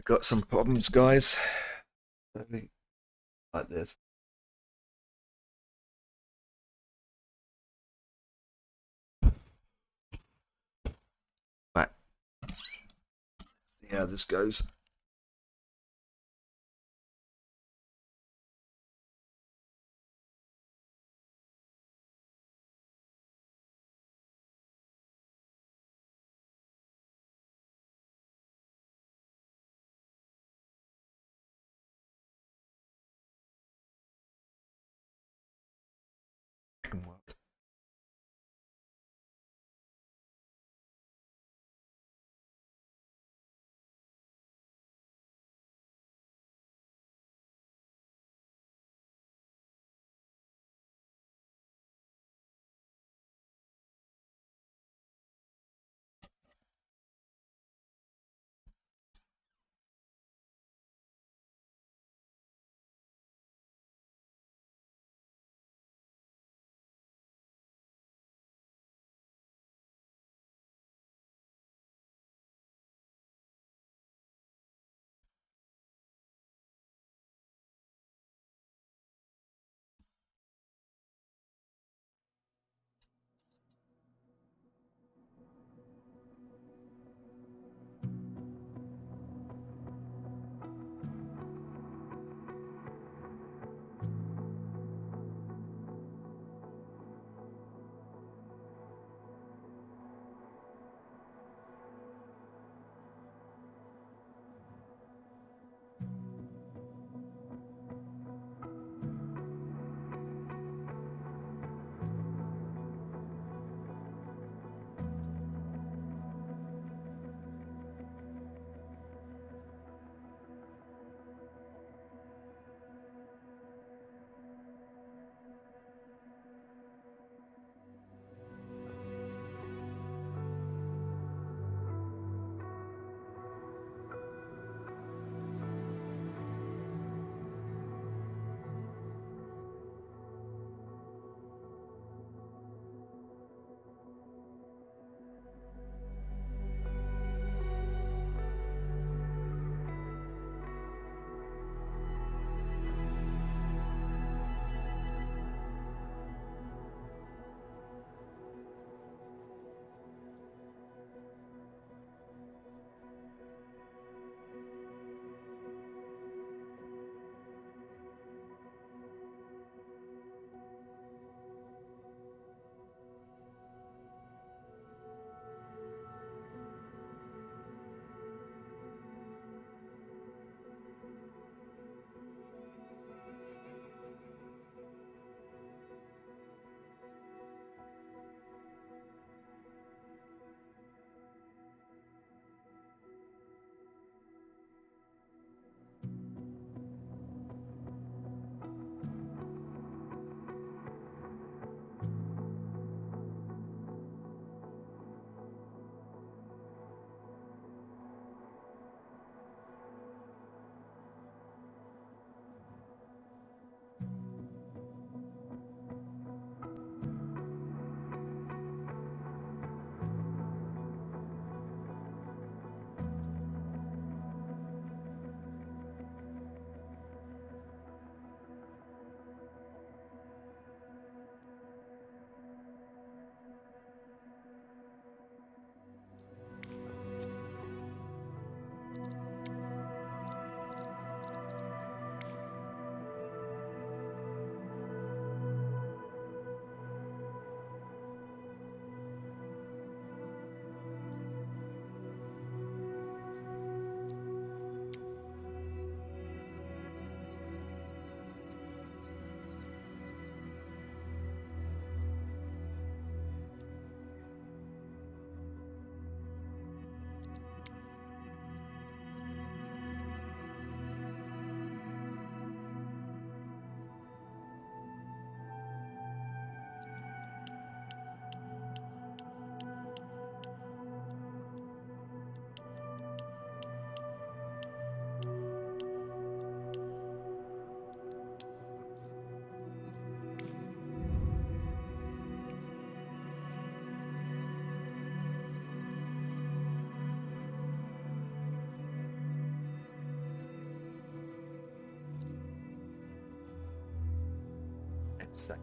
got some problems, guys. Like this. Right. See how this goes. Can work. sake.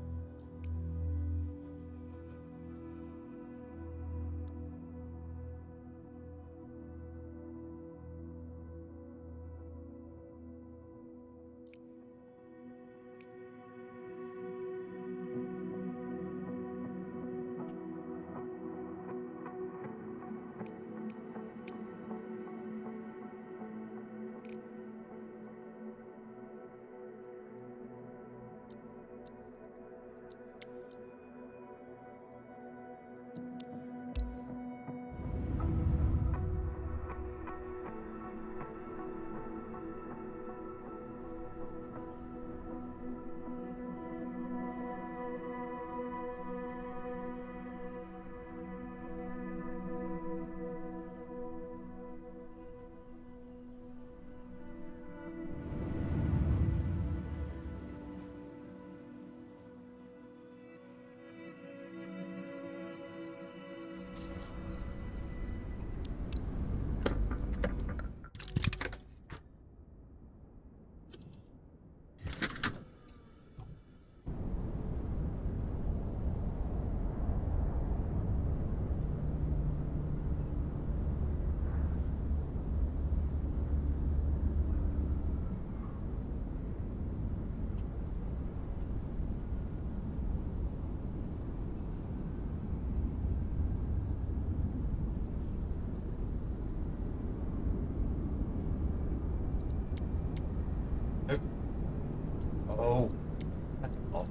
Oh. Oh.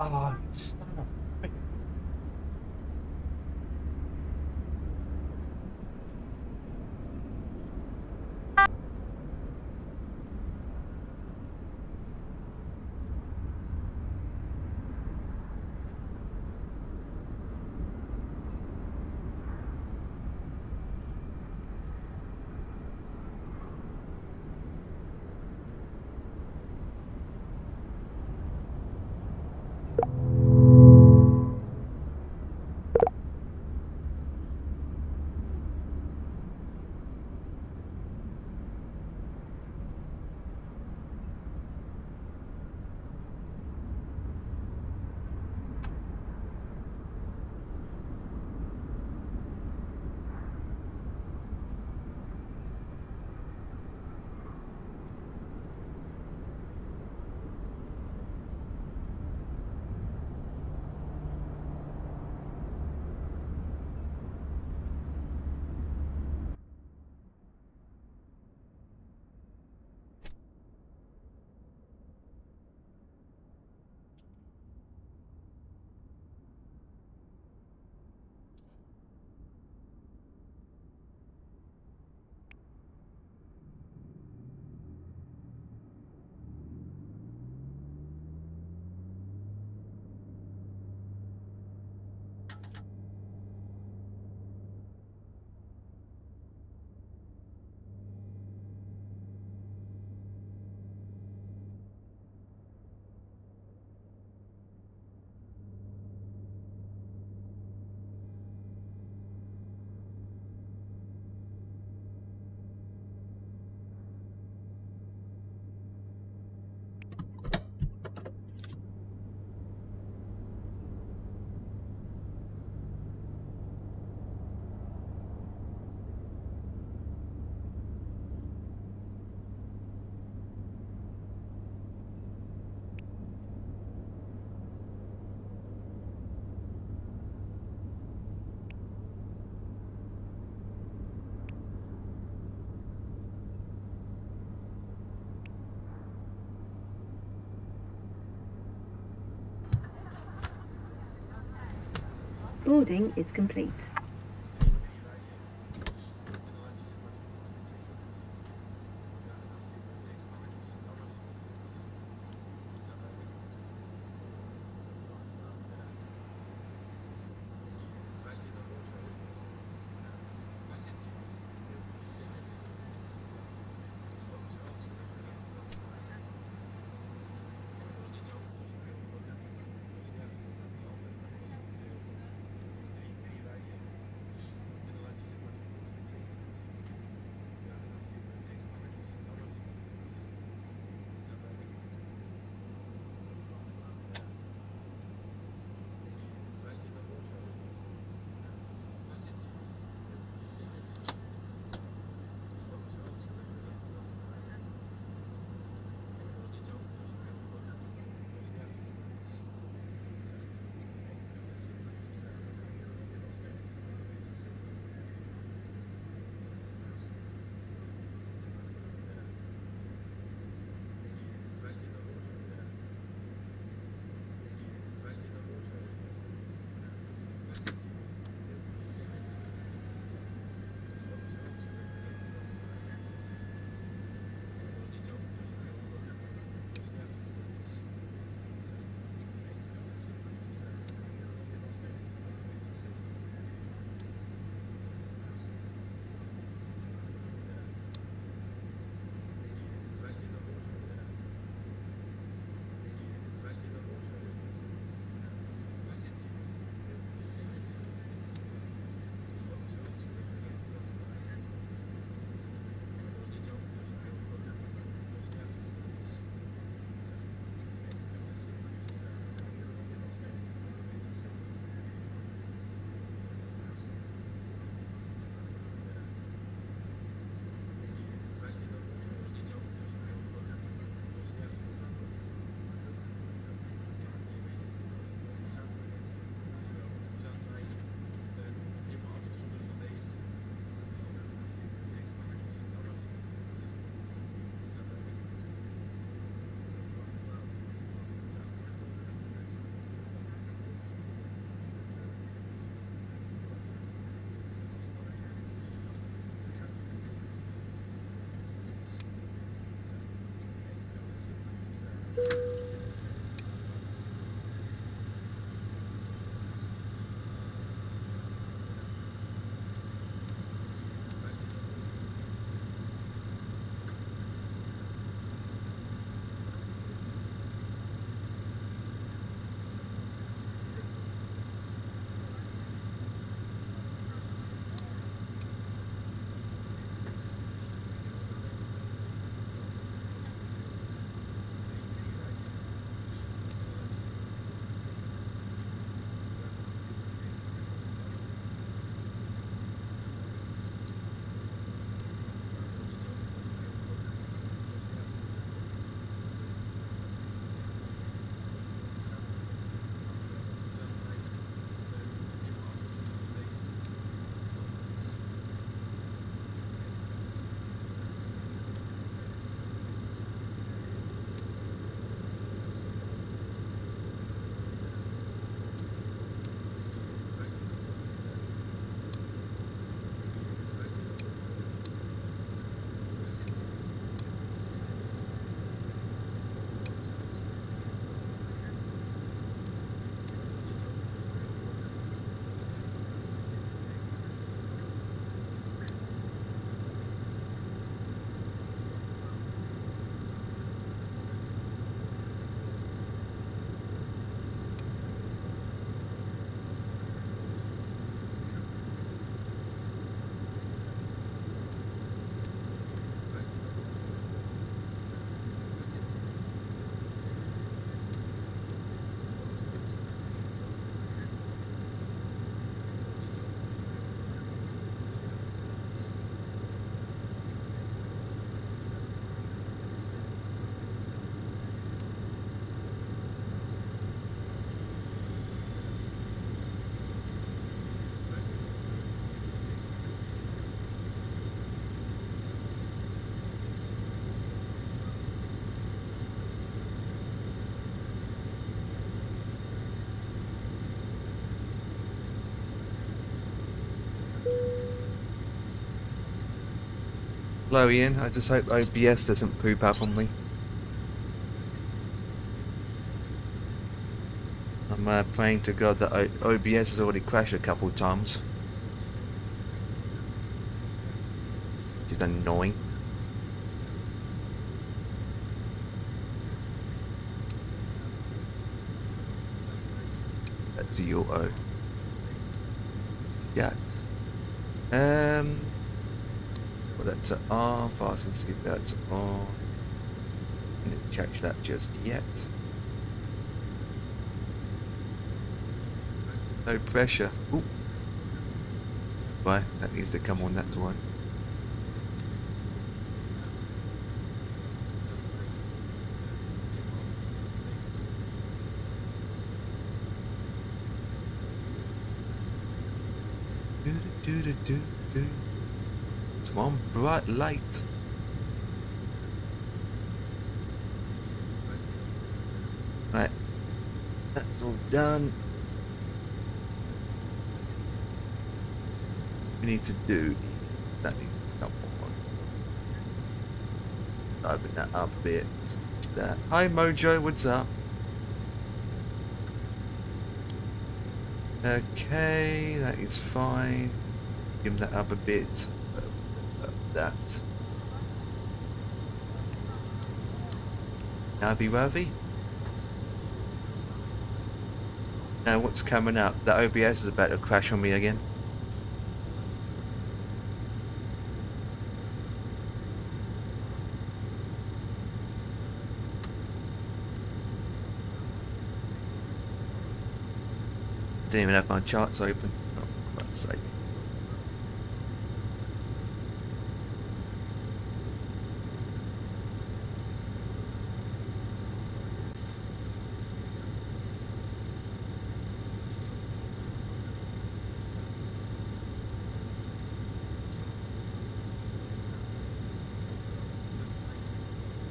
Oh, you son of a bitch. Boarding is complete. Hello Ian, I just hope OBS doesn't poop up on me. I'm praying to God that OBS has already crashed a couple of times. Which is annoying. That's your O. Yeah. Well, that's an R. Fasten seatbelts on. Didn't change that just yet. No pressure. Ooh. Why? That needs to come on, that's why. Do. It's one bright light. Right. That's all done. We need to do that needs to come on. Open that up a bit. That. Hi Mojo, what's up? Okay, that is fine. Give that up a bit. That. Now be worthy. Now what's coming up? The OBS is about to crash on me again. Didn't even have my charts open. Oh, for God's sake.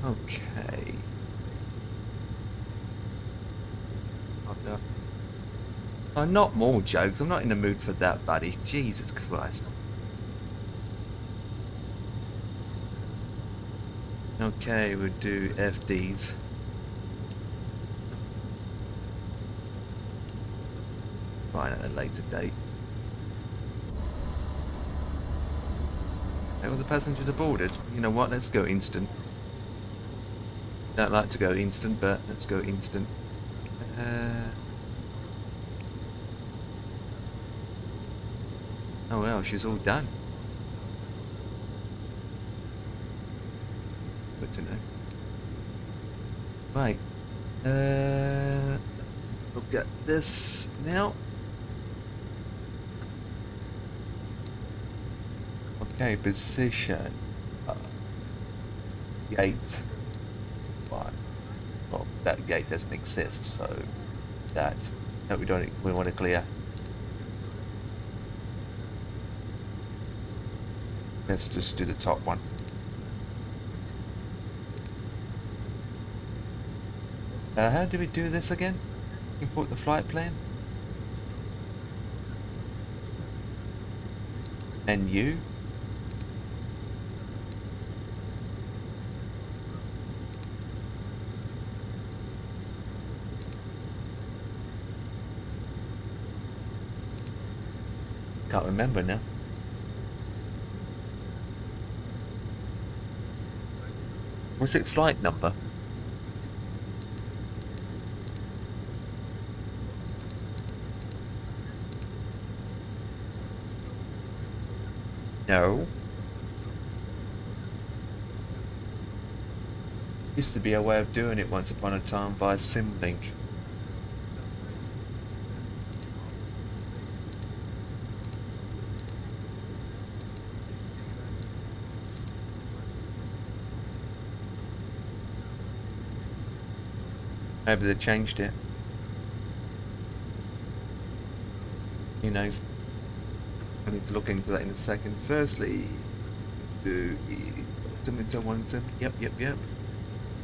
Okay. Oh, not more jokes. I'm not in the mood for that, buddy. Jesus Christ. Okay, we'll do FDs. Fine at a later date. Okay, all the passengers are boarded. You know what? Let's go instant. Don't like to go instant, but let's go instant. Oh well, she's all done. Good to know. Right. Let's look at this now. Okay, position. Gate. Right. Well, that gate doesn't exist, so that. No, we don't. We want to clear. Let's just do the top one. How do we do this again? Import the flight plan. And you. Can't remember now. What's it flight number? No. Used to be a way of doing it once upon a time via Symlink. Maybe they changed it. Who knows? I need to look into that in a second. Firstly, do yep.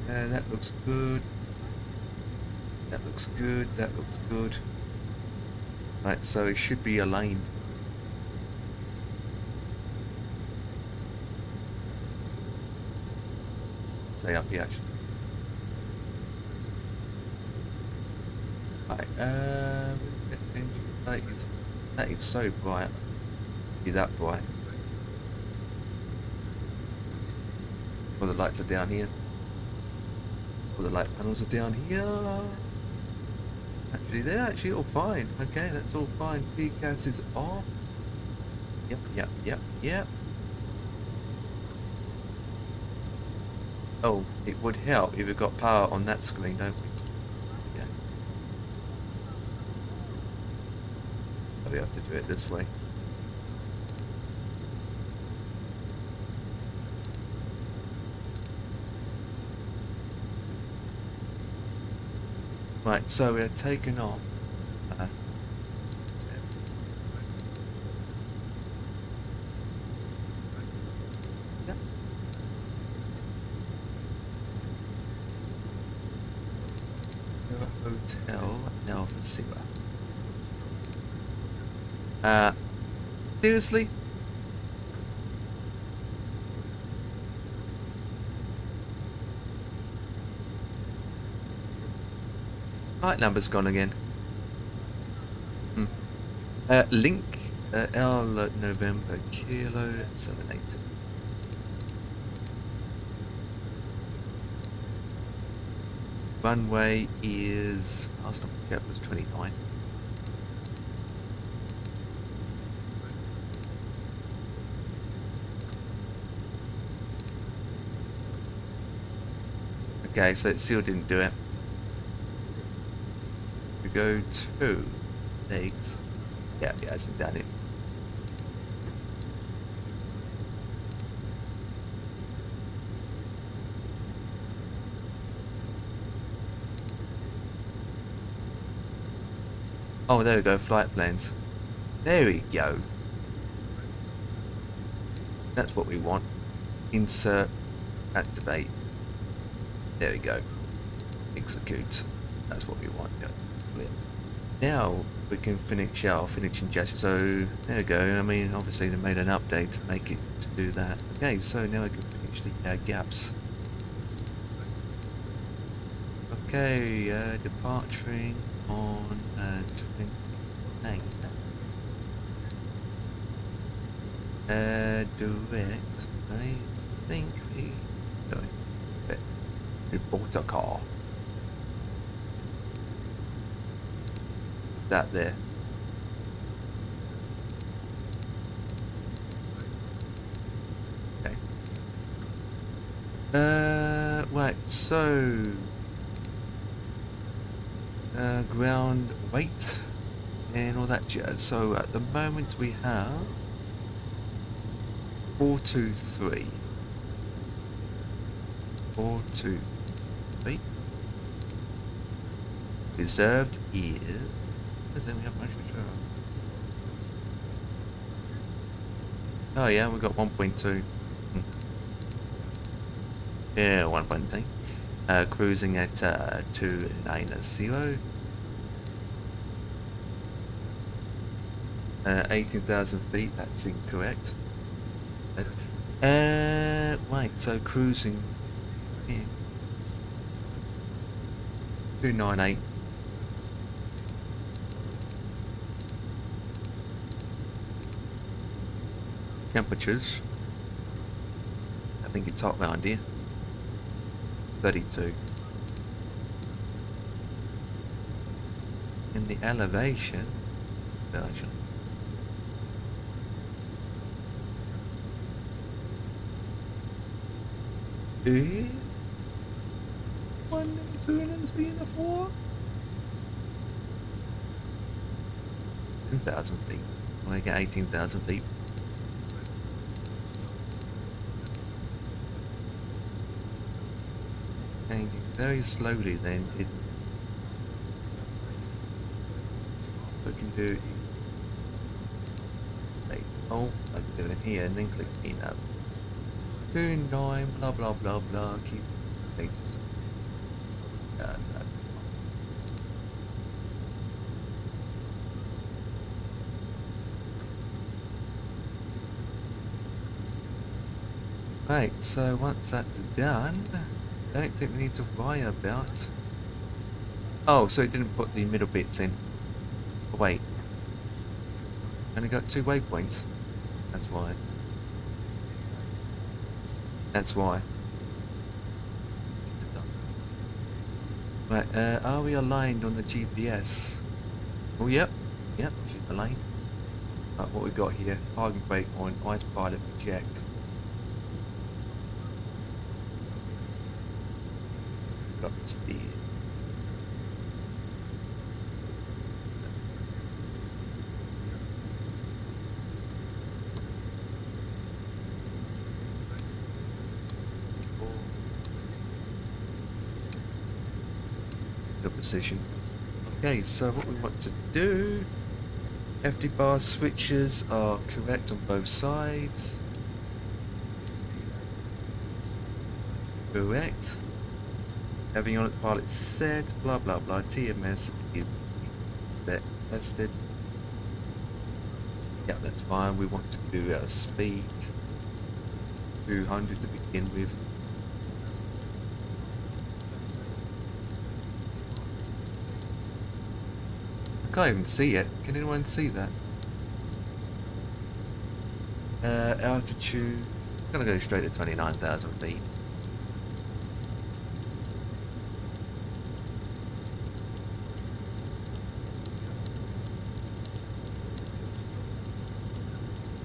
That looks good. That looks good. That looks good. Right, so it should be a lane. stay up here actually. Right, that is so bright. Be that bright. All the lights are down here. All the light panels are down here. Actually, they're actually all fine. Okay, that's all fine. TCAS is off. Yep. Oh, it would help if we got power on that screen, don't we? Yeah. So we have to do it this way. Right, so we're taking off. Hotel Alpha Sigma. Seriously? Flight number's gone again. Link L November Kilo 78. Runway is last time I checked was 29. Okay, so it still didn't do it. We go to legs. Yeah, it hasn't done it. Oh, there we go, flight plans. There we go. That's what we want. Insert, activate. There we go. Execute. That's what we want. Yeah. Now we can finish our finishing gesture. So there we go. I mean, obviously they made an update to make it to do that. Okay, so now we can finish the gaps. Okay, departuring on 29. Direct. I think we bought a car. Is that there? Okay. Right, so ground weight and all that jazz. So at the moment we have 423. 423. Reserved is. Then we have much reserve. Oh yeah, we got 1.2. Yeah, 1.2. Cruising at 290. 18,000 feet. That's incorrect. Right. So cruising. Yeah. 298. Temperatures. I think it's hot round here. 32. In the elevation version. Eh? 1, 2, and 3, and 4. 10,000 feet. I get 18,000 feet. Changing very slowly then, didn't we can do. Like, oh, I can do it here and then click enough. 29 blah blah blah blah. Keep status. Right, so once that's done, don't think we need to worry about. Oh, so it didn't put the middle bits in. Oh, wait. Only got 2 waypoints. That's why. That's why. Right, are we aligned on the GPS? Oh, yep. Yep, she's aligned. Right, what we got here? Parking brake on, ice pilot project. Got speed. Good position. Okay, so what we want to do, FD bar switches are correct on both sides. Correct. Avionics pilot said, blah blah blah, TMS is tested. Yeah, that's fine. We want to do our speed 200 to begin with. I can't even see it. Can anyone see that? Altitude. I'm gonna go straight to 29,000 feet.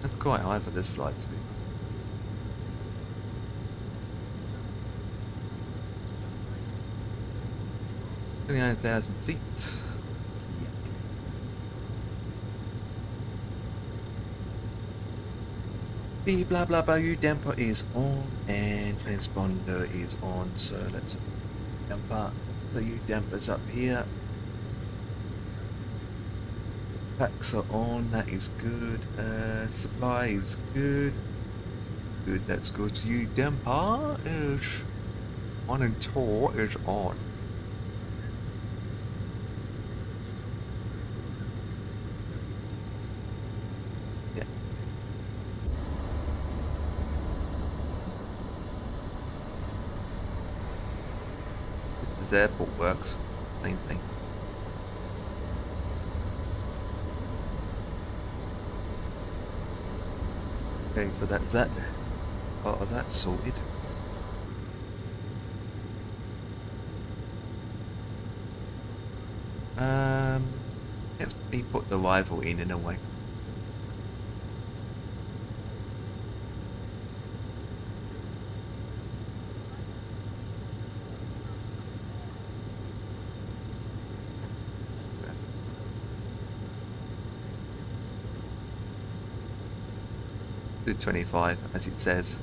That's quite high for this flight to be honest. 29,000 feet. The blah blah blah U damper is on and transponder is on, so let's damper. The U damper's up here. Packs are on, that is good. Supply is good. Good, that's good. So U damper is on and tour is on. Yeah. This is airport works. Same thing. Okay, so that's that. Part of that sorted. Let's me put the rival in a way. Do 25 as it says.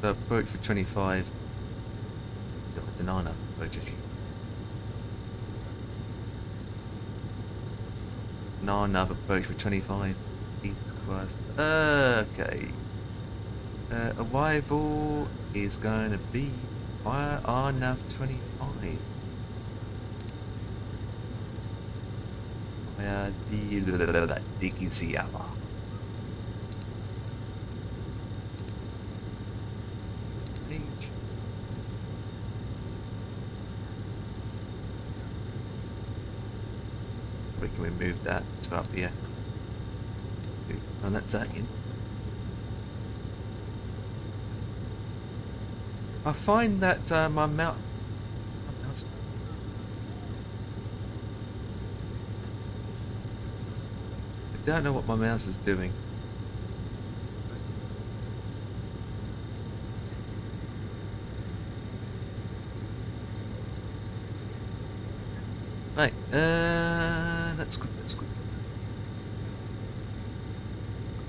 So approach for 25. Banana approach. Banana approach for 25. Jesus Christ. Okay. Arrival is going to be via RNAV 25. Via the Dicky Siava. We can remove that to up here. And that's that in. I find that my mouse. I don't know what my mouse is doing. Right, that's good, that's good.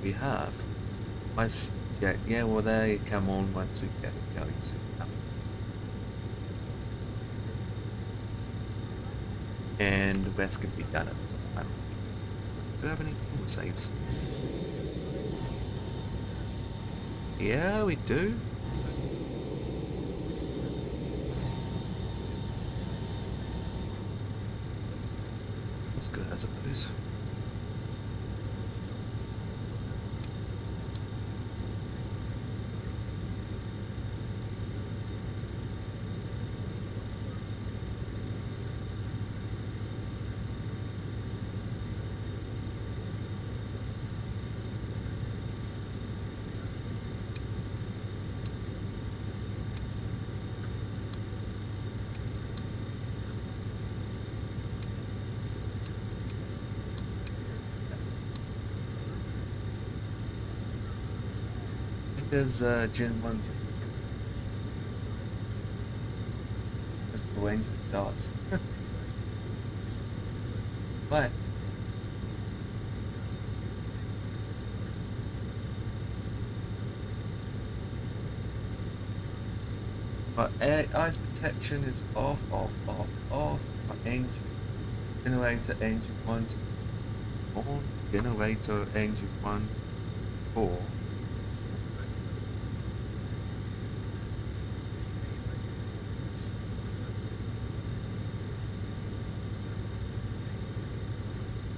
We have. Yeah, well they come on once we get it going to. And the rest can be done at the time. Do we have any fuel saves? Yeah, we do. That's good, I suppose. There's Gen 1 just before engine starts. Right. But air ice protection is off. My engine generator engine 1 on. Generator engine 1 4.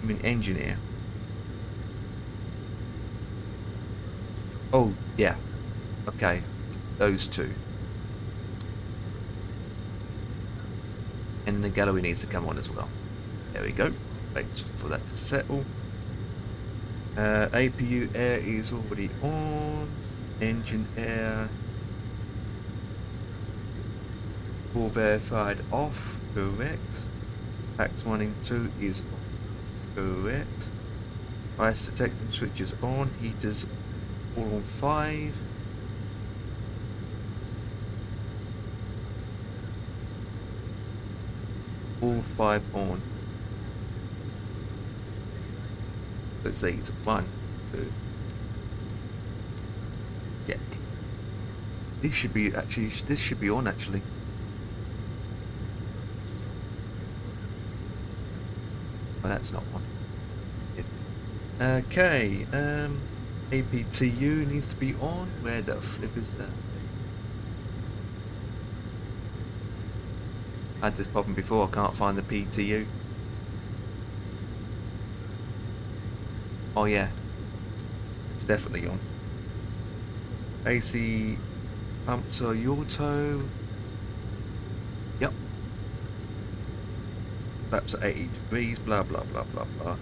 I mean engineer. Oh yeah. Okay. Those two. And the gallery needs to come on as well. There we go. Wait for that to settle. APU air is already on. Engine air. All verified off. Correct. Packs 1 and 2 is on. Correct. Ice detecting switches on. Heaters all on 5. All 5 on. Let's say it's 1, 2. Yeah. This should be actually. This should be on actually. Well, that's not one. Yeah. Okay. APTU needs to be on. Where the flip is that? I had this problem before. I can't find the PTU. Oh yeah, it's definitely on. AC pumps are auto. Yep. Flaps at 80 degrees. Blah blah blah blah blah.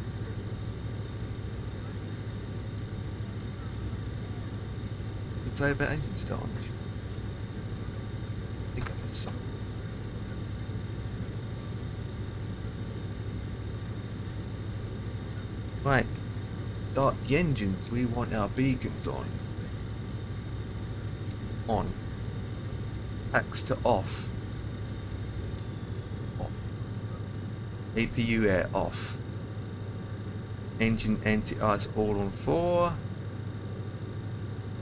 Let's say about engine start. I think I missed something. Right. Start the engines. We want our beacons on. On. Packs to off. Off. APU air off. Engine anti-ice all on 4.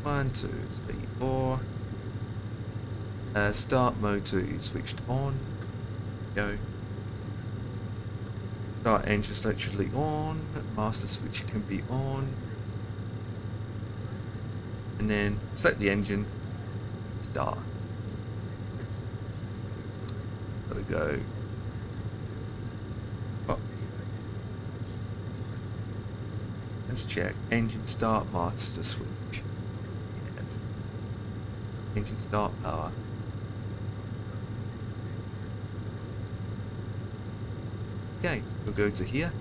1, 2, 3, 4. Start motor is switched on. Go. Start engine electrically on. Master switch can be on. And then select the engine. Start. There we go. Oh. Let's check. Engine start, master switch. Yes. Engine start power. Okay, we'll go to here.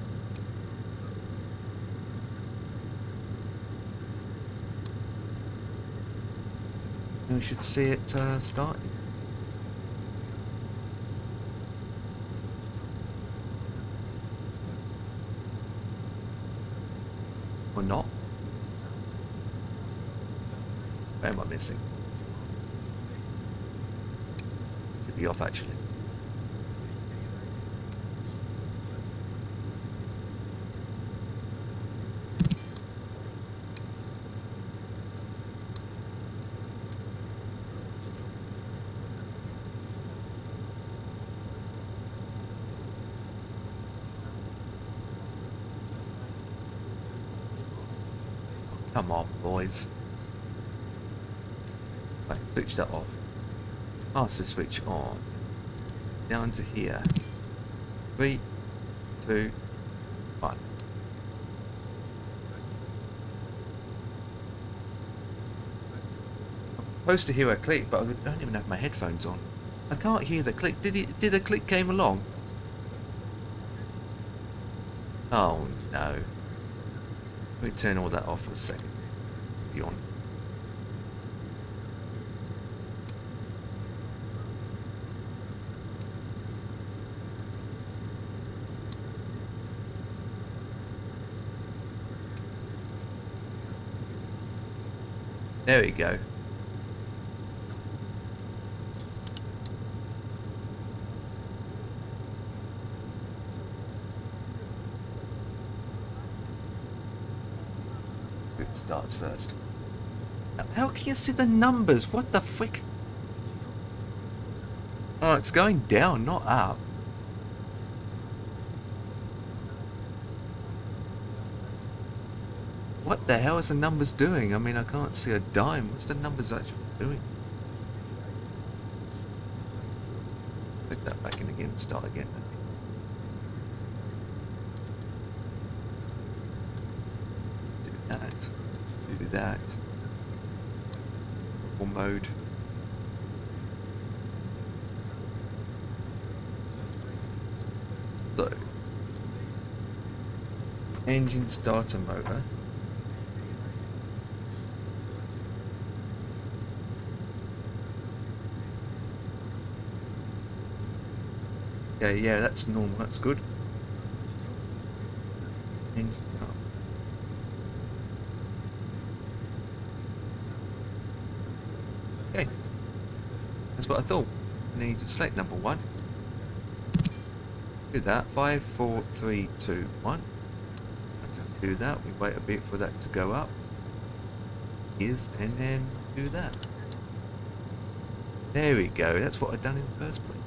And we should see it starting. Or not. Where am I missing? Should be off actually. Come on, boys. Right, switch that off. Master switch on. Down to here. 3, 2, 1. I'm supposed to hear a click, but I don't even have my headphones on. I can't hear the click. Did a click came along? Oh no. Let me turn all that off for a second. Be on. There we go. It starts first. How can you see the numbers? What the frick? Oh, it's going down, not up. What the hell is the numbers doing? I mean, I can't see a dime. What's the numbers actually doing? Put that back in again, start again. Do that. Do that. Full mode. So, engine starter motor. Okay, yeah, that's normal, that's good. Engine up. Okay, that's what I thought. I need to select number 1. Do that. 5, 4, 3, 2, 1. Let's just do that. We wait a bit for that to go up. And then do that. There we go. That's what I've done in the first place.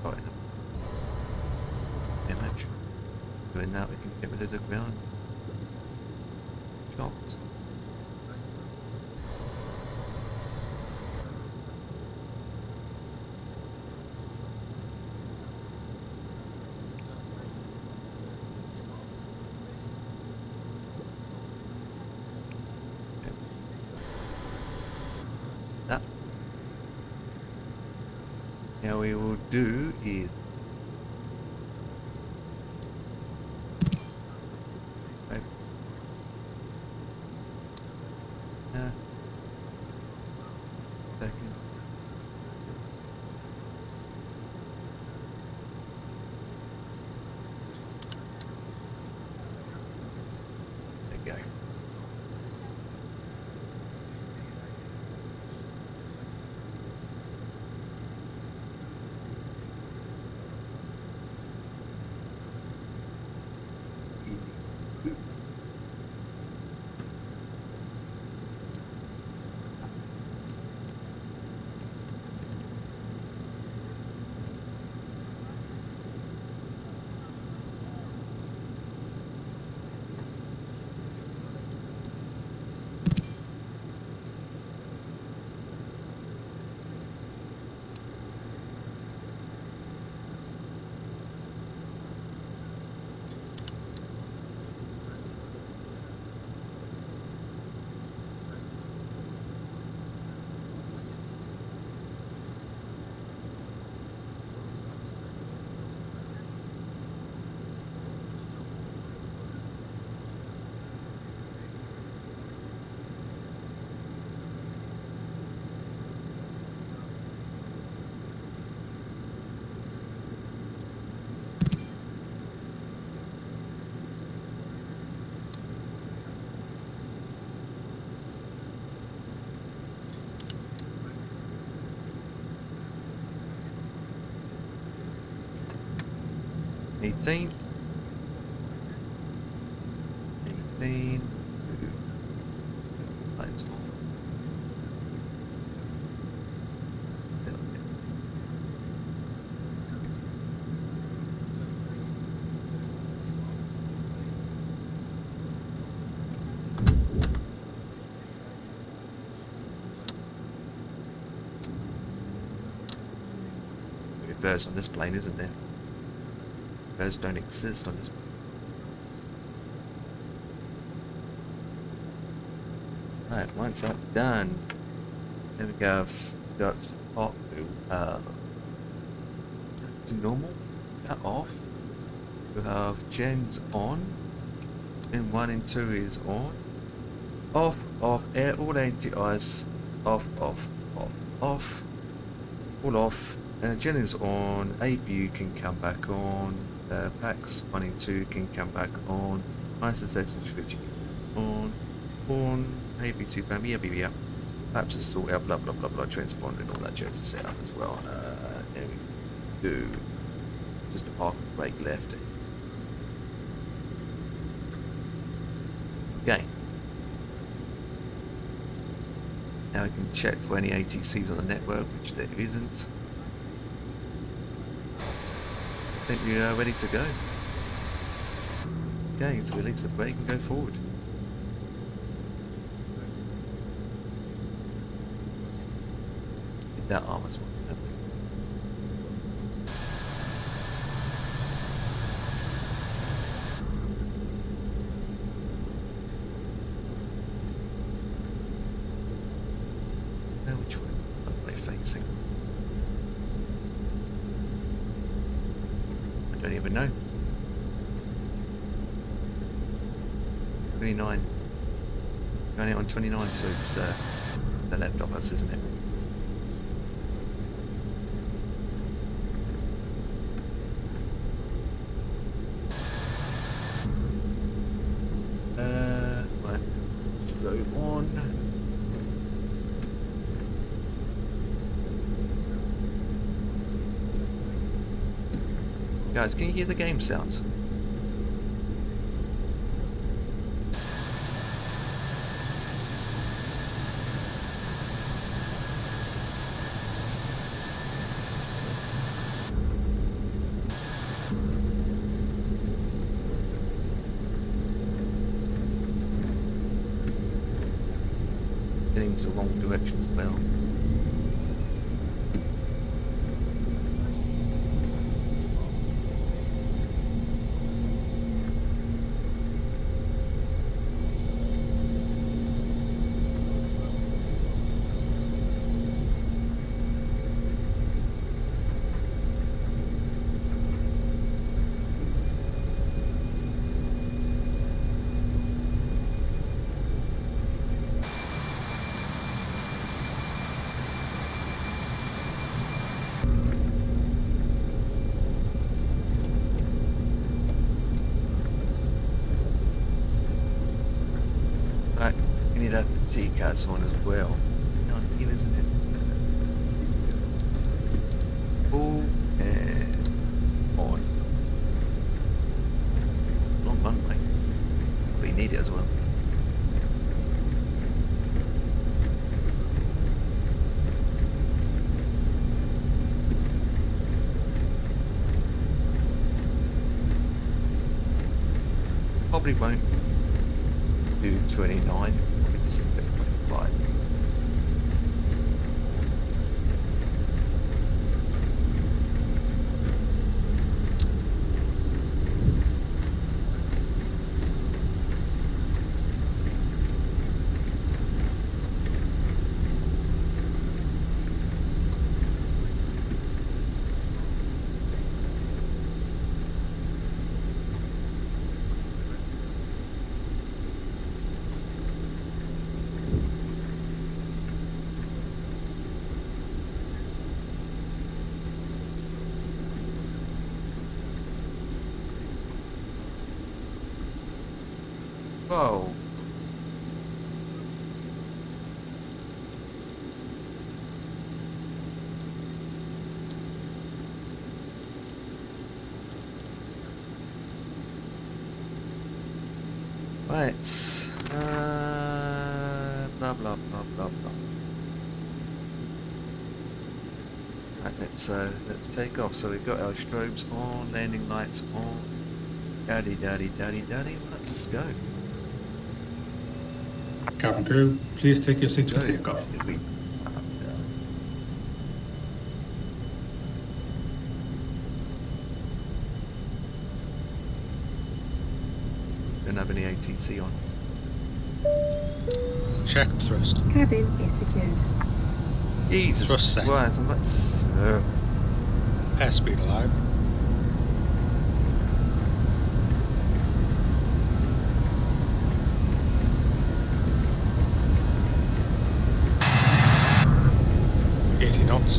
Right. Image. Doing that, we can get rid of the ground shots. That. Now we will do is second. There you go. Eighteen. Lights on. Birds on this plane, isn't there? Birds don't exist on this plane. Right, once that's done, there we go. I've got hot to normal, that off. We have gens on, and 1 and 2 is on. Off, air, all anti-ice, off, off, all off. Gen is on, APU can come back on, packs 1 and 2 can come back on, ISO station switch on AB2 bam, yeah. Perhaps to sort out blah blah blah blah transponder and all that jazz to set up as well. There we go. Just a park brake left. Okay. Now I can check for any ATCs on the network, which there isn't. I think we are ready to go. Okay, so release the brake and go forward. Hit that arm as well. Now which way? What way facing? I don't even know. 29. Going out on 29, so it's the left of us, isn't it? Right. Let's go on. Guys, can you hear the game sounds? Heading the wrong direction as well. Right, we need to have the HHAS on as well. Down here, isn't it? Full and on. Long runway. We need it as well. Probably won't do 29, probably just a bit of 25. Whoa. Right. Blah blah blah blah blah. Right, let's take off. So we've got our strobes on, landing lights on. Daddy. Let's go. Cabin crew, please take your seats for Go. takeoff. Don't have any ATC on. Check thrust. Cabin is secured. Jesus Thrust set. Christ, I'm like, Airspeed alive. Knots.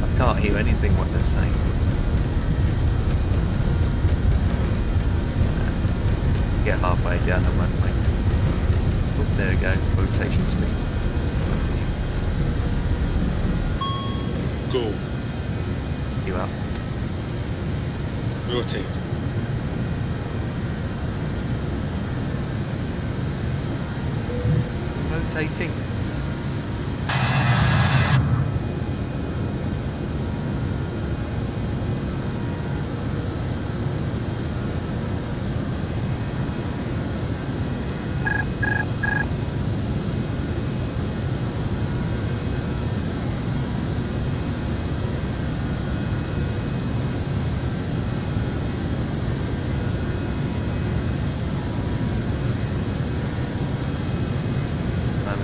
I can't hear anything what they're saying. get halfway down the runway. Oop, there we go. Rotation speed. Go. You up? Rotate. Rotating.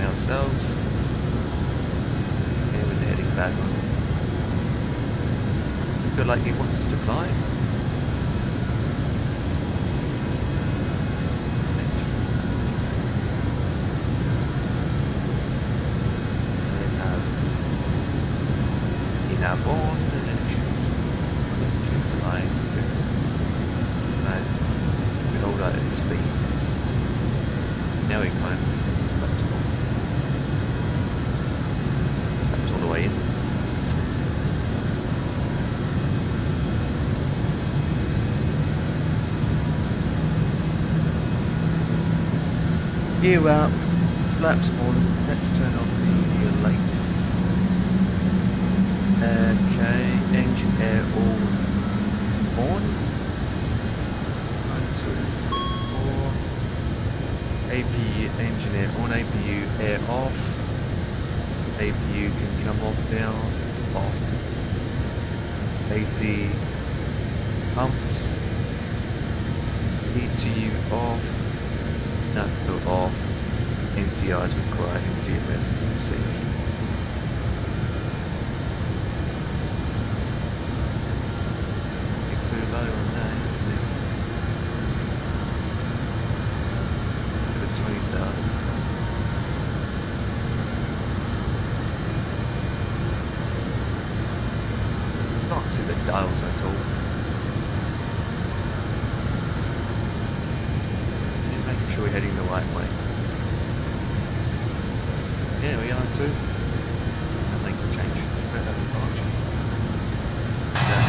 Ourselves. And we're heading back on. I feel like he wants to climb. Enough on and then choose line. Right. With all that speed. Now we climb. That's all the way in. Gear up, flaps on, let's turn off the lights. Okay, engine air all on. 1, 2, 3, 4. APU engine air on, APU air off. APU can come off now, off. AC pumps. ETU off. Nutto off. MTIs require MTMS and sync. Too low on that, isn't it? Look at 20,000. Can't see the dials at all. Making sure we're heading the right way. Yeah, we are too. That makes a change. Right up the branch. Okay.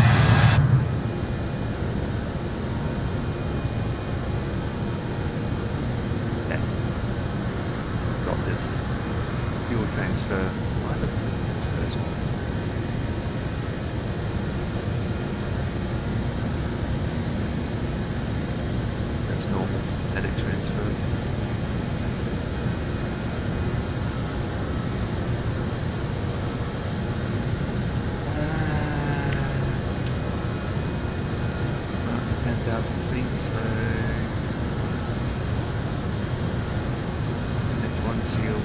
Got this. Fuel transfer. Why the fuel transfers? That's normal. Edit transfer. About 10,000 feet, so net 1013.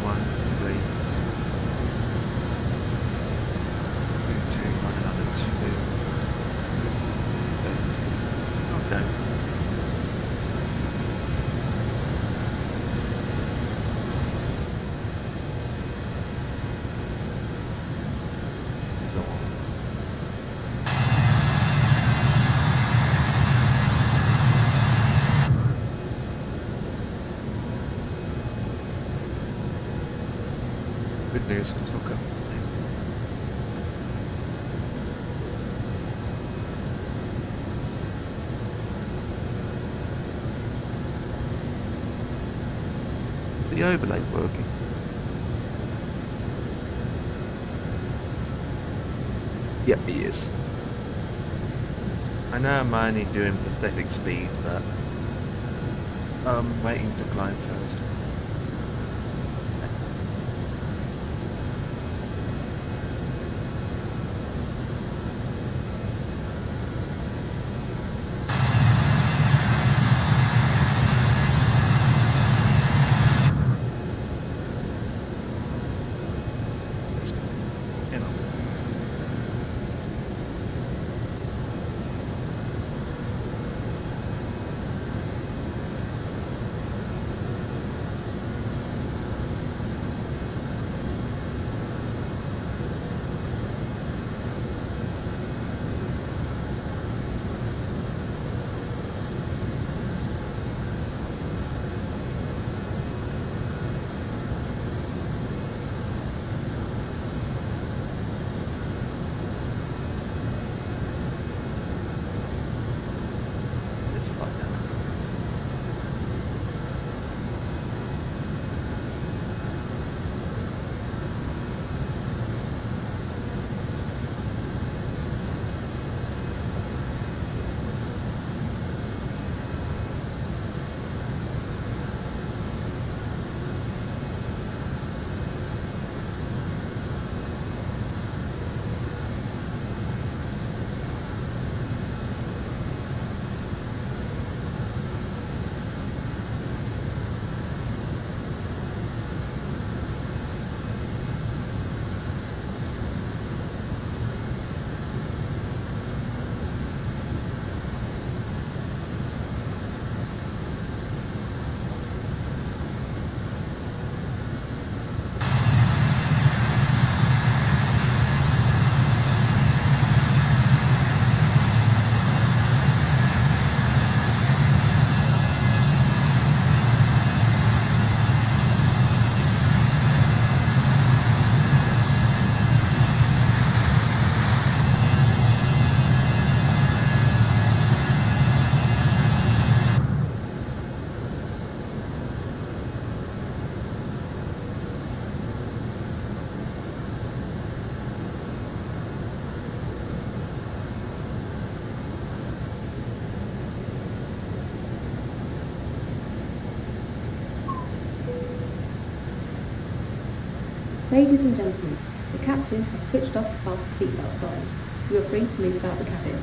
221 another 2. Okay. This is all. Good news from Tucker. Is the overlay working? Yep, he is. I know I'm only doing pathetic speeds, but I'm waiting to climb first. You know. Ladies and gentlemen, the captain has switched off the fasten seatbelt sign. You are free to move about the cabin.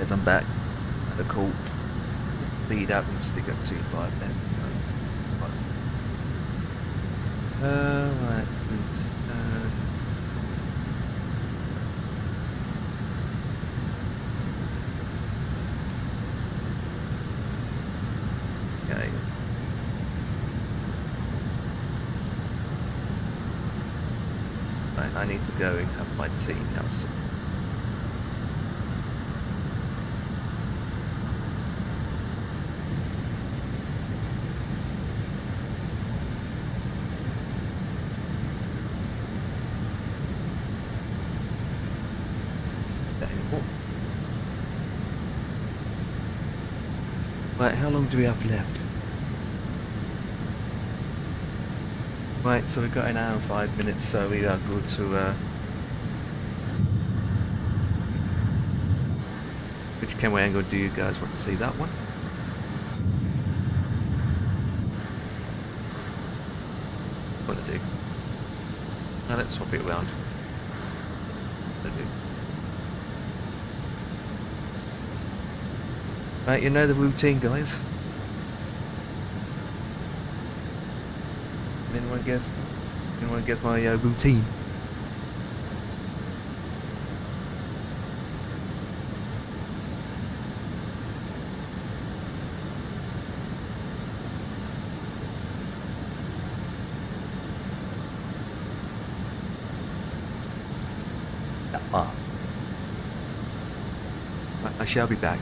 Guys, I'm back. Had a call. Speed up and stick at 2.5 then. Right. Okay. Right, I need to go and have my tea now. So. Right, how long do we have left? Right, so we've got an hour and 5 minutes, so we are good to which camera angle do you guys want to see? That one? That's what I do. Now let's swap it around. Right, you know the routine, guys. Anyone guess? Anyone guess my routine? I shall be back.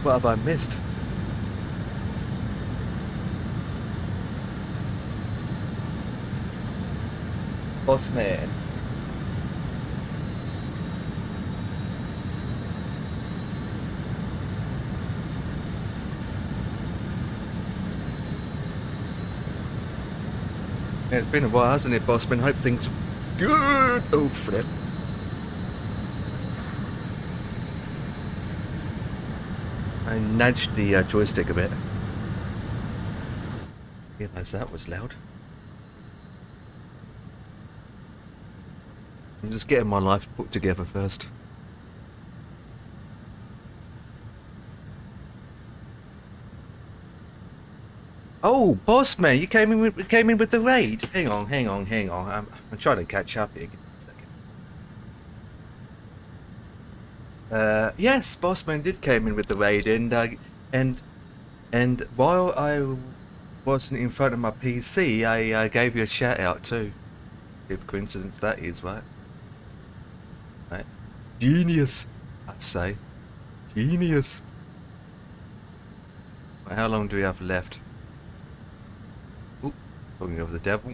What have I missed? Boss man. Yeah, it's been a while, hasn't it, Bossman? Hope things are good. Oh, flip. I nudged the joystick a bit. Realised that was loud. I'm just getting my life put together first. Oh, boss man, you came in with the raid. Hang on. I'm trying to catch up here. Give me a second. Yes, bossman did came in with the raid, and while I wasn't in front of my PC, I gave you a shout out too. If coincidence that is, right? Right. Genius, I'd say. Genius. Well, how long do we have left? Oop, talking of the devil.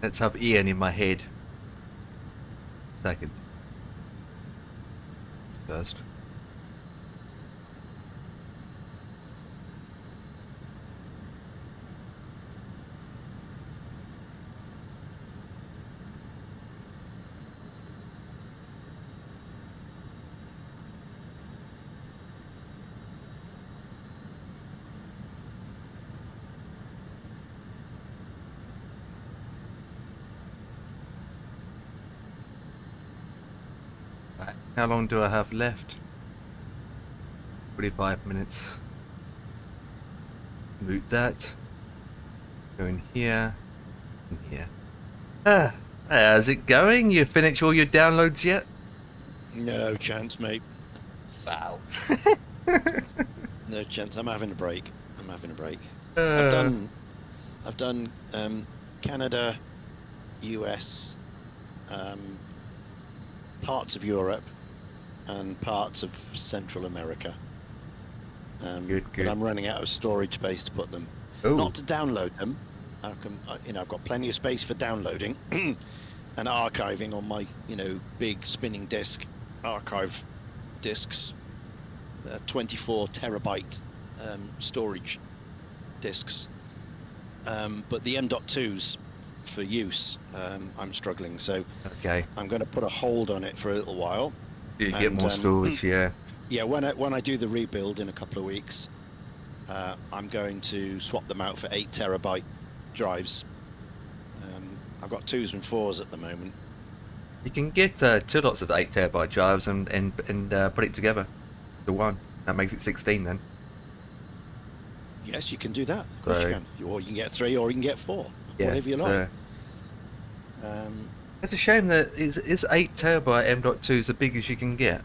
Let's have Ian in my head. Second. First. Right. How long do I have left? 45 minutes. Move that. Go in here. In here. Ah, how's it going? You finished all your downloads yet? No chance, mate. Wow. No chance. I'm having a break. Uh, I've done Canada, US, parts of Europe, and parts of Central America. Good. But I'm running out of storage space to put them. Ooh. Not to download them. I've got plenty of space for downloading and archiving on my, big spinning disk archive disks. 24 terabyte storage disks. But the M.2s for use, I'm struggling. So Okay. I'm going to put a hold on it for a little while. You get more storage, yeah. Yeah, when I do the rebuild in a couple of weeks, I'm going to swap them out for 8 terabyte drives. I've got 2s and 4s at the moment. You can get 2 lots of 8 terabyte drives and put it together to one. That makes it 16 then. Yes, you can do that. Of course So- you can. Or you can get 3, or you can get 4. Yeah, Whatever you like. It's a shame that is 8 terabyte M.2 as big as you can get.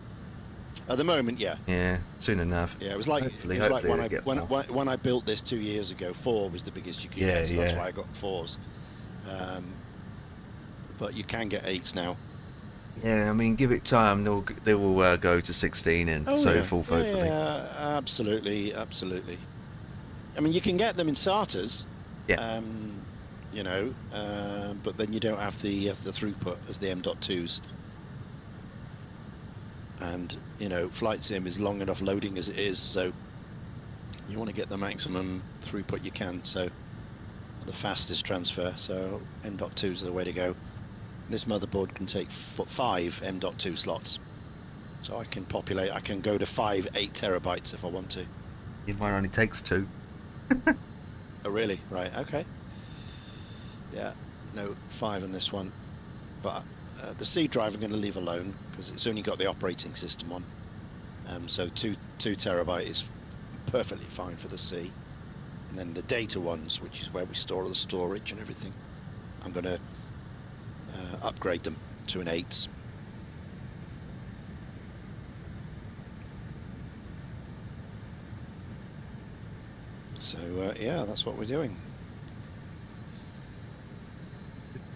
At the moment, yeah. Yeah, soon enough. Yeah, it was like Hopefully when it'll get more. when I built this 2 years ago. 4 was the biggest you could Yeah, get, so that's yeah. why I got 4s. But you can get 8s now. Yeah, I mean, give it time. They will go to 16 and so yeah. forth. Hopefully. Yeah, absolutely. I mean, you can get them in SATAs. Yeah. But then you don't have the throughput as the M.2s. And flight sim is long enough loading as it is, so you want to get the maximum throughput you can. So the fastest transfer. So M.2s are the way to go. This motherboard can take 5 M.2 slots, so I can go to 5 8 terabytes if I want to. Mine only takes 2. Oh really? Right, okay. Yeah, no, 5 on this one, but the C drive I'm going to leave alone because it's only got the operating system on. So 2 terabyte is perfectly fine for the C. And then the data ones, which is where we store all the storage and everything, I'm going to upgrade them to an 8s. So yeah, that's what we're doing.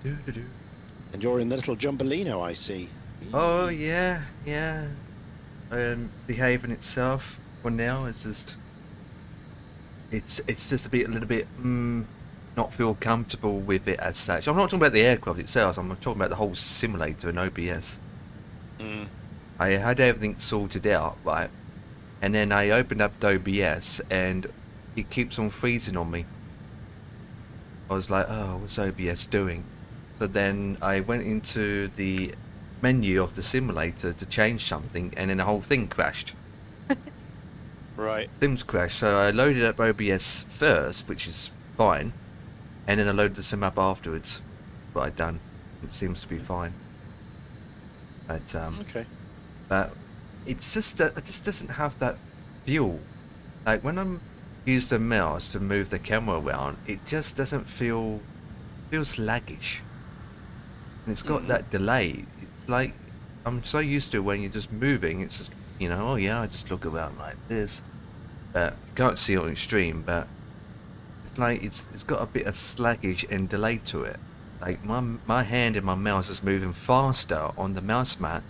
And you're in the little Jumbolino, I see. Oh yeah. behaving itself for now. It's just just a little bit not feel comfortable with it as such. I'm not talking about the aircraft itself. I'm talking about the whole simulator and OBS. Mm. I had everything sorted out, right, and then I opened up the OBS and it keeps on freezing on me. I was like, oh, what's OBS doing? So then I went into the menu of the simulator to change something, and then the whole thing crashed. Right. Sims crashed, so I loaded up OBS first, which is fine, and then I loaded the sim up afterwards. What I'd done, it seems to be fine. But Okay. but it's just it just doesn't have that feel. Like when I'm use the mouse to move the camera around, it just doesn't feels sluggish, and it's got that delay. It's like I'm so used to when you're just moving. It's just oh yeah, I just look around like this. But you can't see it on stream, but it's like it's got a bit of sluggish and delay to it. Like my hand and my mouse is moving faster on the mouse mat,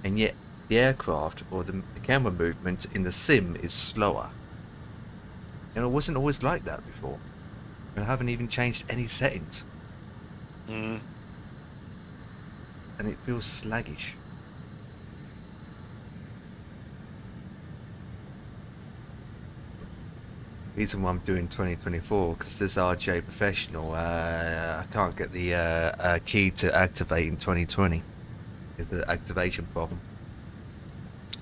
and yet the aircraft or the camera movement in the sim is slower. And it wasn't always like that before. And I haven't even changed any settings. Mm. And it feels sluggish. Reason why I'm doing 2024, because this RJ Professional, I can't get the key to activate in 2020. It's the activation problem.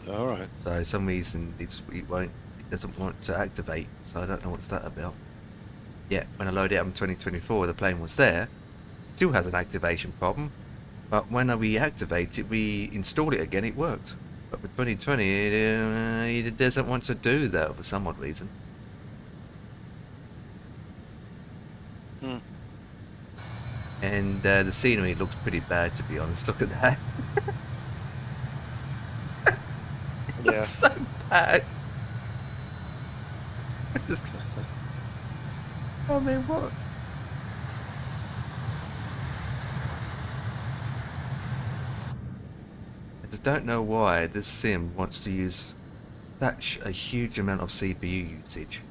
All right. So for some reason it doesn't want to activate, so I don't know what's that about. Yeah, when I load it up in 2024, the plane was there. Still has an activation problem, but when I reactivate it, reinstall it again, it worked. But for 2020, it doesn't want to do that for some odd reason. Mm. And the scenery looks pretty bad, to be honest. Look at that. Yeah. It's so bad. I mean, what? I just don't know why this sim wants to use such a huge amount of CPU usage.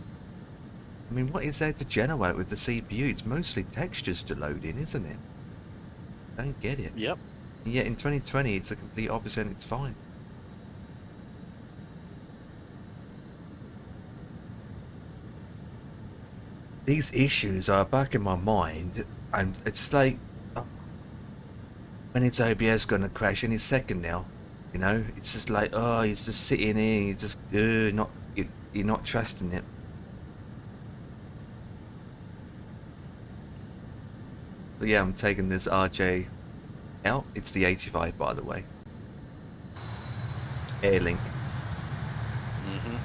I mean, what is there to generate with the CPU? It's mostly textures to load in, isn't it? Don't get it. Yep. And yet in 2020, it's a complete opposite and it's fine. These issues are back in my mind, and it's like, when is OBS gonna crash any second now? You know, it's just like, oh, he's just sitting here, you just you're not trusting it. But yeah, I'm taking this RJ out. It's the 85, by the way. Airlink,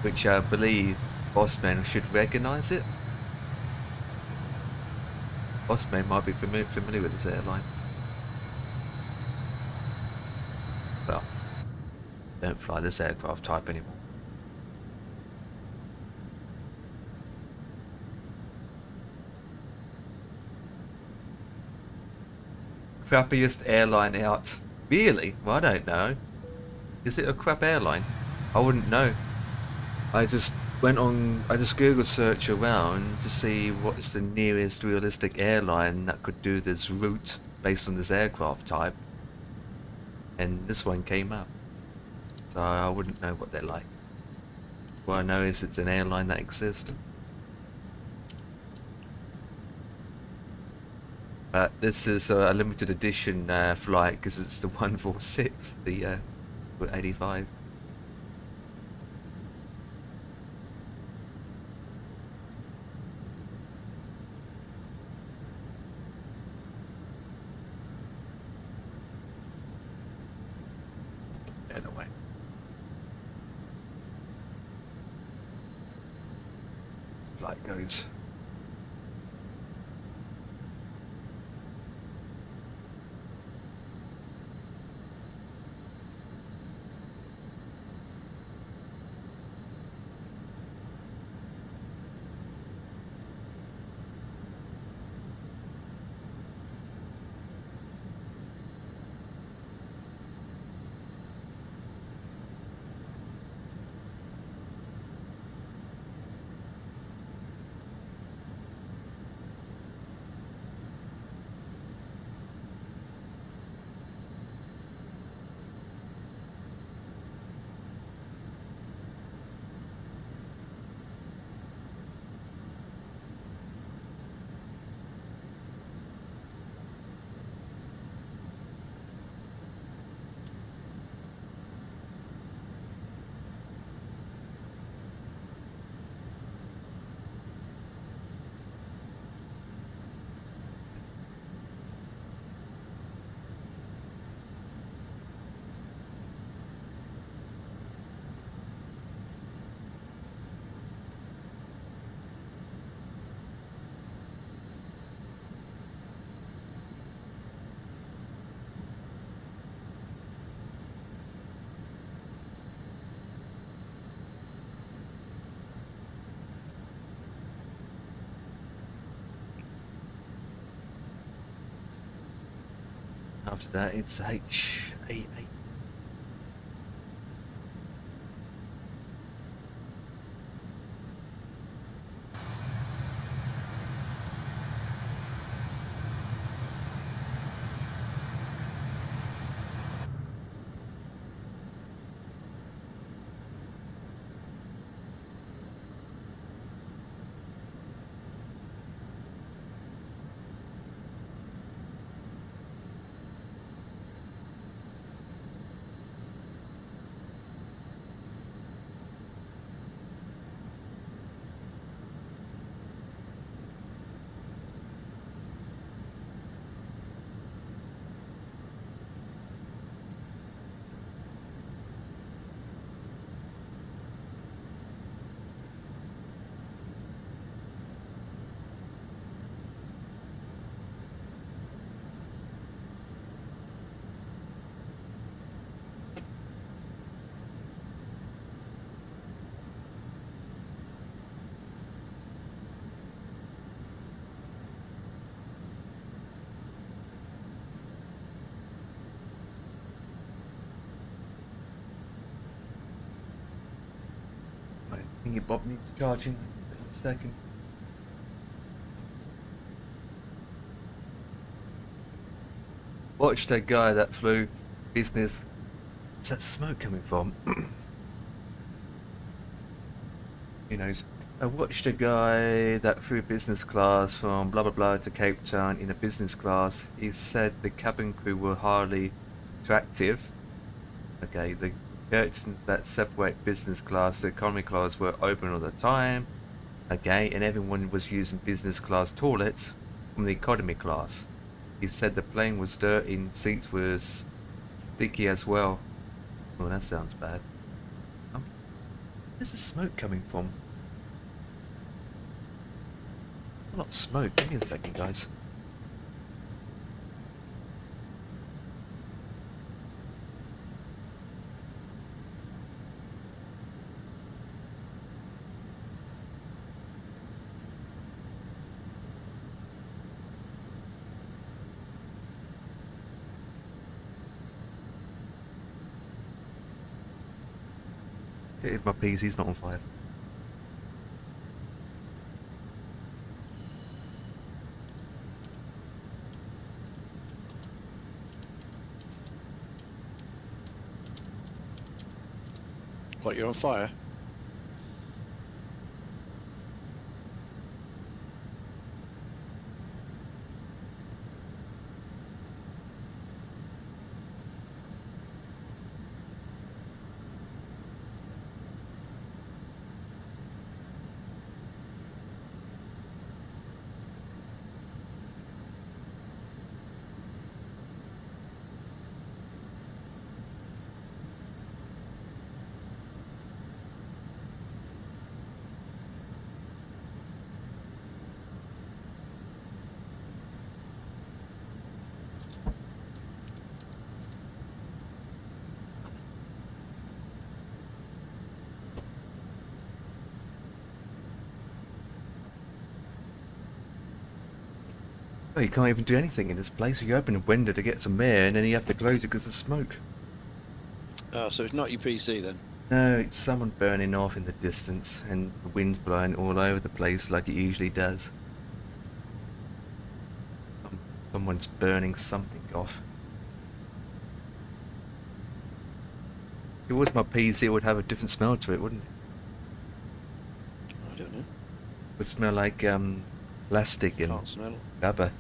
which I believe Bossman should recognise it. Bossman might be familiar with this airline. Well, don't fly this aircraft type anymore. Crappiest airline out. Really? Well, I don't know. Is it a crap airline? I wouldn't know. I just Google search around to see what is the nearest realistic airline that could do this route based on this aircraft type. And this one came up. So I wouldn't know what they're like. What I know is it's an airline that exists. This is a limited edition flight because it's the 146, the 85. Anyway. Flight goes. After that, it's HAAB. I think your Bob needs charging in a second. Watch that guy that flew business. Where's that smoke coming from? Who knows? I watched a guy that flew business class from blah blah blah to Cape Town in a business class. He said the cabin crew were hardly attractive. Okay, the curtains that separate business class to economy class were open all the time. Okay, and everyone was using business class toilets from the economy class. He said the plane was dirty and seats was sticky as well. Oh, that sounds bad. Where's the smoke coming from? A lot of smoke. Give me a second, guys. My PC's not on fire. What, you're on fire? Oh, you can't even do anything in this place. You open a window to get some air and then you have to close it because of smoke. Oh, so it's not your PC then? No, it's someone burning off in the distance and the wind's blowing all over the place like it usually does. Someone's burning something off. If it was my PC, it would have a different smell to it, wouldn't it? I don't know. It would smell like plastic and Can't smell. rubber.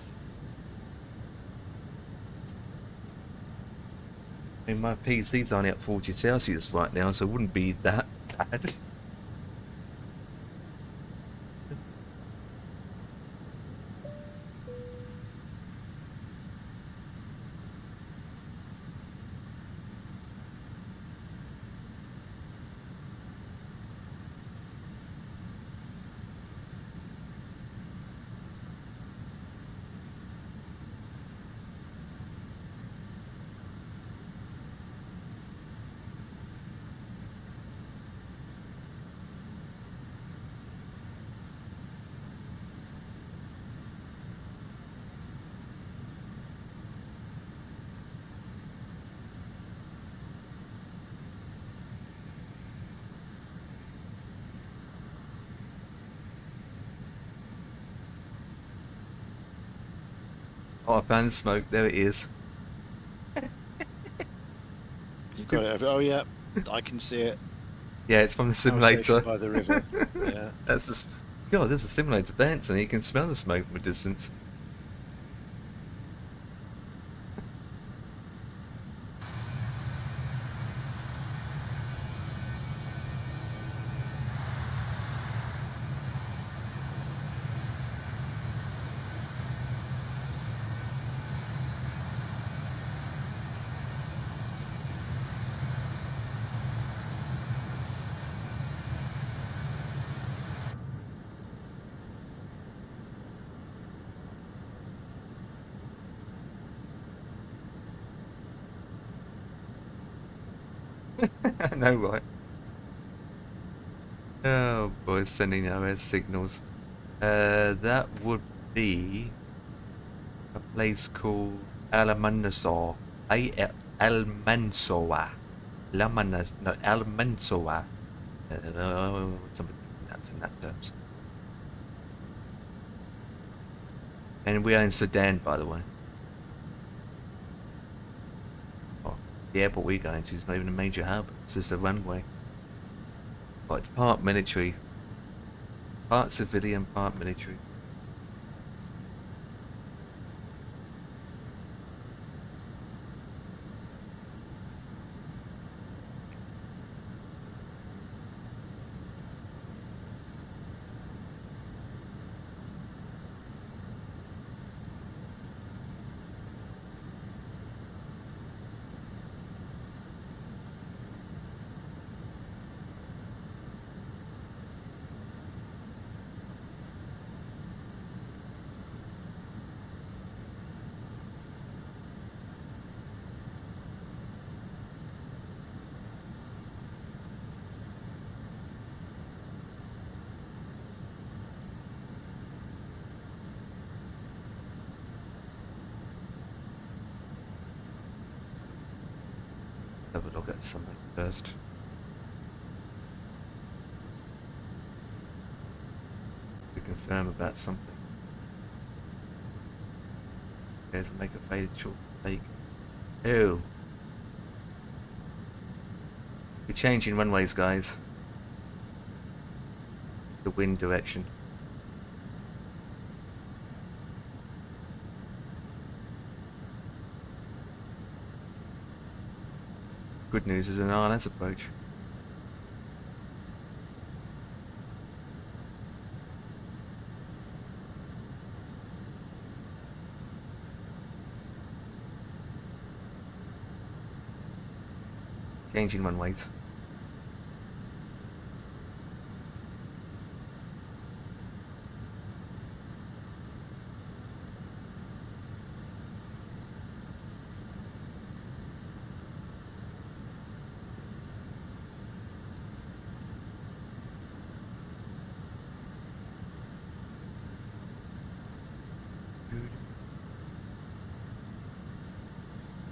I mean, my PC's only at 40 Celsius right now, so it wouldn't be that bad. Oh, I found the smoke. There it is. You've got it. Oh yeah, I can see it. Yeah, it's from the Power station simulator. by the river. Yeah. That's the. God, there's a simulator bouncing. You can smell the smoke from a distance. I know, right? Oh boy, sending RS signals. That would be a place called Almansoa. Almansoa. No, Almansoa. Somebody that's in that terms. And we are in Sudan, by the way. Oh, the airport we're going to is not even a major hub. It's just a runway. But it's part military. Part civilian, part military. Have a look at something first. To confirm about something. There's a make a faded short take. Ew. We're changing runways, guys. The wind direction. Good news is an RLS approach. Changing runways.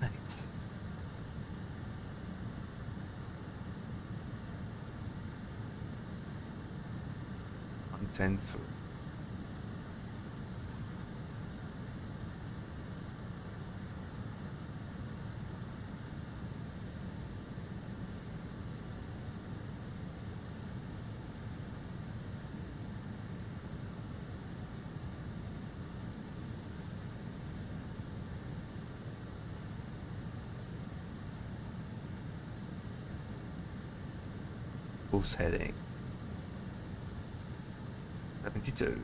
Right. 110 through. Course heading 72.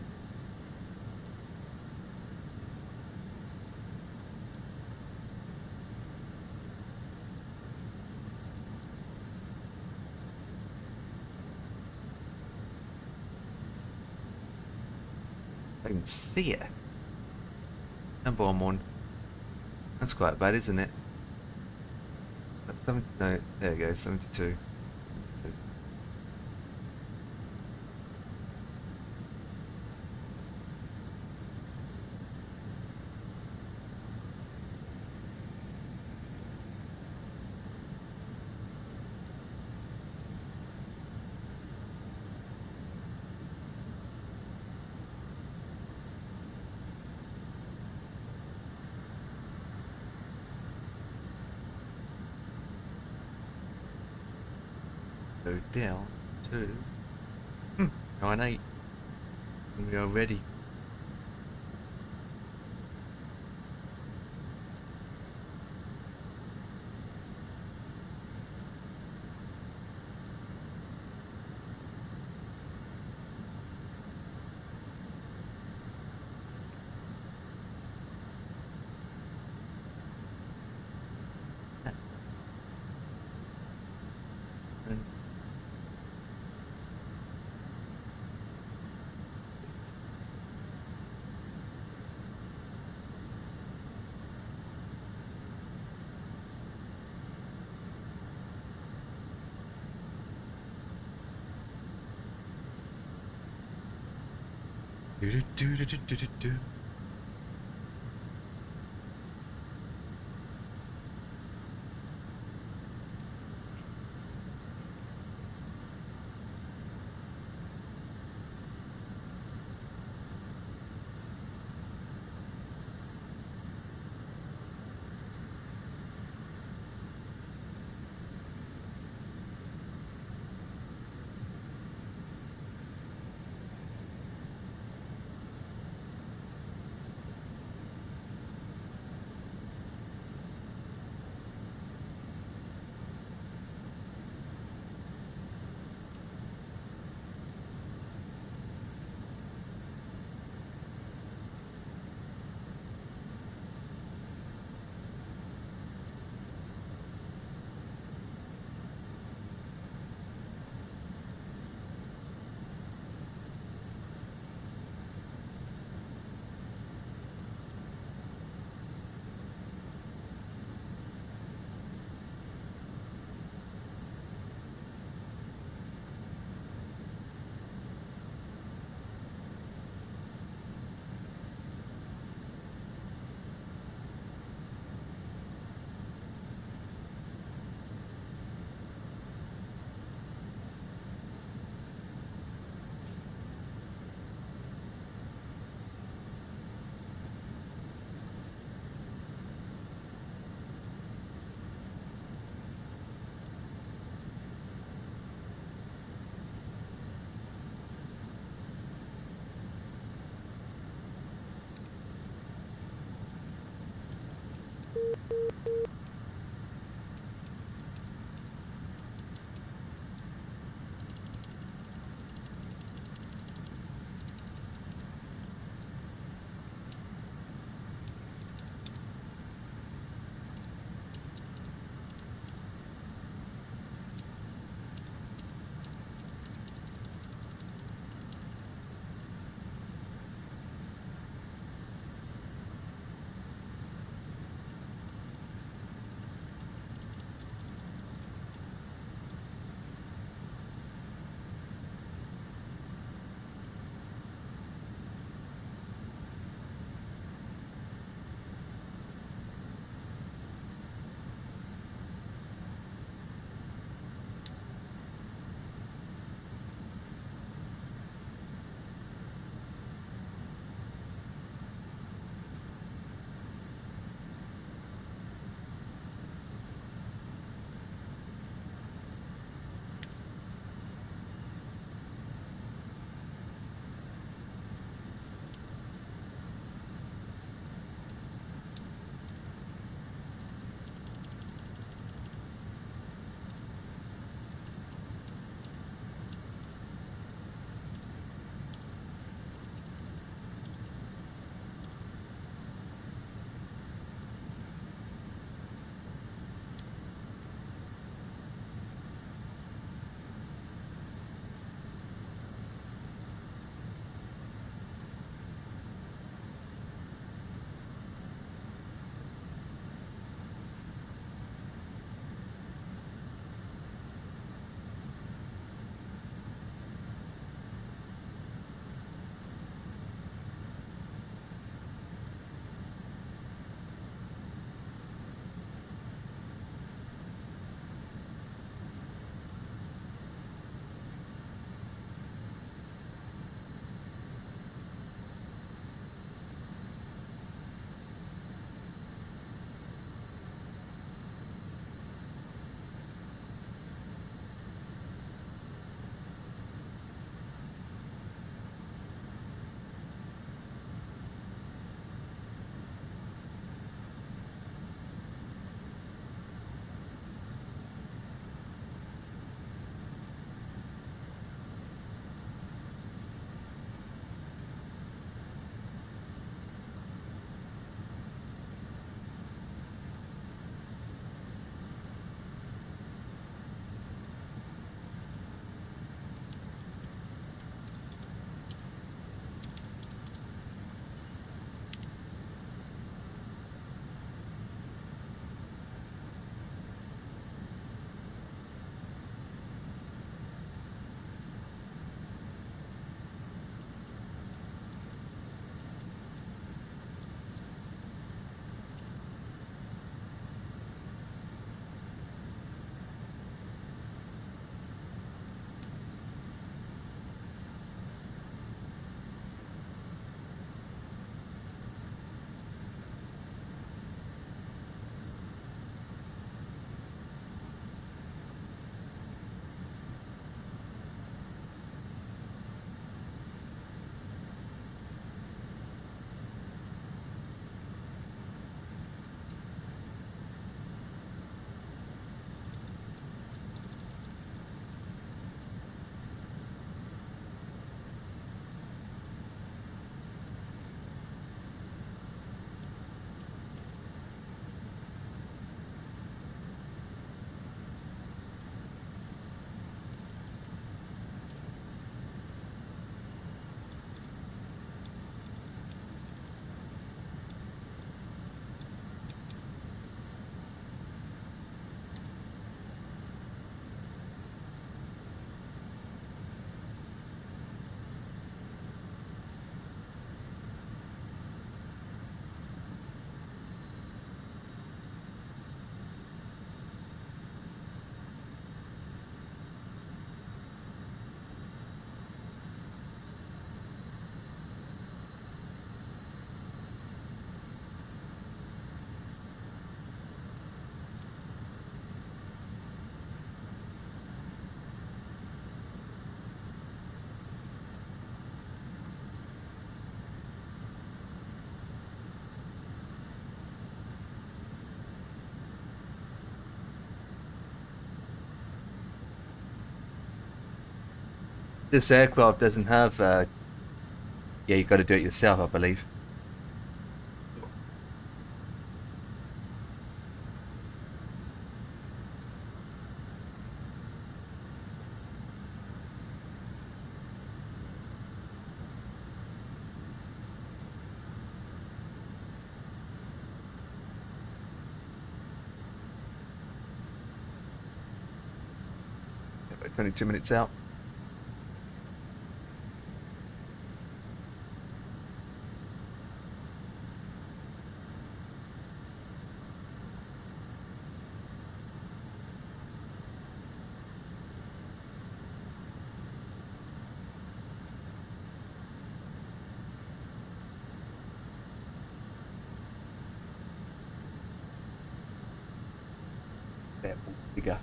I can see it. Number one. That's quite bad, isn't it? 70, no, there you go, 72. Go down to 9.8. And we are ready. And do do do do do do do. This aircraft doesn't have. Yeah, you got to do it yourself, I believe. About 22 minutes out. There, bigger.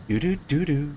Doo doo doo doo.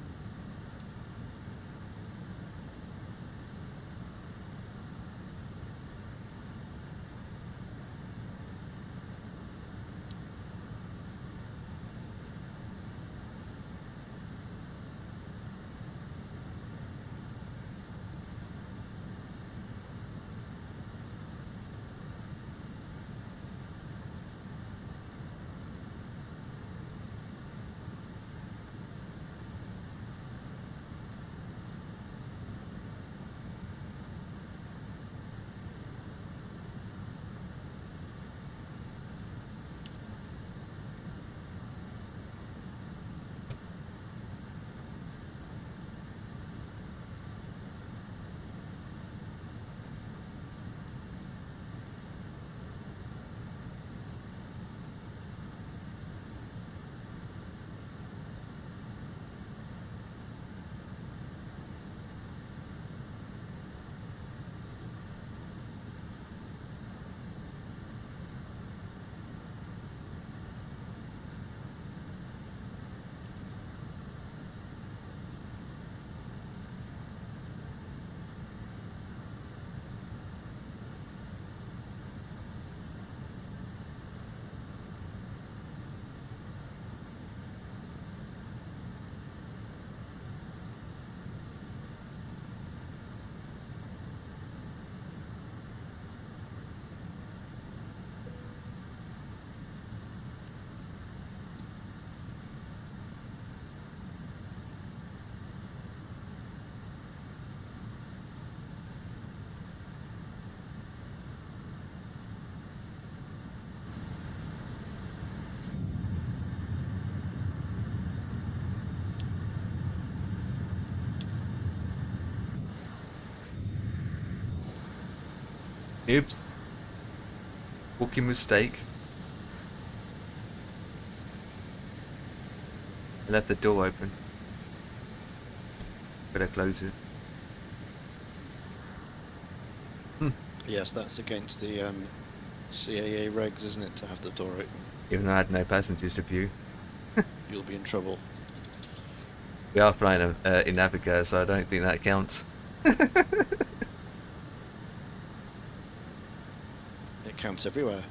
Oops. Rookie mistake. I left the door open. Better close it. Yes, that's against the CAA regs, isn't it, to have the door open? Even though I had no passengers to view. You'll be in trouble. We are flying in Navigator, so I don't think that counts. It counts everywhere.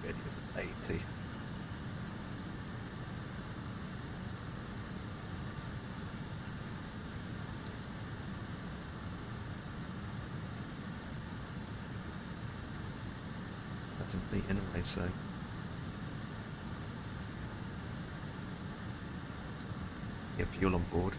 Ready as an 80. That's a fleet anyway, so. Get fuel on board.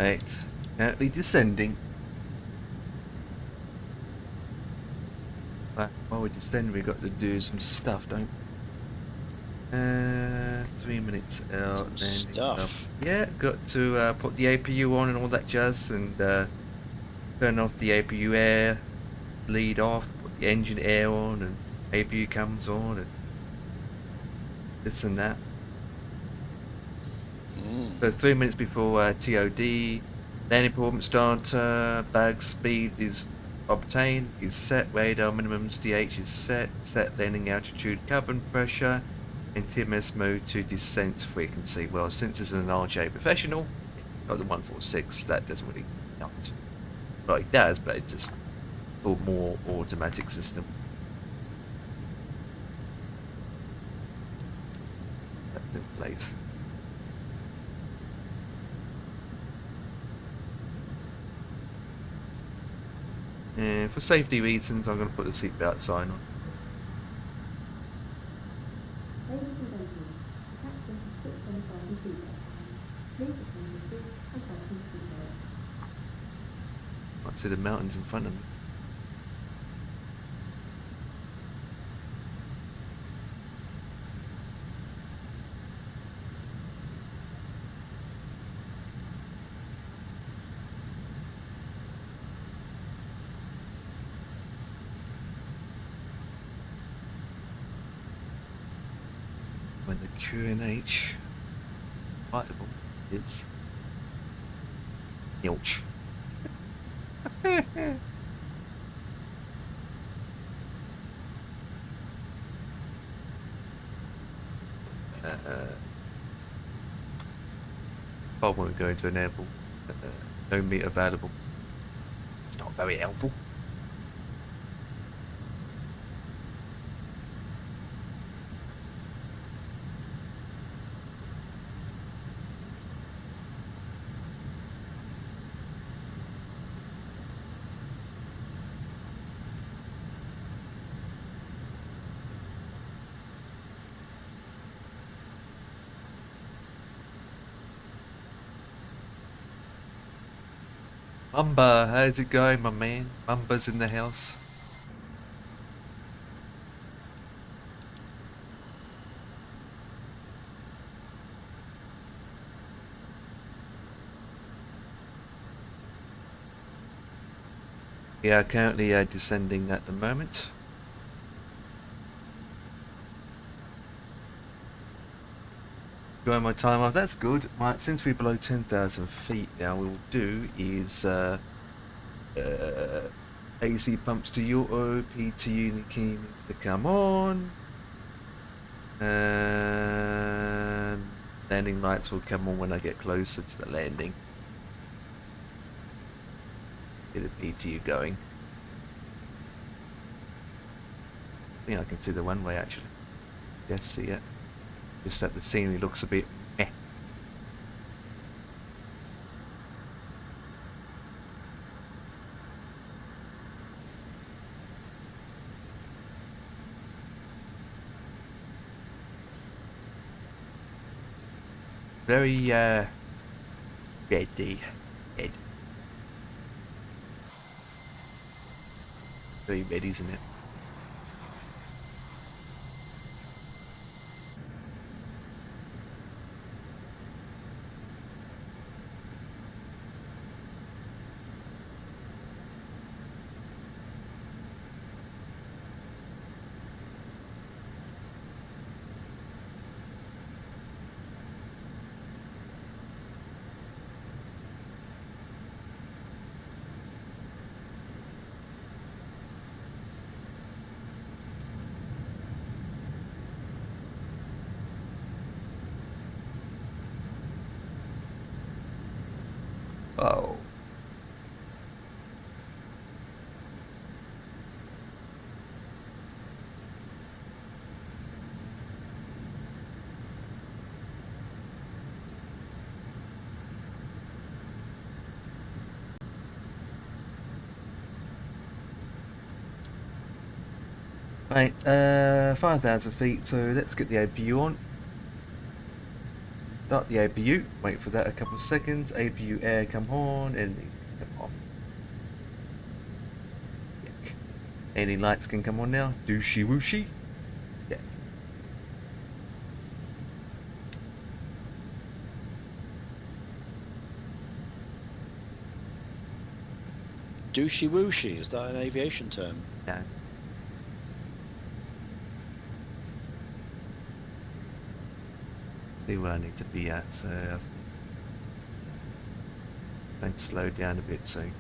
Right, currently descending. But while we descend, we've got to do some stuff, don't we? 3 minutes out. Landing Stuff. Yeah, got to put the APU on and all that jazz, and turn off the APU air, lead off, put the engine air on, and APU comes on, and this and that. So 3 minutes before TOD, landing performance starter, bag speed is obtained, is set, radar minimum DH is set landing altitude, cabin pressure, and TMS mode to descent frequency. Well, since it's an RJ professional, not the 146, that doesn't really count. Well, it does, but it's just for more automatic system. That's in place. And for safety reasons, I'm going to put the seatbelt sign on. Ladies and gentlemen, the captain has switched on the fasten seatbelt. Please return your seat and fasten the seatbelt. I can see the mountains in front of me. When the QNH fightable is Yelch. I want to go into an airport. No meat available. It's not very helpful. Mamba, how's it going, my man? Mamba's in the house. Yeah, currently descending at the moment. Going my time off, that's good. Right, since we're below 10,000 feet now, we'll do is AC pumps to auto, PTU key needs to come on, and landing lights will come on when I get closer to the landing. Get the PTU going. I think I can see the runway actually. Yes, see it. Just that the scenery looks a bit meh. Very beddy. Bed. Very bed, isn't it? Oh. Right, 5,000 feet, so let's get the APU on. Start the APU, wait for that a couple of seconds, APU air come on, and come off. Check. Any lights can come on now, dooshy wooshy. Check. Dooshy wooshy, is that an aviation term? No. See where I need to be at, so I think I'm going to slow down a bit soon.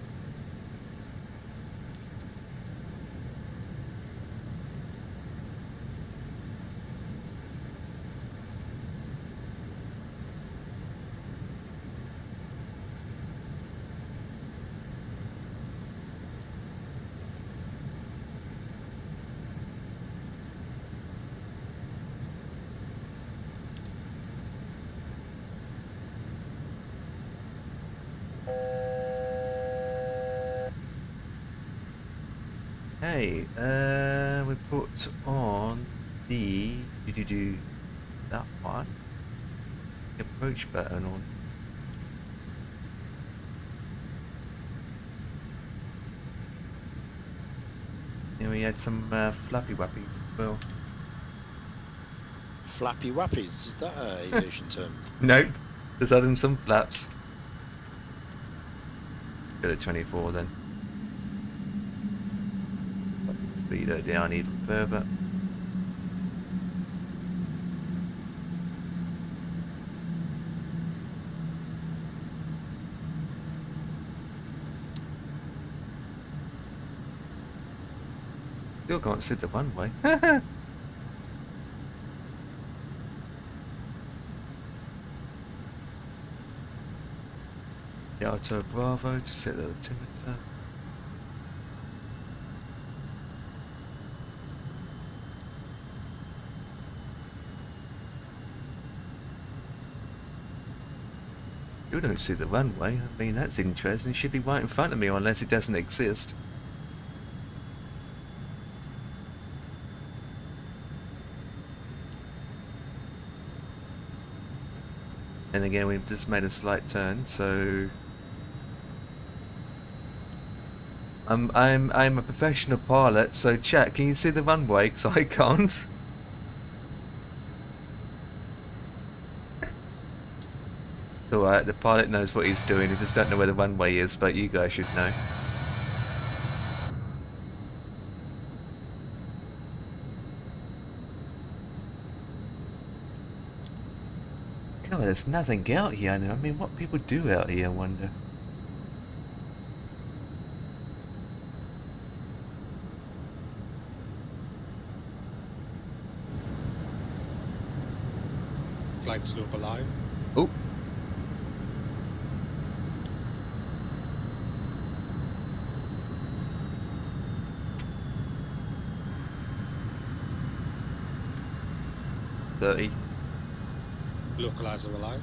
Hey, we put on the that one, the approach button on. And we had some flappy wappies as well. Flappy wappies, is that an aviation term? Nope, just add them some flaps. Go to 24 then. Speed her down even further. Still can't see the runway. Delta Bravo to set the altimeter. You don't see the runway. I mean, that's interesting. It should be right in front of me unless it doesn't exist. And again, we've just made a slight turn, so I'm a professional pilot. So chat, can you see the runway? 'Cause I can't. Alright, the pilot knows what he's doing. He just don't know where the runway is, but you guys should know. God, there's nothing out here now. I mean, what people do out here, I wonder. Glide slope alive. Oh. $30. Localizer alive.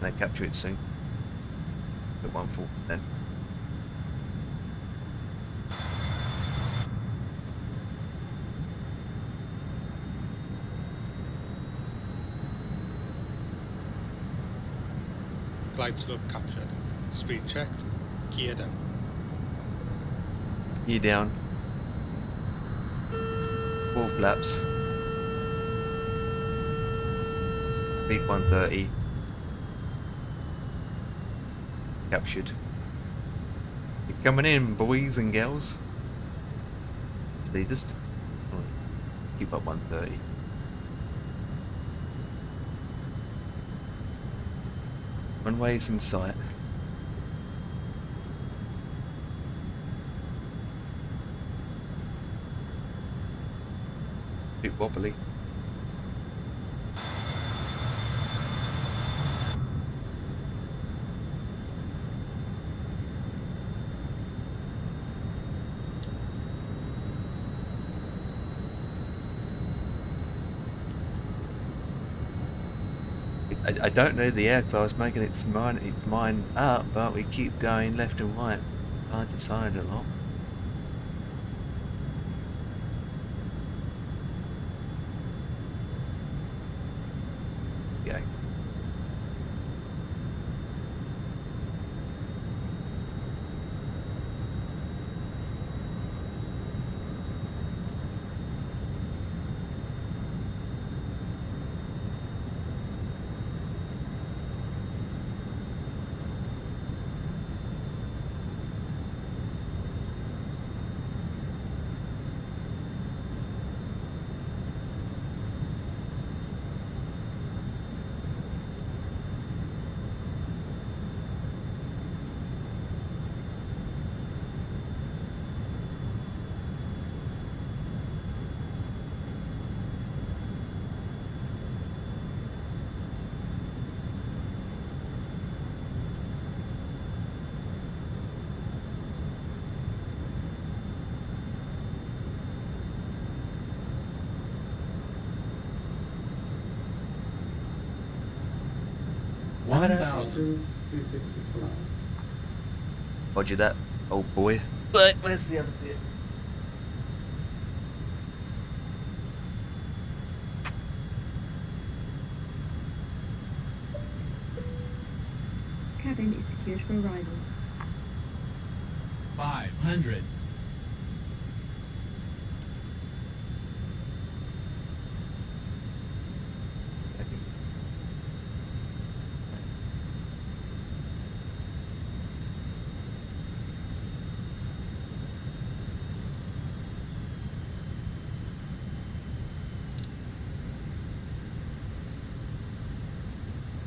They capture it soon. Put 140 then. Glide slope captured. Speed checked. Gear down. Gear down. 4 flaps. Speed 130. Captured. You're coming in, boys and girls. They just keep up 130. Runway's in sight. Bit wobbly. I don't know the aircraft's making its mind up, but we keep going left and right, side to side a lot. Go. One What? thousand two sixty-five. Roger that, old boy. Right, where's the other bit? Cabin is secured for arrival. 500.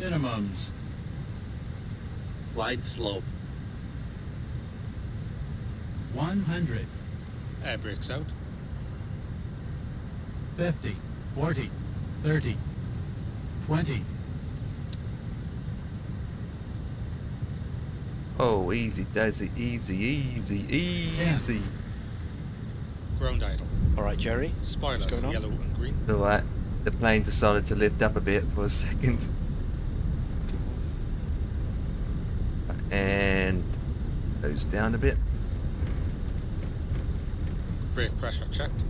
Minimums. Glide slope. 100. Air brakes out. 50. 40. 30. 20. Oh, easy, Desi, easy, easy, easy. Ground idle. All right, Jerry. Spoilers, going on? yellow and green. Alright, the plane decided to lift up a bit for a second. And goes down a bit. Brake pressure checked.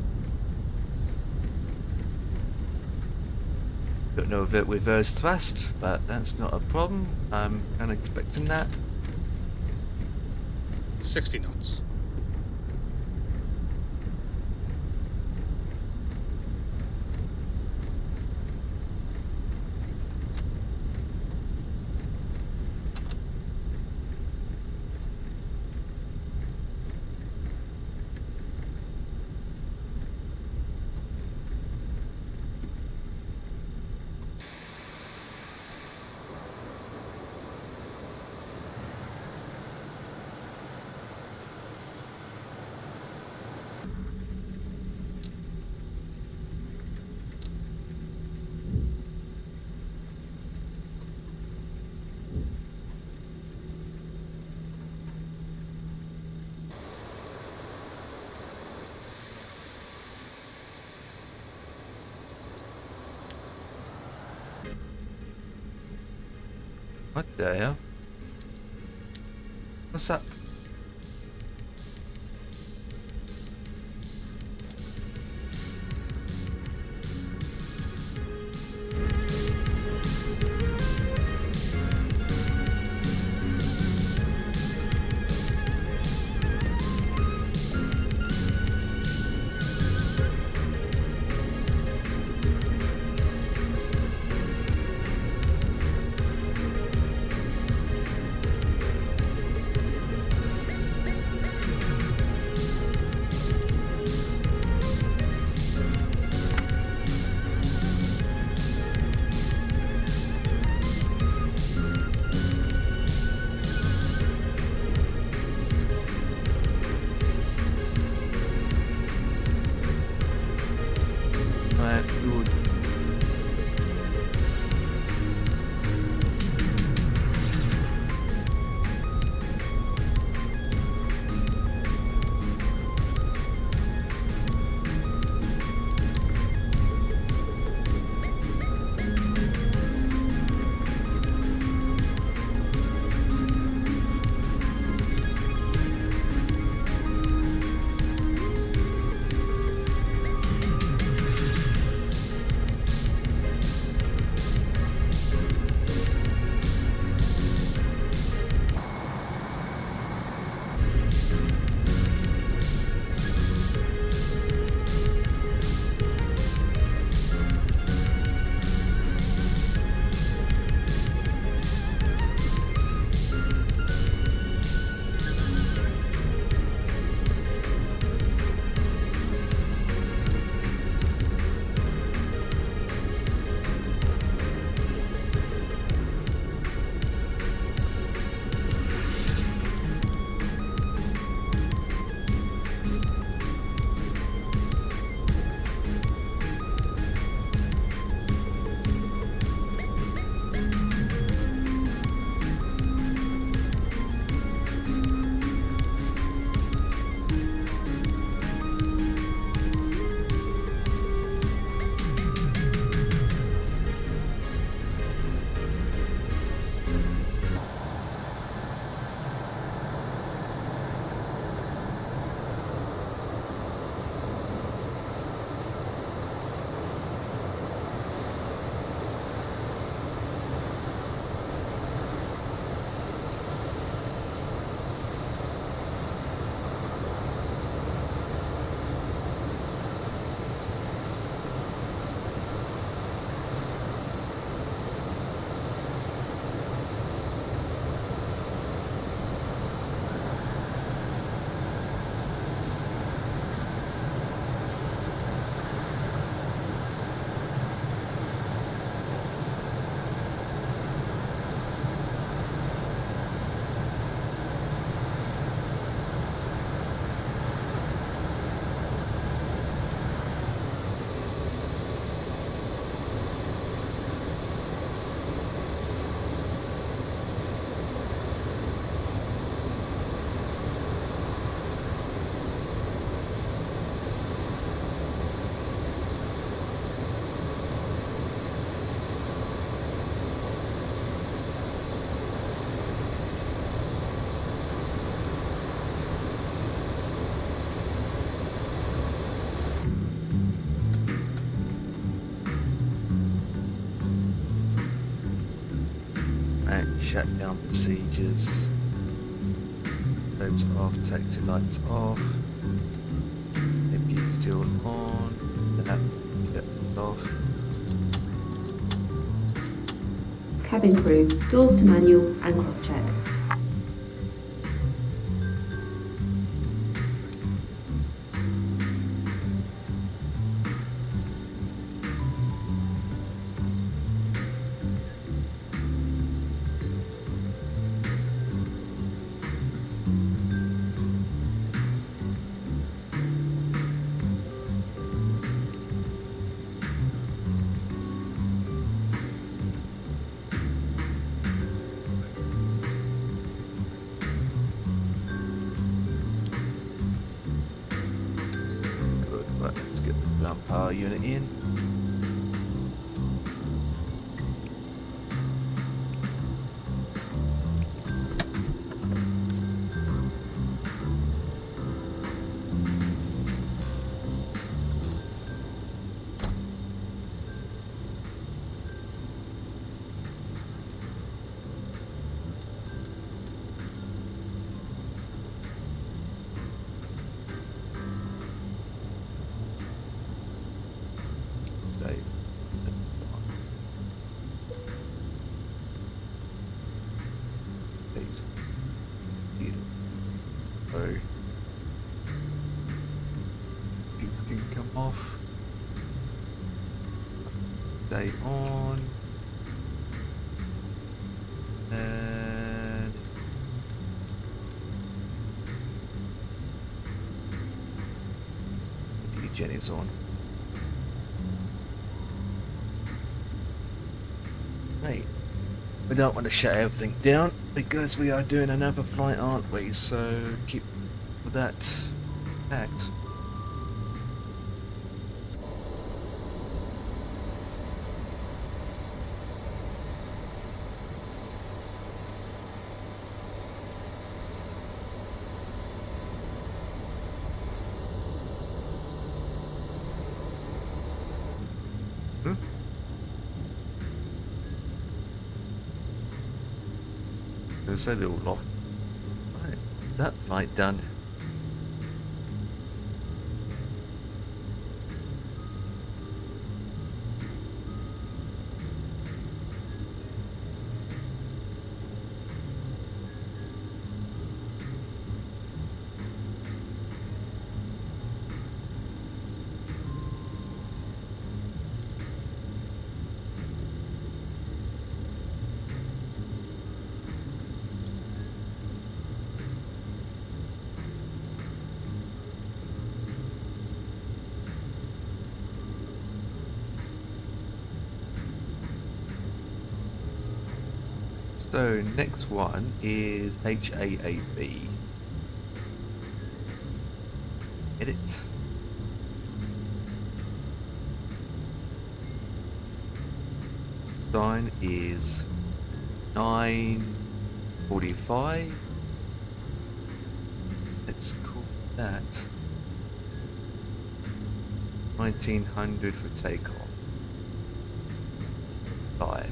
Got no reverse thrust, but that's not a problem. I'm kind of expecting that. 60 knots. What the hell? What's that? Right, shutdown procedures. Globes off, taxi lights off. Maybe still on. That shuts off. Cabin crew, doors to manual and cross-check. Good, right, let's get the ground power unit in. Stay. So, things can come off. Stay on. And Jenny's on. Right. We don't want to shut everything down because we are doing another flight, aren't we? So keep with that fact. Gonna say they're all off. Right, is that flight done? So next one is HAAB. Edit. Sign is 9:45. Let's call that 1900 for takeoff. Fly.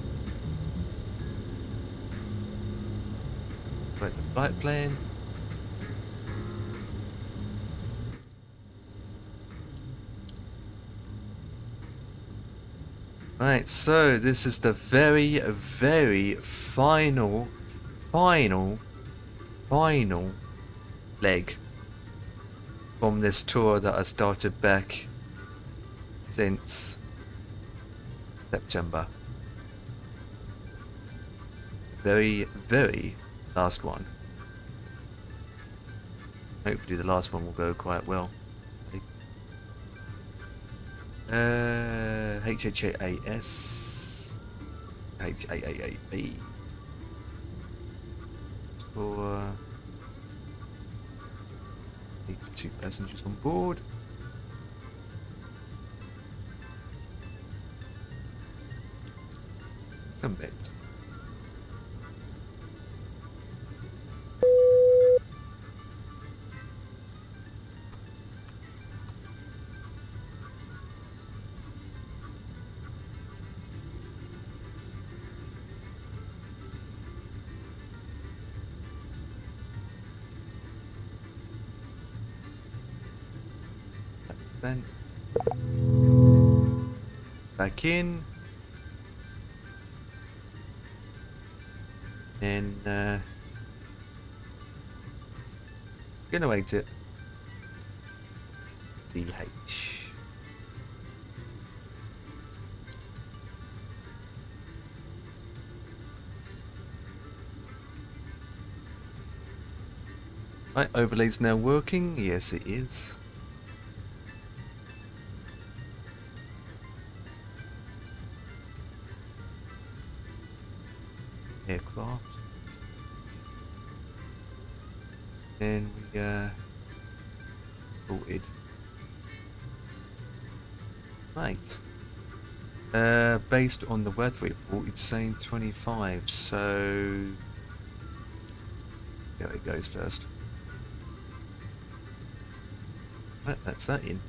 Right, the flight plan. Right, so this is the very, very final leg from this tour that I started back since September. Very, very last one. Hopefully the last one will go quite well. HHAS, HAAB for 82 passengers on board. Submit. then. Back in. And gonna wait it. CH. Right, overlay's now working. Yes, it is. Aircraft. Then we sorted. Right. Based on the weather report, it's saying 25. So there it goes first. Right, that's that in.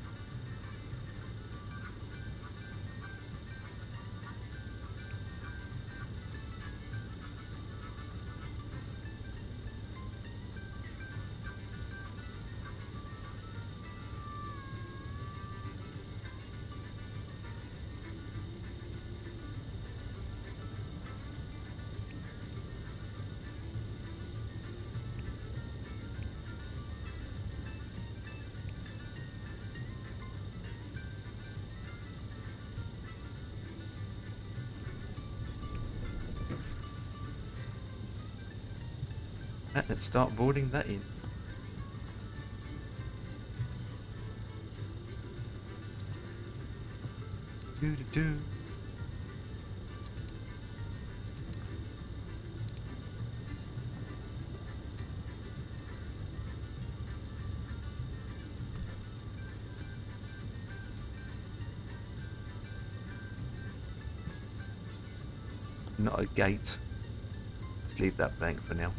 Right, let's start boarding that in. Do. Not a gate. Just leave that blank for now.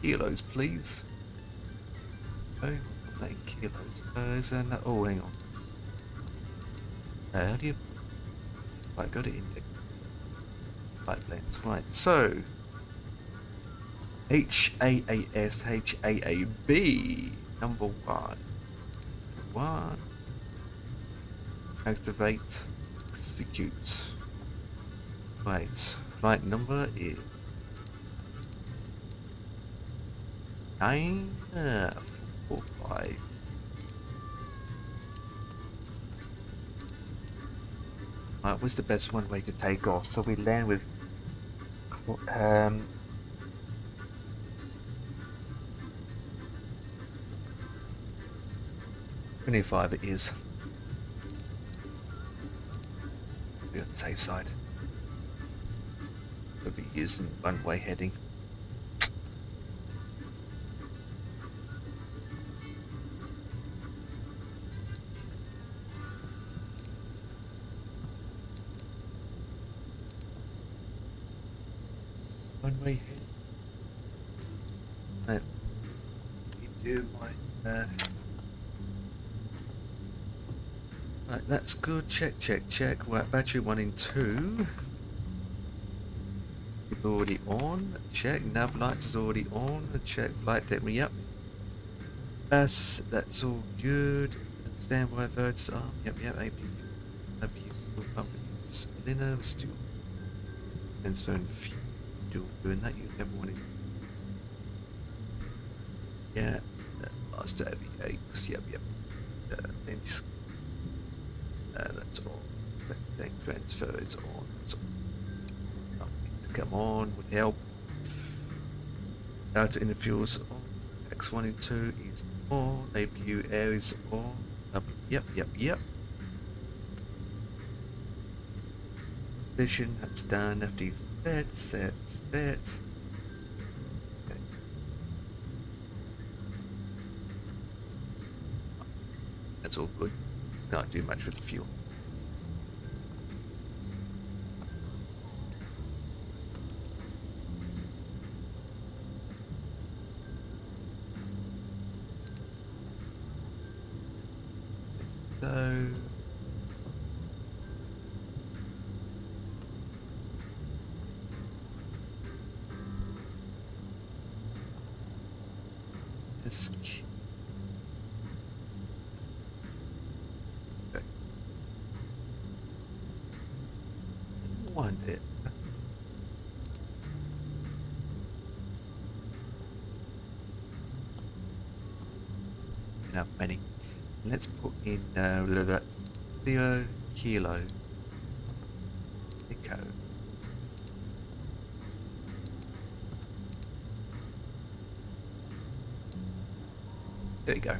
Kilos, please. Oh, not in kilos. Is there no, oh, hang on. How do you... Right, go to index. Flight plans. Right, so... HAAS, HAAB. Number 1. 1. Activate. Execute. Right. Flight number is... 945. Right, what's the best one way to take off? So we land with 25 it is. Be on the safe side. We'll be using one-way heading. One-way heading. No. You do my right, that's good. Check. Right, battery 1 and 2 is already on. Check. Nav lights is already on. Check. Flight deck. Yep. That's all good. Standby verts are. Yep. AP. Pumping. Lino still. Transfer and fuel. Still doing that. You never wanted. Yeah. Last aviates. Yep. That's all. Tank transfer is on. That's all. Come on, would help. Outer inner fuels on. X1 and 2 is on. APU air is on. Yep. Position, that's done. FD's set. Okay. That's all good. Can't do much with the fuel. So let's okay. Want it. Enough many. Let's put in 0 kilo echo. There we go.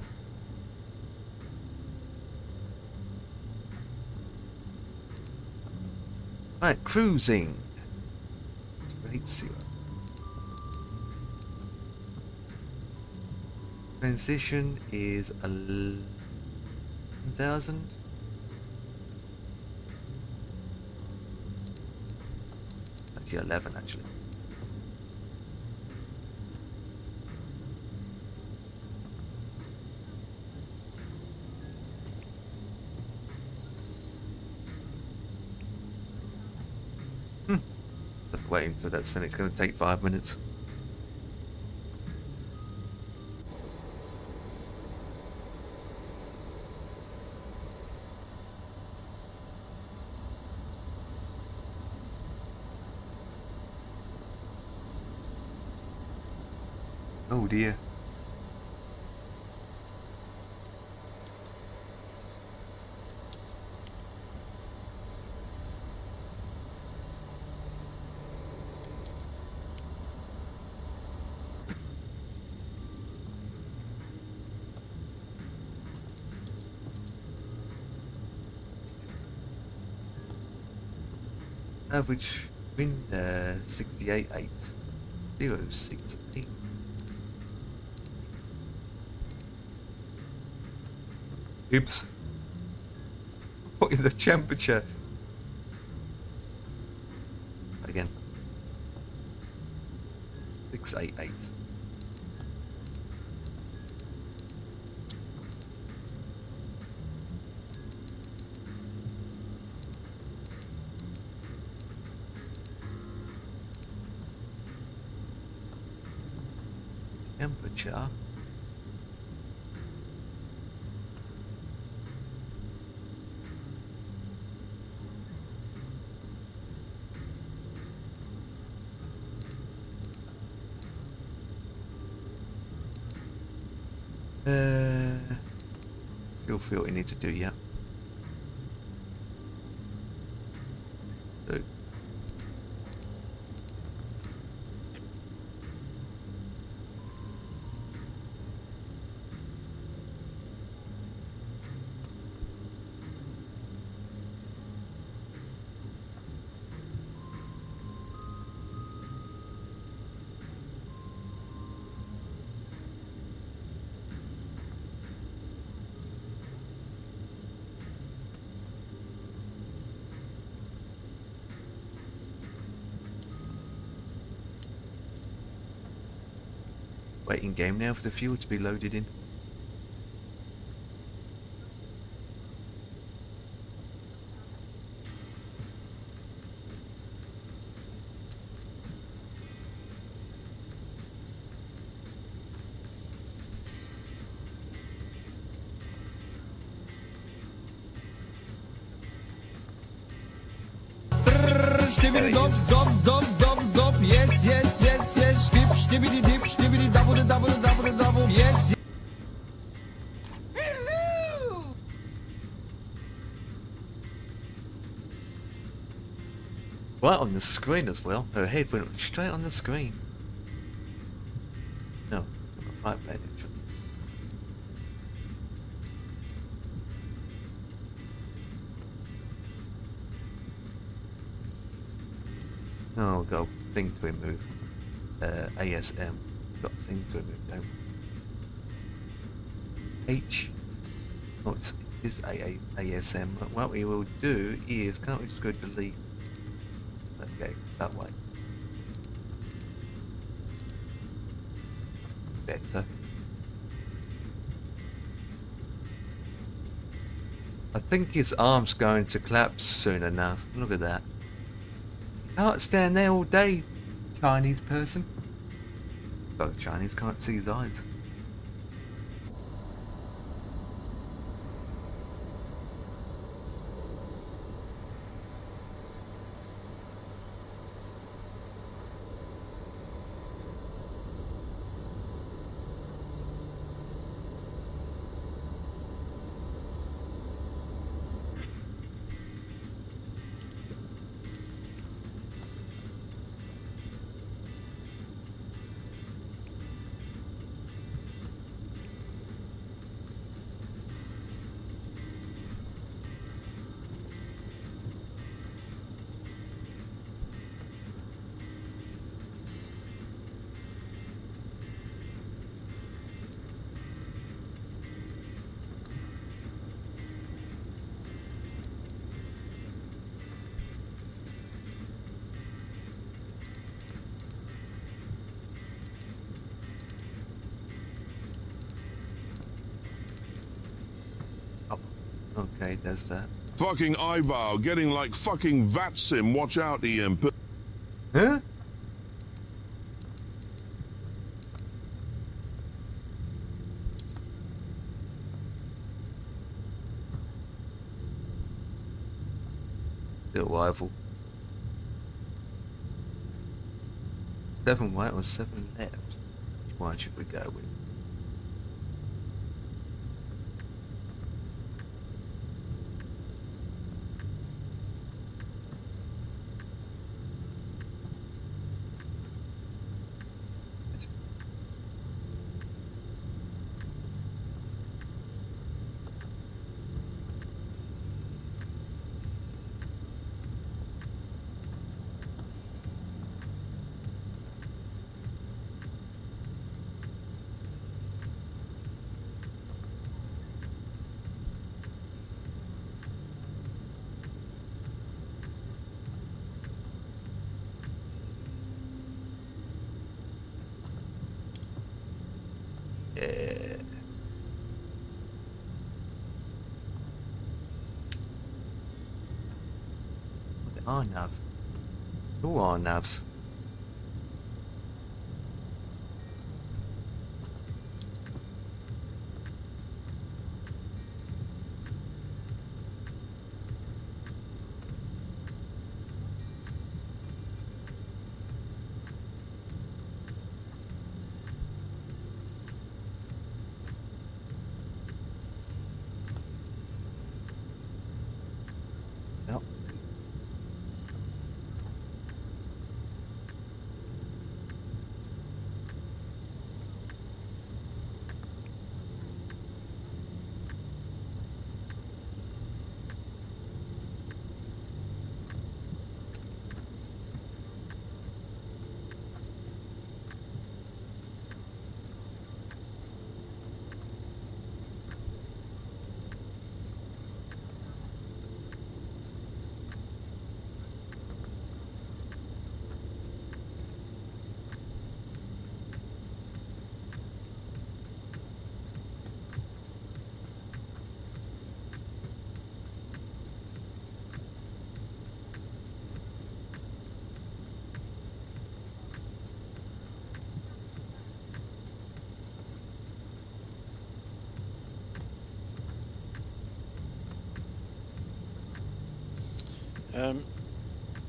Right, cruising. 80. Transition is 11,000. Actually 11 actually. Wait until that's finished. It's going to take 5 minutes. Oh dear. Average wind 68.8. 068. Oops. What is the temperature? Again. 688. Temperature. Still feel what you need to do, yeah. So, waiting game now for the fuel to be loaded in. Stibbidi dop dop dop dop dop, yes yes yes yes, dip stibbidi dip stibbidi double double double double, yes. Hello. Right on the screen as well. Her head went straight on the screen. No, on the flight plan actually. Oh, got a thing to remove. ASM. Got a thing to remove. No. H. Oh, it is ASM. What we will do is, can't we just go delete? Okay, it's that way. Better. think his arm's going to collapse soon enough. Look at that. Can't stand there all day, Chinese person. But the Chinese can't see his eyes. Okay, there's that. Fucking Ivar, getting like fucking Vatsim. Watch out, EMP. Huh? Little rival. 7 right or 7 left? Which one should we go with? Yeah. Arnav. Who Arnavs? No.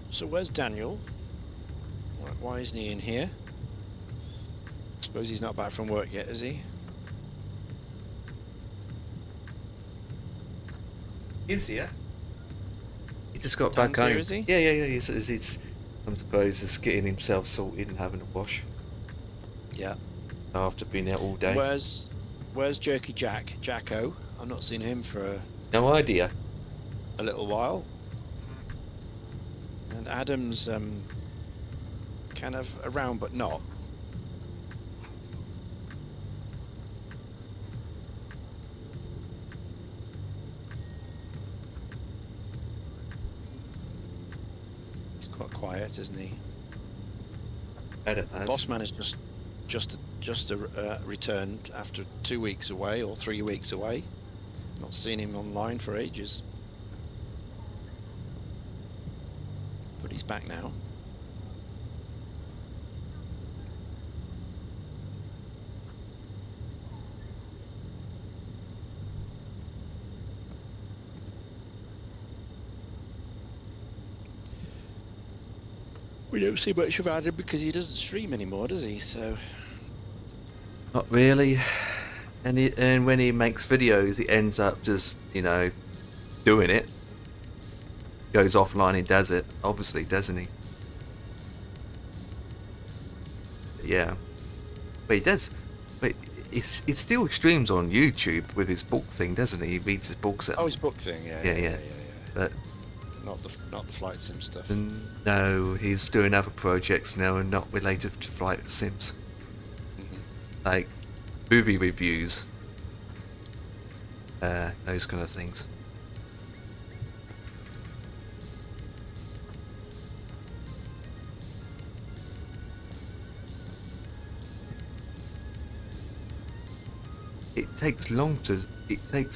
So where's Daniel? Why isn't he in here? Suppose he's not back from work yet, is he? Is he? He just got Dan's back home. here, is he? Yeah. He's I suppose, just getting himself sorted and having a wash Yeah. after being out all day. Where's Jerky Jacko? I've not seen him for No idea. a little while. And Adam's kind of around but not. He's quite quiet, isn't he? Adam has. Bossman has just returned after 2 weeks away or 3 weeks away. Not seen him online for ages. He's back now. We don't see much of Adam because he doesn't stream anymore, does he? So Not really. And when he makes videos, he ends up just, you know, doing it. Goes offline and does it, obviously, doesn't he? Yeah. But he does. But he still streams on YouTube with his book thing, doesn't he? He reads his books at. oh, his book thing, yeah. Yeah. But Not the flight sim stuff. no, he's doing other projects now and not related to flight sims. Mhm. Like movie reviews. Those kind of things. It takes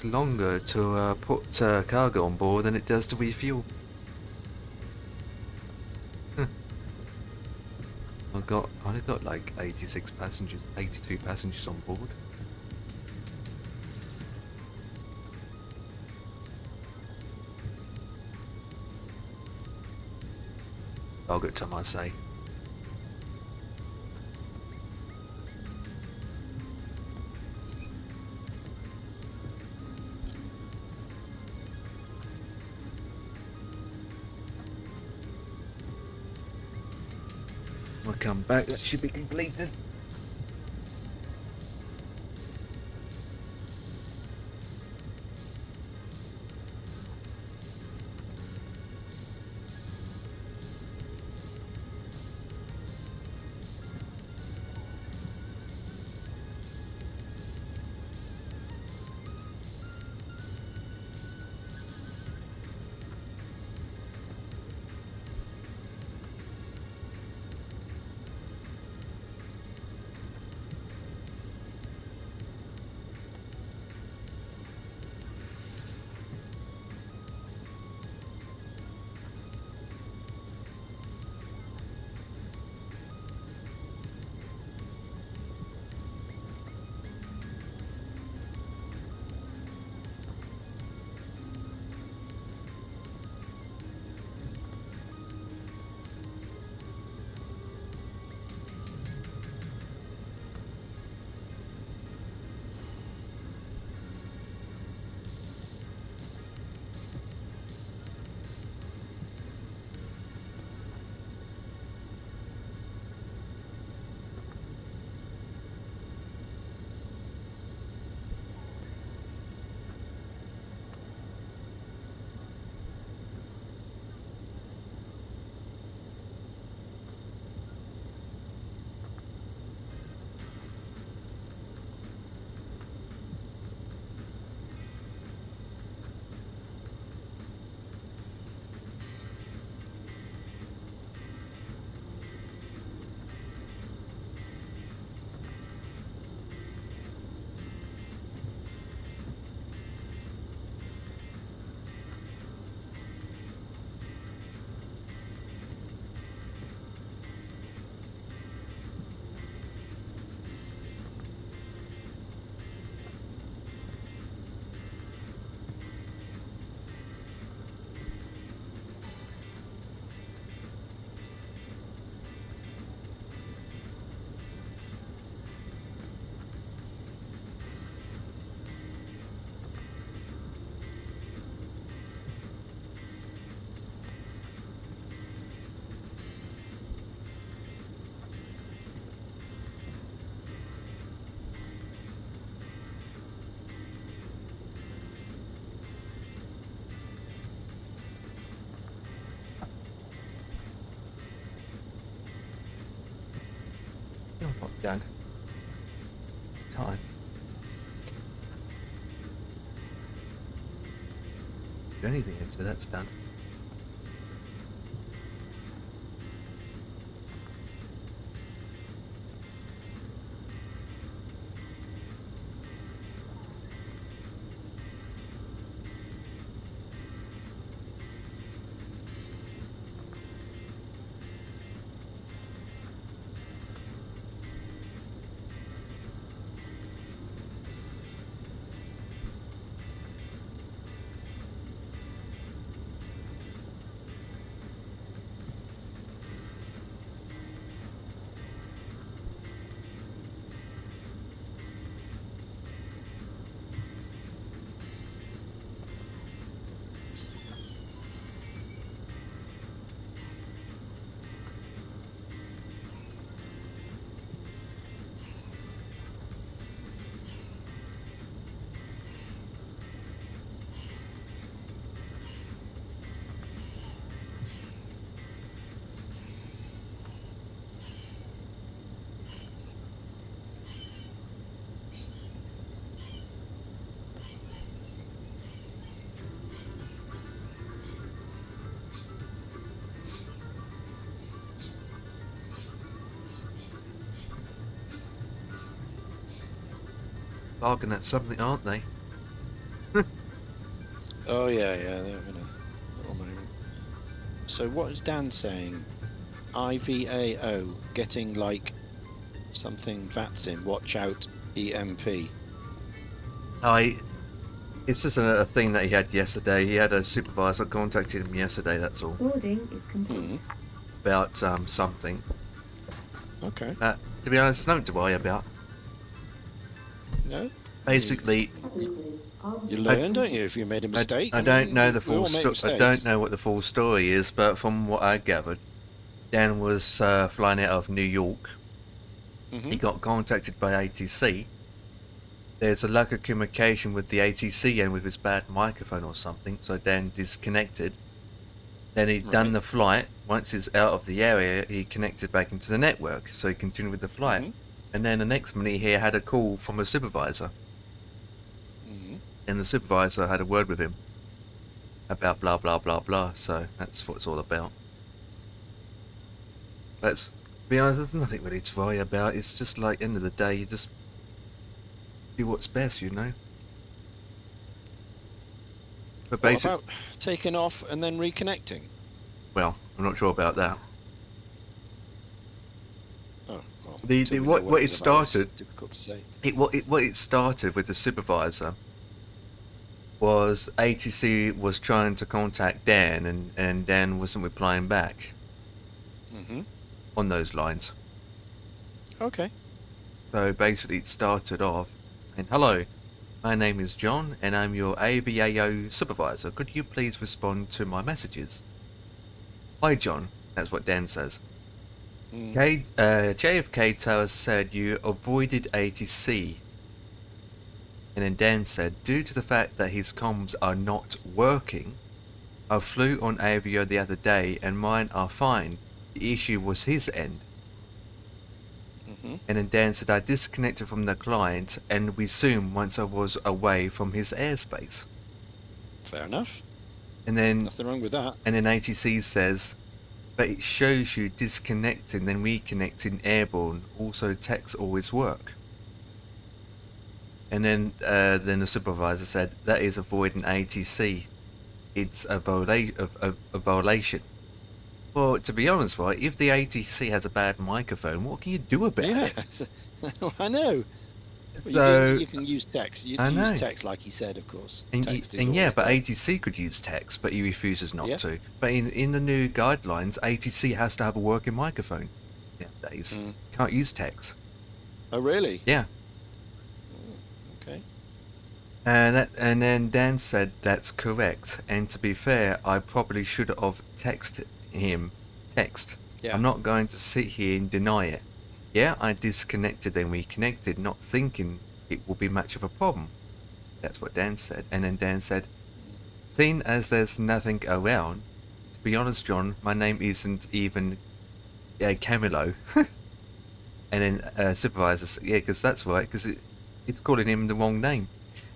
longer to put cargo on board than it does to refuel. I only got like 86 passengers, 82 passengers on board. Target time, I say. We'll come back, that should be completed. You're not done. It's time. Do anything until that's done. bargain at something, aren't they? Oh yeah, yeah, they're having a little moment. So what is Dan saying? IVAO getting like something VATSIM, watch out EMP. It's just a thing that he had yesterday. He had a supervisor contacted him yesterday, that's all. Boarding is complete. About something. Okay. To be honest, it's nothing to worry about. No? Basically, You learn, don't you, if you made a mistake? I don't mean, know the we full all make story. I don't mistakes. know what the full story is, but from what I gathered, Dan was flying out of New York. He got contacted by ATC. There's a lack of communication with the ATC and with his bad microphone or something, so Dan disconnected. Then he'd done the flight. Once he's out of the area, he connected back into the network, so he continued with the flight. And then the next minute he had a call from a supervisor. And the supervisor had a word with him about blah blah blah blah, so that's what it's all about. But to be honest, there's nothing really to worry about. It's just like, end of the day, you just do what's best, you know. But What basically, about taking off and then reconnecting? well, I'm not sure about that. Oh, well, The till we what know what it it's about, it's started, difficult to say. what it started with the supervisor was ATC was trying to contact Dan, and Dan wasn't replying back on those lines. Okay. So basically it started off saying, "Hello, my name is John and I'm your AVAO supervisor. Could you please respond to my messages?" "Hi John," that's what Dan says. JFK Tower said you avoided ATC. And then Dan said, "Due to the fact that his comms are not working, I flew on AVO the other day and mine are fine. The issue was his end." And then Dan said, "I disconnected from the client and resumed once I was away from his airspace." Fair enough. And then Nothing wrong with that. And then ATC says, "But it shows you disconnecting then reconnecting airborne. Also texts always work." And then the supervisor said, "That is avoiding ATC. It's a violation." Well, to be honest, right, if the ATC has a bad microphone, what can you do about it? Yeah, I know. Well, So you can use text. You I know. use text like he said, of course. And, Text is and yeah, always but there. ATC could use text, but he refuses not Yeah. to. But in the new guidelines, ATC has to have a working microphone nowadays. Can't use text. Oh, really? Yeah. Okay. And then Dan said that's correct. And to be fair, I probably should have texted him. Yeah. I'm not going to sit here and deny it. Yeah, I disconnected and reconnected, not thinking it will be much of a problem. That's what Dan said. And then Dan said, "Seeing as there's nothing around, to be honest, John, my name isn't even Camilo." And then supervisor said, "Yeah, because that's right, because it's calling him the wrong name."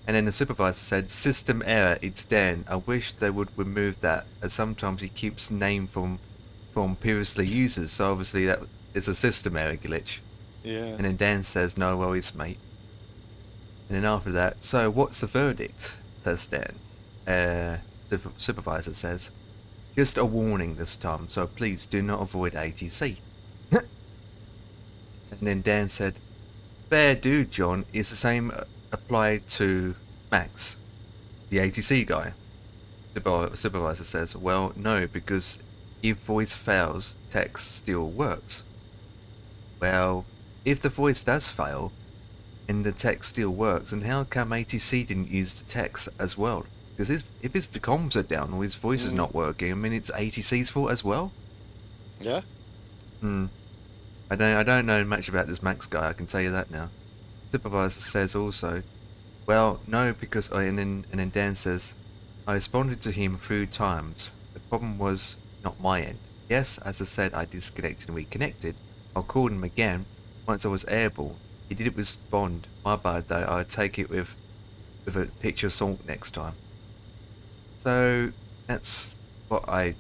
And then the supervisor said, "System error, it's Dan. I wish they would remove that, as sometimes he keeps name from previously users, so obviously that is a system error glitch." Yeah. And then Dan says, "No worries, mate." And then after that, "So what's the verdict?" says Dan. The supervisor says, "Just a warning this time, so please do not avoid ATC." And then Dan said, "Fair dude, John, is the same applied to Max, the ATC guy?" The supervisor says, "Well, no, because if voice fails, text still works." Well, if the voice does fail and the text still works, then how come ATC didn't use the text as well? Because if his comms are down or his voice is not working, I mean, it's ATC's fault as well. Yeah. I don't know much about this Max guy, I can tell you that now. Supervisor says also, "Well, no, because and then Dan says, I responded to him 3 times. The problem was not my end. Yes, as I said, I disconnected and reconnected. I called him again once I was airborne. He didn't respond. My bad though. I'll take it with a picture of salt next time." So that's what I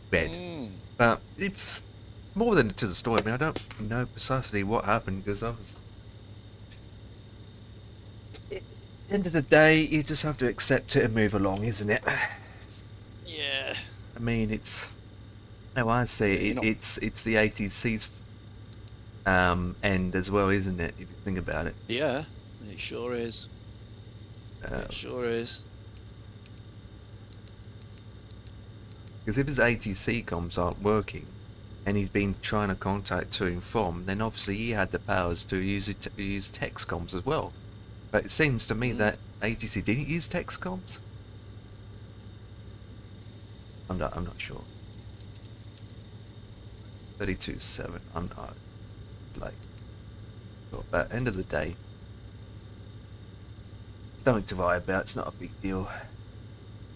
read. But it's more than to the story. I mean, I don't know precisely what happened because I was At the end of the day, you just have to accept it and move along, isn't it? Yeah. I mean, it's no, I see Yeah, you're it. not- It's the ATC's end as well, isn't it? If you think about it. Yeah, it sure is. It sure is. Because if his ATC comms aren't working, and he's been trying to contact to and from, then obviously he had the powers to use use text comms as well. But it seems to me that ATC didn't use text comms. I'm not sure. 32.7. I'm not like. Sure. But at the end of the day, it's nothing to worry about. It's not a big deal.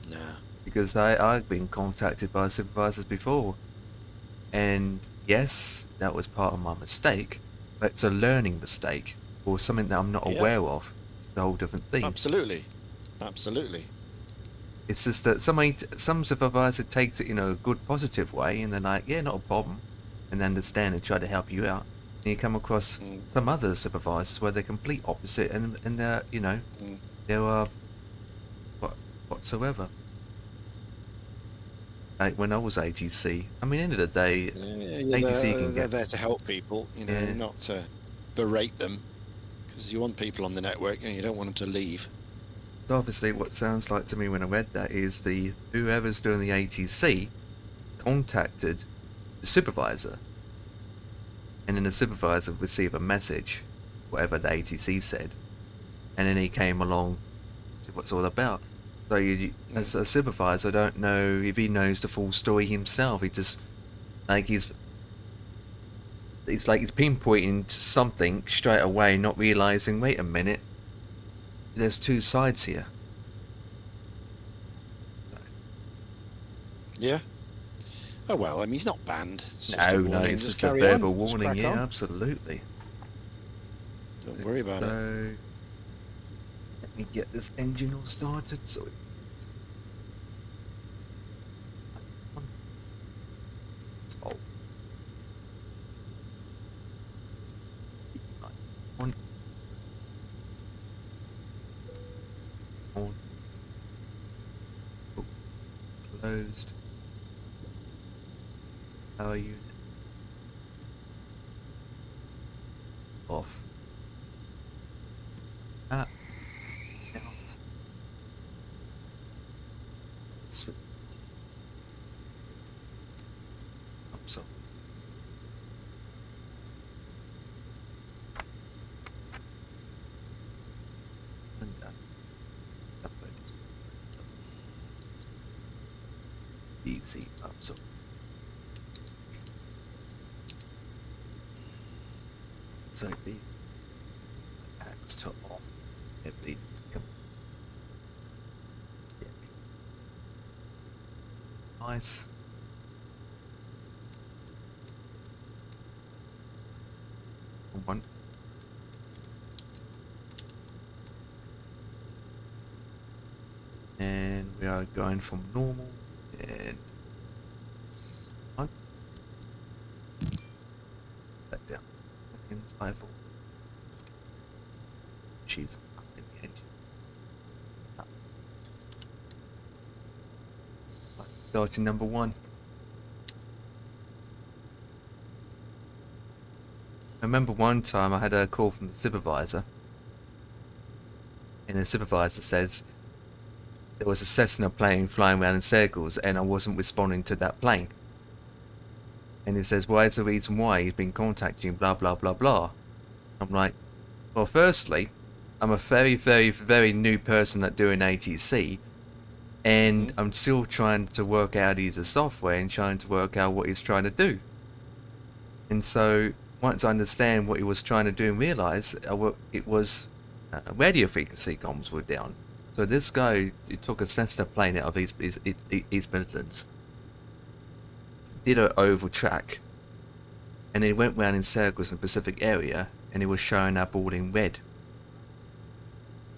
Nah. Because I've been contacted by supervisors before, and yes, that was part of my mistake, but it's a learning mistake or something that I'm not Yeah. aware of. It's a whole different thing. Absolutely. Absolutely. It's just that some supervisor takes it in a good positive way, and they're like, yeah, not a problem, and understand and try to help you out. And you come across some other supervisors where they're complete opposite, and they're they're whatsoever. Like when I was ATC, I mean, end of the day, Yeah, ATC can they're get there to help people, Yeah. not to berate them. Because you want people on the network, you don't want them to leave. obviously what sounds like to me when I read that is the whoever's doing the ATC contacted the supervisor, and then the supervisor received a message, whatever the ATC said, and then he came along to see what's all about. So you, as a supervisor, I don't know if he knows the full story himself. He just like it's like he's pinpointing to something straight away, not realizing, wait a minute, there's two sides here. Yeah. Oh well, I mean, he's not banned. It's just a No, warning. it's just a carry on. verbal Just warning. crack Yeah, on. absolutely. Don't worry about it. So let me get this engine all started. So oh. On. On. Oh. Closed. Power unit. Off. Out. Up so. And down. Upload. DC up so. So the packs to off if they come. Yeah. Nice. One. And we are going from normal and on. That down. Seconds, 5-4. She's up in the engine. Up. Right, starting number 1. I remember one time I had a call from the supervisor, and the supervisor says there was a Cessna plane flying around in circles and I wasn't responding to that plane. And he says, well, it's the reason why he's been contacting you, blah, blah, blah, blah. I'm like, well, firstly, I'm a very, very, very new person at doing ATC, and I'm still trying to work out his software and trying to work out what he's trying to do. And so, once I understand what he was trying to do and realise it was radio frequency comms were down. So this guy, he took a Cessna plane out of East Midlands, did an oval track, and he went round in circles in the Pacific area, and he was showing up all in red.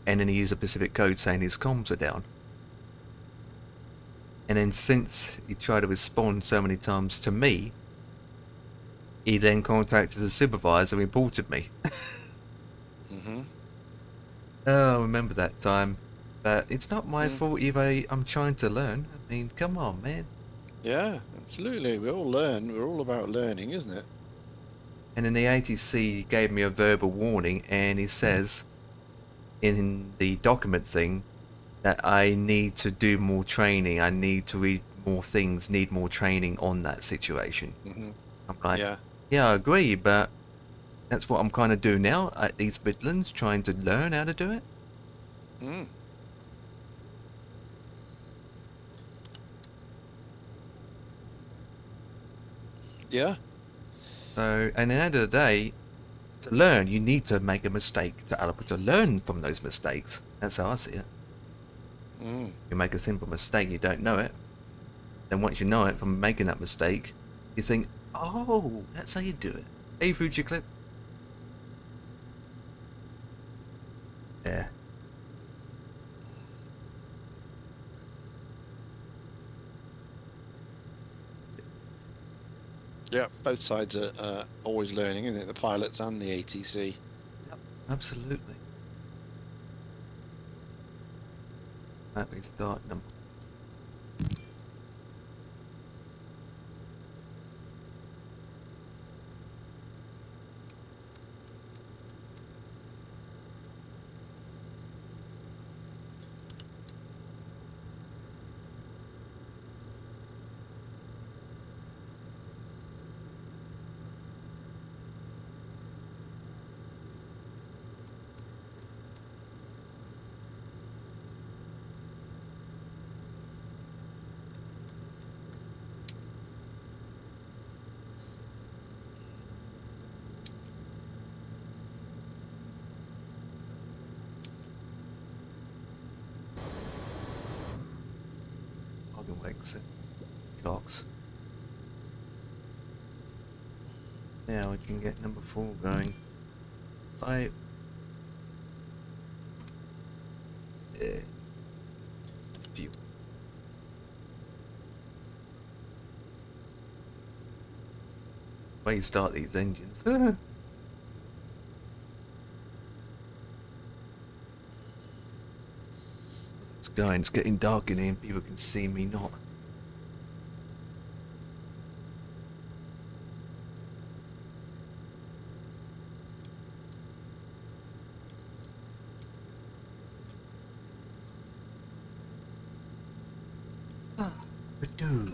And then he used a Pacific code saying his comms are down. And then since he tried to respond so many times to me, he then contacted the supervisor and reported me. Oh, I remember that time. But it's not my Mm. fault if I'm trying to learn. I mean, come on, man. Yeah, absolutely. We all learn. We're all about learning, isn't it? And in the ATC, he gave me a verbal warning, and he says in the document thing that I need to do more training. I need to read more things, need more training on that situation. Hmm. I'm like, Yeah. yeah, I agree, but that's what I'm kind of doing now at East Midlands, trying to learn how to do it. Mm. Yeah. So, and at the end of the day, to learn, you need to make a mistake to able to learn from those mistakes. That's how I see it. Mm. You make a simple mistake, you don't know it. Then once you know it from making that mistake, you think, oh, that's how you do it. Hey, Fuji Clip. Yeah. Yeah. Both sides are always learning, isn't it? The pilots and the ATC. Yep, absolutely. Let me start number. Organ exit. Clocks. Now we can get number 4 going. I. View. Way you start these engines. It's going. It's getting dark in here, and people can see me not. Do.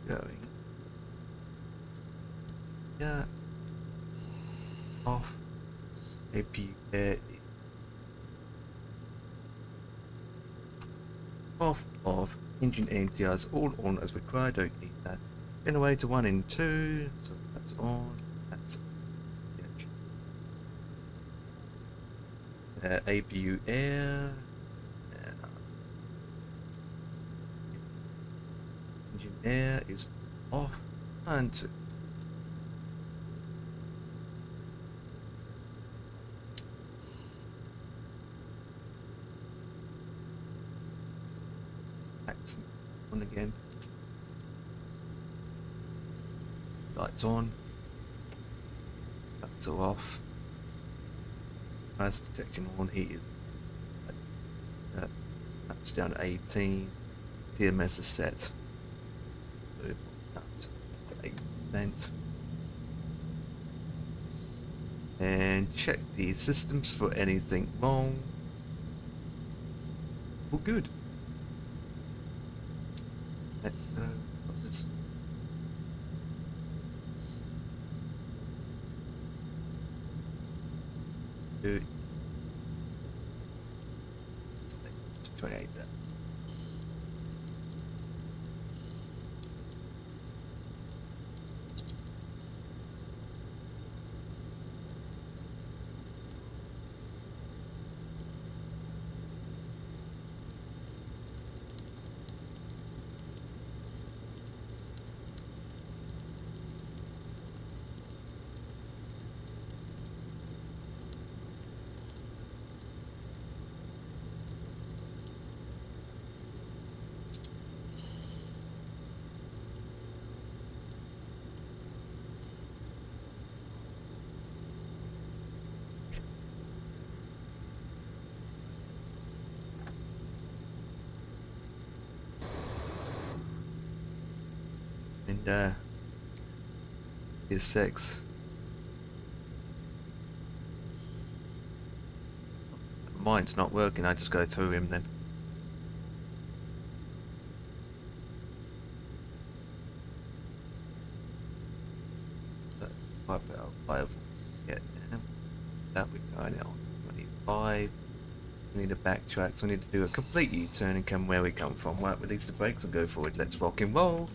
Going. Yeah. Off. AP. Off. Engine ATRs all on as required. Don't need that. Generator 1 and 2. So that's on. That's APU air. Engine air is off and 2. That's on again. Lights on. Lights are off. Fire detection on. Heat is that's down to 18. TMS is set. So that's 8%. And check the systems for anything wrong. All good. Let's put this. Do 28 there. is 6. Mine's not working, I just go through him then. But 5 get down. That we're going on 25. We need to backtrack, so we need to do a complete U-turn and come where we come from. Right, release the brakes and go forward. Let's rock and roll.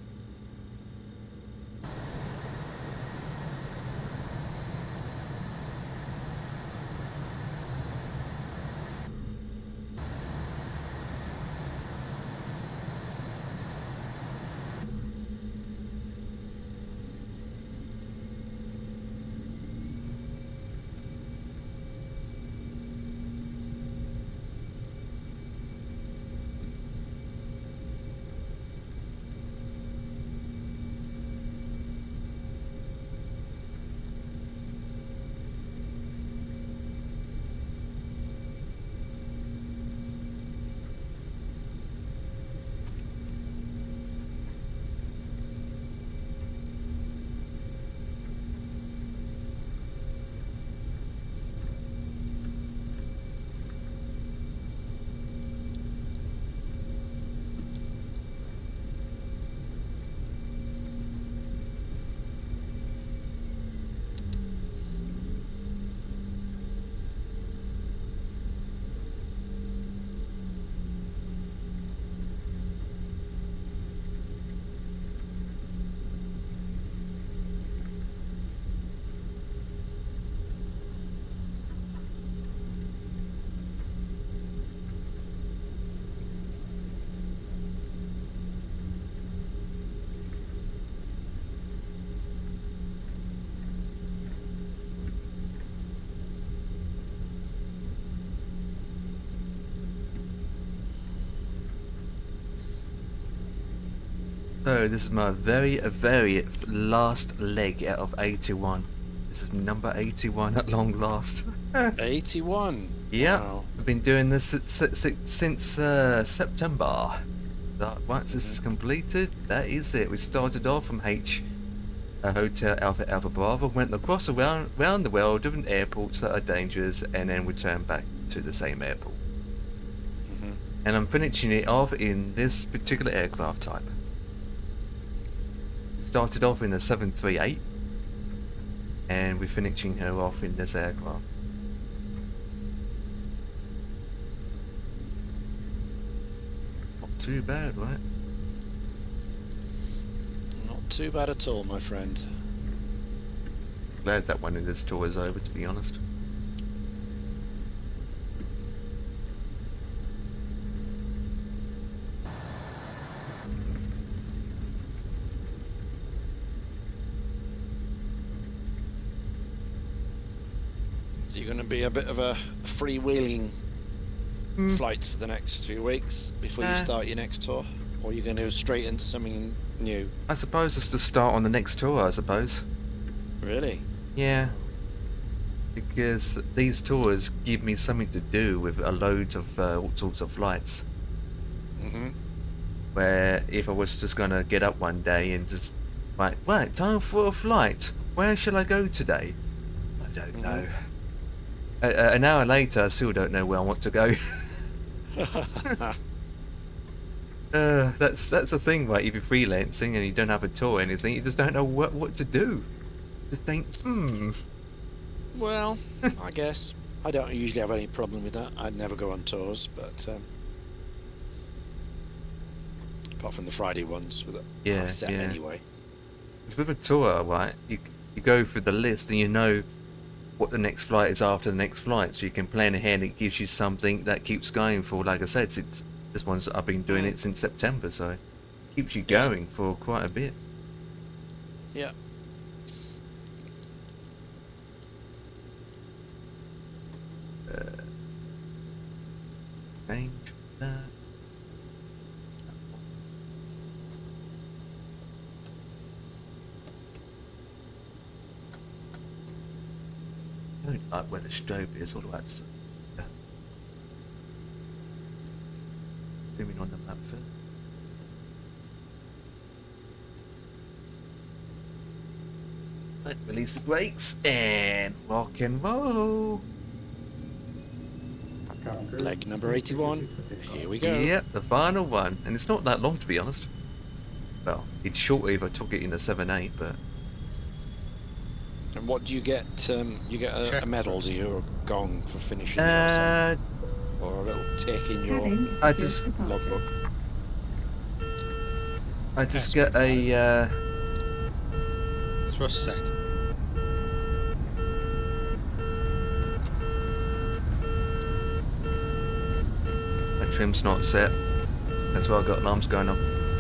So this is my very last leg out of 81. This is number 81 at long last. 81. Yeah, Wow. I've been doing this since September. So once this is completed, that is it. We started off from Hotel Alpha Alpha Bravo, went across around the world, different airports that are dangerous, and then returned back to the same airport. And I'm finishing it off in this particular aircraft type. Started off in a 738, and we're finishing her off in this aircraft. Not too bad, right? Not too bad at all, my friend. Glad that one of this tour is over, to be honest. So you're going to be a bit of a freewheeling flight for the next few weeks before you start your next tour? Or are you going to go straight into something new? I suppose it's to start on the next tour, I suppose. Really? Yeah. Because these tours give me something to do with a load of all sorts of flights. Where if I was just going to get up one day and just, right, time for a flight. Where shall I go today? I don't know. An hour later, I still don't know where I want to go. That's the thing, right? If you're freelancing and you don't have a tour or anything, you just don't know what to do. Just think, Well, I guess. I don't usually have any problem with that. I'd never go on tours, but apart from the Friday ones with a set anyway. With a tour, right, you go through the list and you know what the next flight is after the next flight, so you can plan ahead and it gives you something that keeps going for, like I said, since this one's, I've been doing it since September, so it keeps you going for quite a bit. Yeah. Change that. I don't like where the strobe is, all that stuff. Zooming on the map first. Right, release the brakes and rock and roll. Leg number 81. Here we go. Yep, the final one. And it's not that long, to be honest. Well, it's shorter if I took it in a 7/8, but... And what do you get? You get a Check medal, first. do you, or a gong for finishing, or something? Or a little tick in your I just logbook? get a, Thrust set. my trim's not set. That's why I've got alarms going on.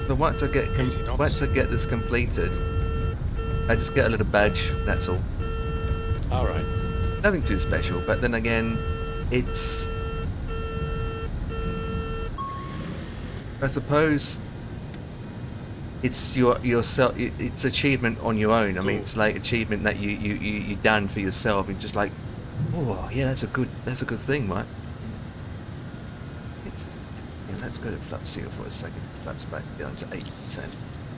But once I get Easy knobs. once I get this completed, I just get a little badge, that's all. Alright. Nothing too special, but then again, it's... I suppose it's yourself. It's achievement on your own. I mean, it's like achievement that you done for yourself. And just like, oh yeah, that's a good thing, right? It's let's go to flap seal for a second. Flaps back down to 8%.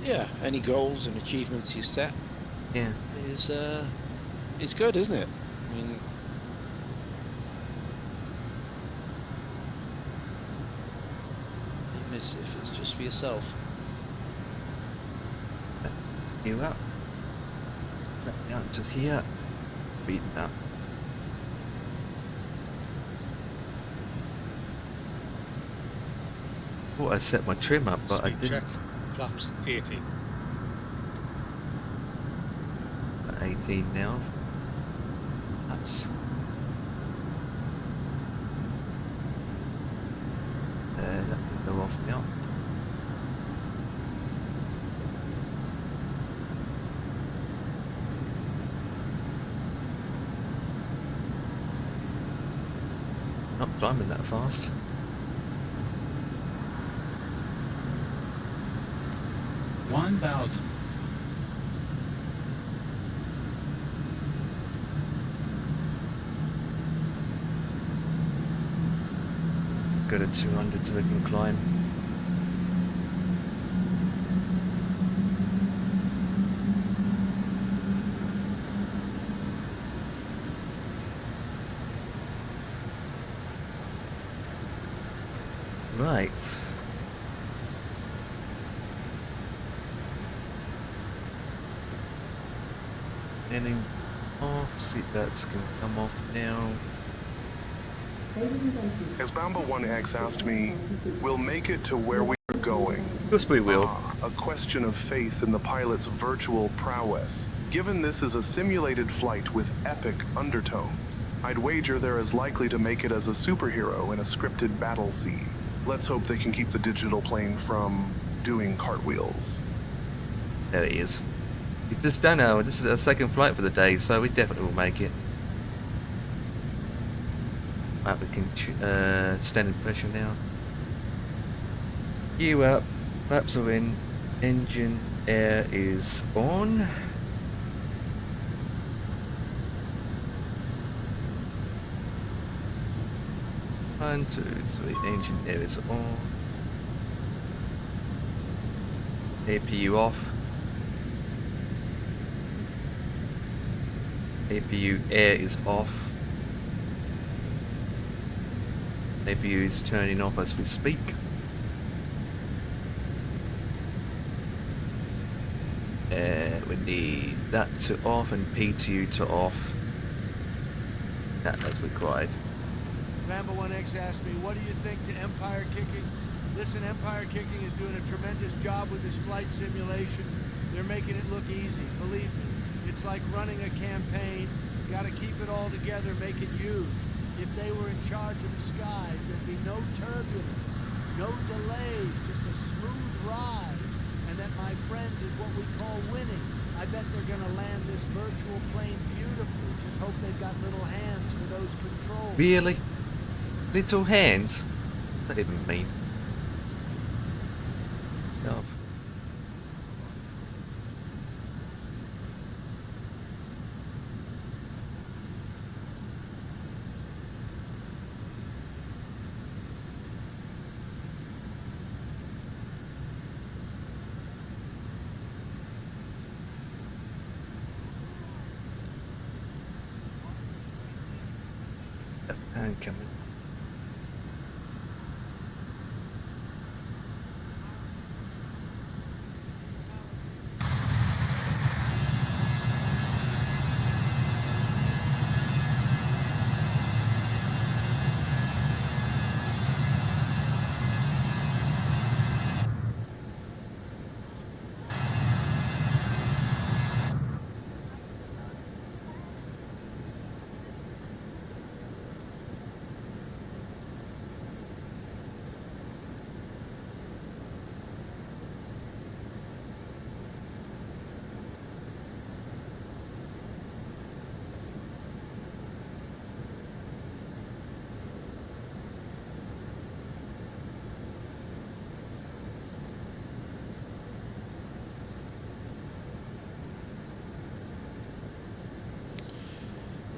Yeah, any goals and achievements you set Yeah. is good, isn't it? I mean, even if it's just for yourself. You up? Down to here. Speeding up. Thought I set my trim up, but I Speed didn't. checked. Flaps 80. 18 now. That's that can go off now. Not climbing that fast. Let's go to 200 so we can climb. Right. Ending off, seatbelts can come off now. As Bamba 1X asked me, we'll make it to where we are going. Of course we will. A question of faith in the pilot's virtual prowess. Given this is a simulated flight with epic undertones, I'd wager they're as likely to make it as a superhero in a scripted battle scene. Let's hope they can keep the digital plane from doing cartwheels. There it is. We just don't know. This is our second flight for the day, so we definitely will make it. Right, we can standard pressure now. Gear up, flaps are in, engine air is on. One, two, three, engine air is on. APU off. APU air is off. APU is turning off as we speak. We need that to off and P2 to off. That's required. Bamba 1X asked me, what do you think to Empire Kicking? Listen, Empire Kicking is doing a tremendous job with this flight simulation. They're making it look easy, believe me. It's like running a campaign. You gotta keep it all together, make it huge. If they were in charge of the skies, there'd be no turbulence, no delays, just a smooth ride. And that, my friends, is what we call winning. I bet they're gonna land this virtual plane beautifully. Just hope they've got little hands for those controls. Really? Little hands? What did it mean? Stuff. left hand coming.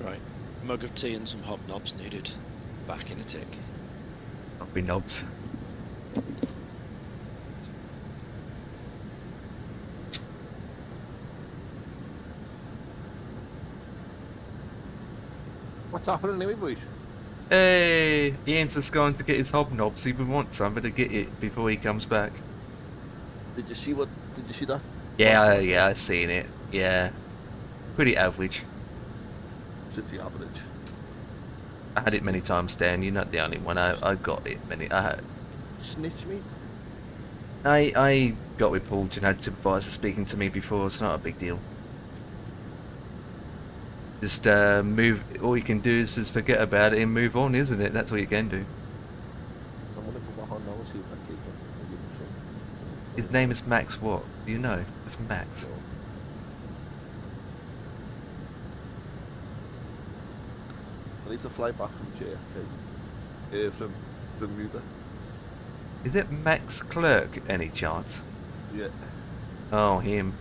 Right. Mug of tea and some hobnobs needed. Back in a tick. Not be knobs. What's happening anyway, boys? Hey, Ian's just going to get his hobnobs. If we want some, better get it before he comes back. Did you see what? Did you see that? Yeah, I've seen it. Yeah, pretty average. It's the average. I had it many times, Dan. You're not the only one. I got it many. Snitch meat. I got reported and had supervisor speaking to me before. It's not a big deal. Just move. All you can do is just forget about it and move on, isn't it? That's all you can do. So I'm gonna go back on now and see if that kid's on. I'll give him some. His name is Max. What? Do you know? It's Max. So, I need to fly back from JFK. From Bermuda. Is it Max Clerk? Any chance? Yeah. Oh, him.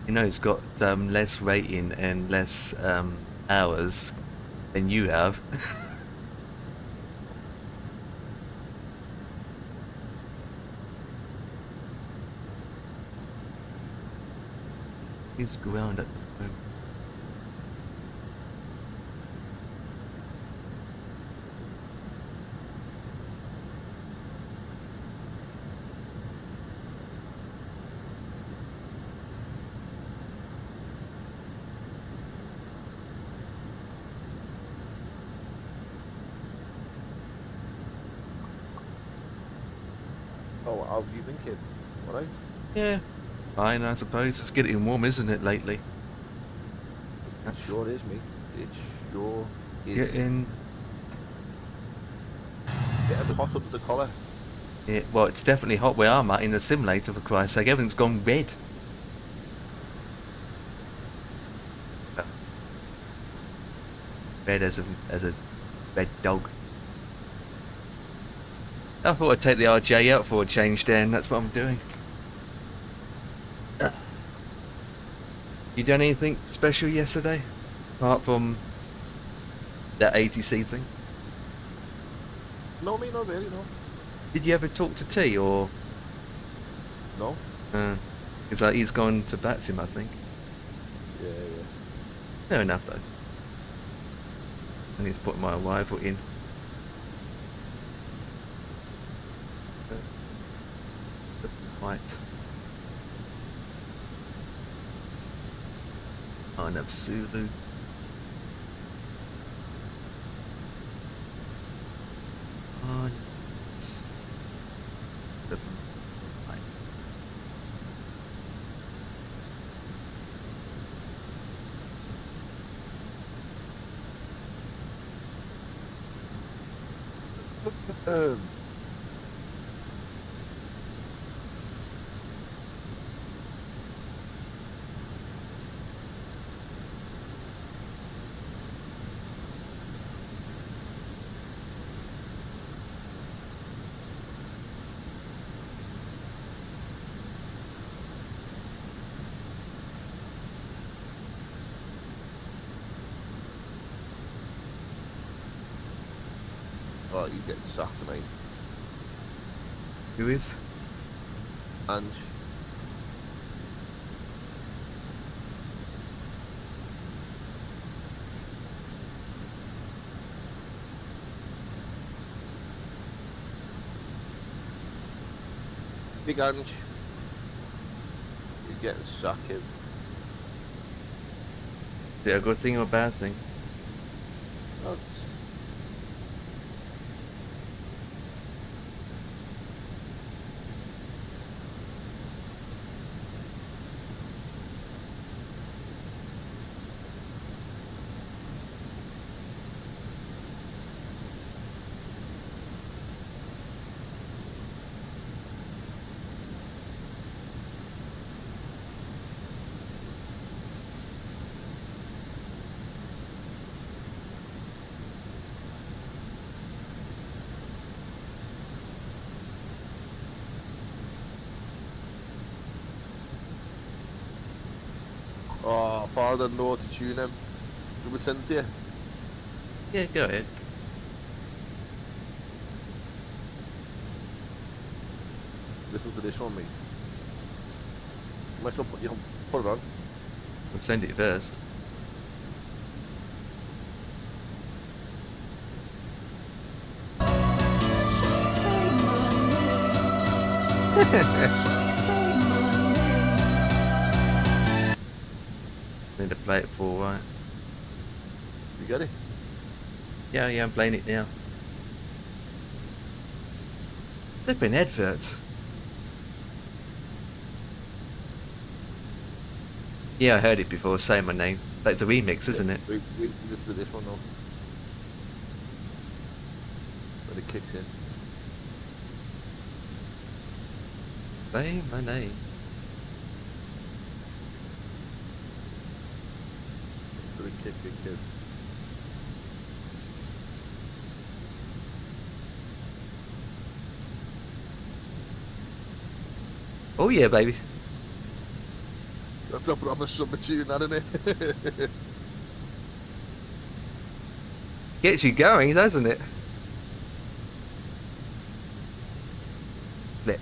You know, he's got less rating and less hours than you have. He's ground at the moment. Oh, how have you been, kid? Alright? Yeah, fine, I suppose. It's getting warm, isn't it, lately? It sure is, mate. It sure is. Getting... It's getting hot under the collar. Yeah, well, it's definitely hot where I'm at in the simulator, for Christ's sake. Everything's gone red. Red as a red dog. I thought I'd take the RJ out for a change, Dan. That's what I'm doing. You done anything special yesterday? Apart from that ATC thing? No, mate, not really, no. Did you ever talk to T, or...? No? Because like, he's gone to Batsim, I think. Yeah, yeah. Fair enough, though. I need to put my arrival in. Right. I have Zulu. On. Right. Oh, you get sacked tonight. Who is? Ange. Big Ange. You're getting sacked. Is it a good thing or a bad thing? That's... Oh, father know to tune him. Do we send to you? Yeah, go ahead. Listen to this one, mate. Might as well put it on. We'll send it first. Need to play it full, right? You got it? Yeah, I'm playing it now. Flipping adverts. Yeah, I heard it before, say my name. That's a remix, isn't it? We listen to this one now. When it kicks in. Say my name. So it kicks in, kid. Oh yeah, baby. That's a proper summer tune, that, isn't it? Gets you going, doesn't it? Flip.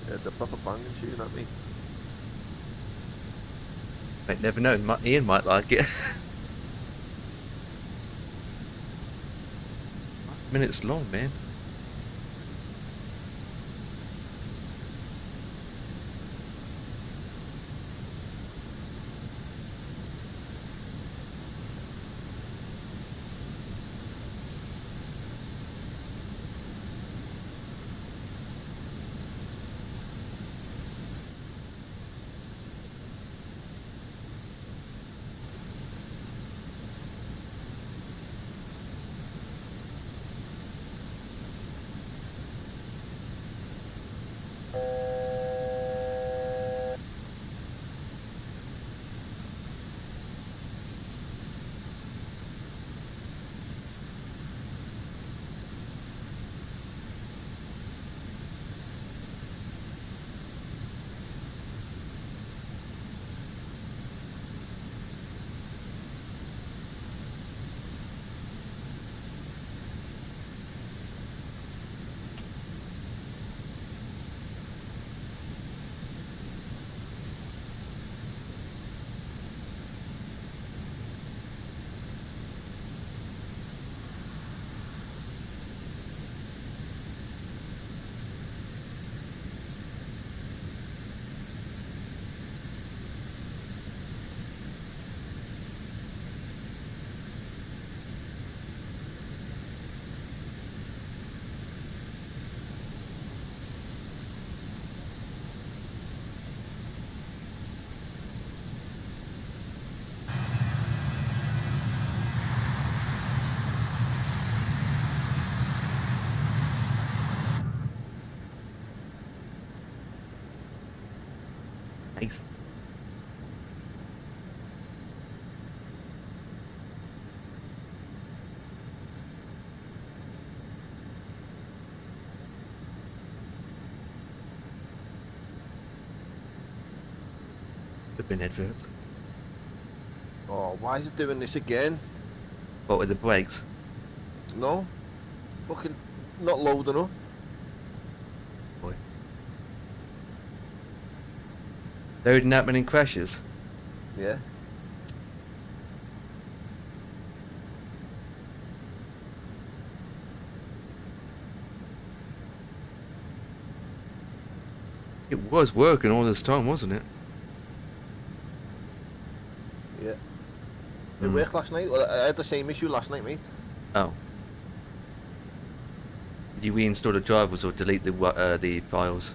Yeah, it's a proper banging tune, that, mate. I'd never know. Ian might like it. 5 minutes long, man. Nice. Flipping adverts. Oh, why is it doing this again? What with the brakes? No. Fucking not loading up. Boy. Loading that many crashes? Yeah. It was working all this time, wasn't it? Yeah. It worked last night. Well, I had the same issue last night, mate. Oh. Did you reinstall the drivers or delete the files?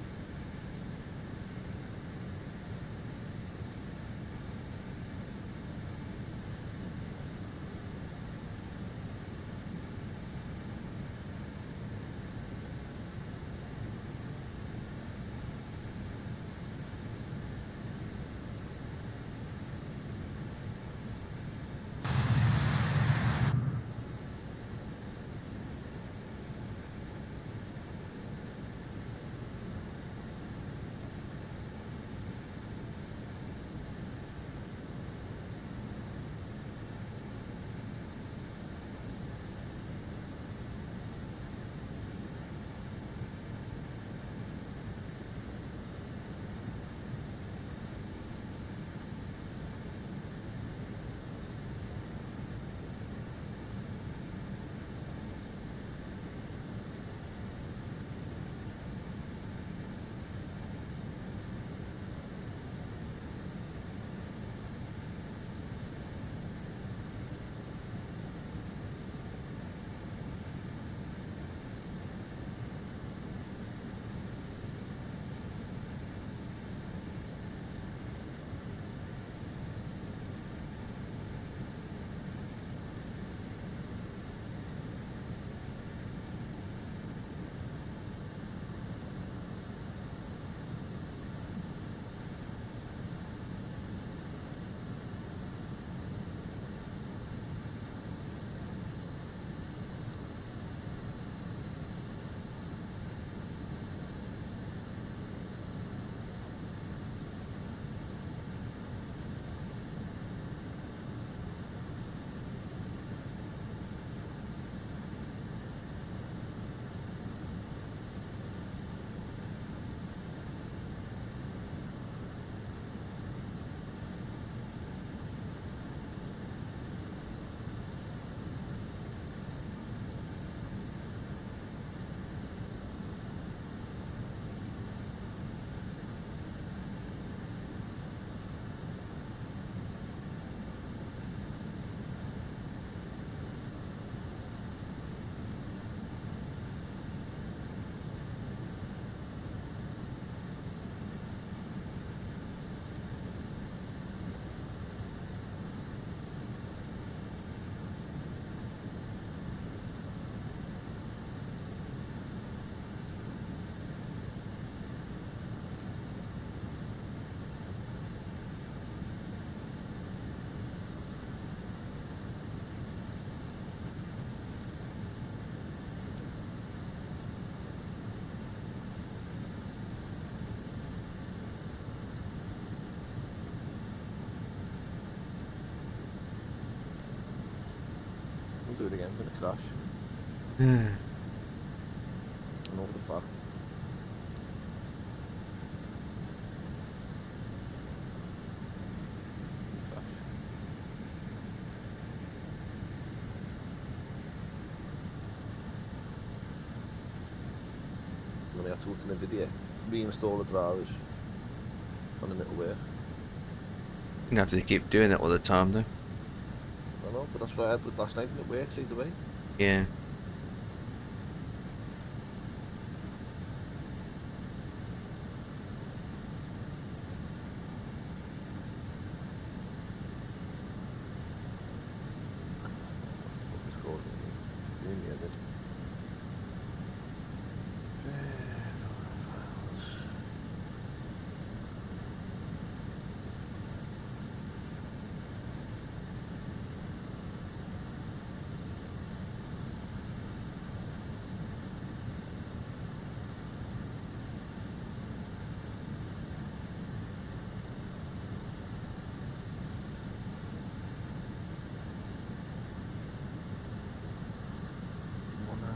We'll do it again, I'm gonna crash. I know the fact. Crash. I'm gonna have to go to the video, reinstall the drivers, and then it'll work. You have to keep doing that all the time, though. I know, but that's what I did last night and it worked straight away. Yeah.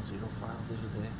005 over there.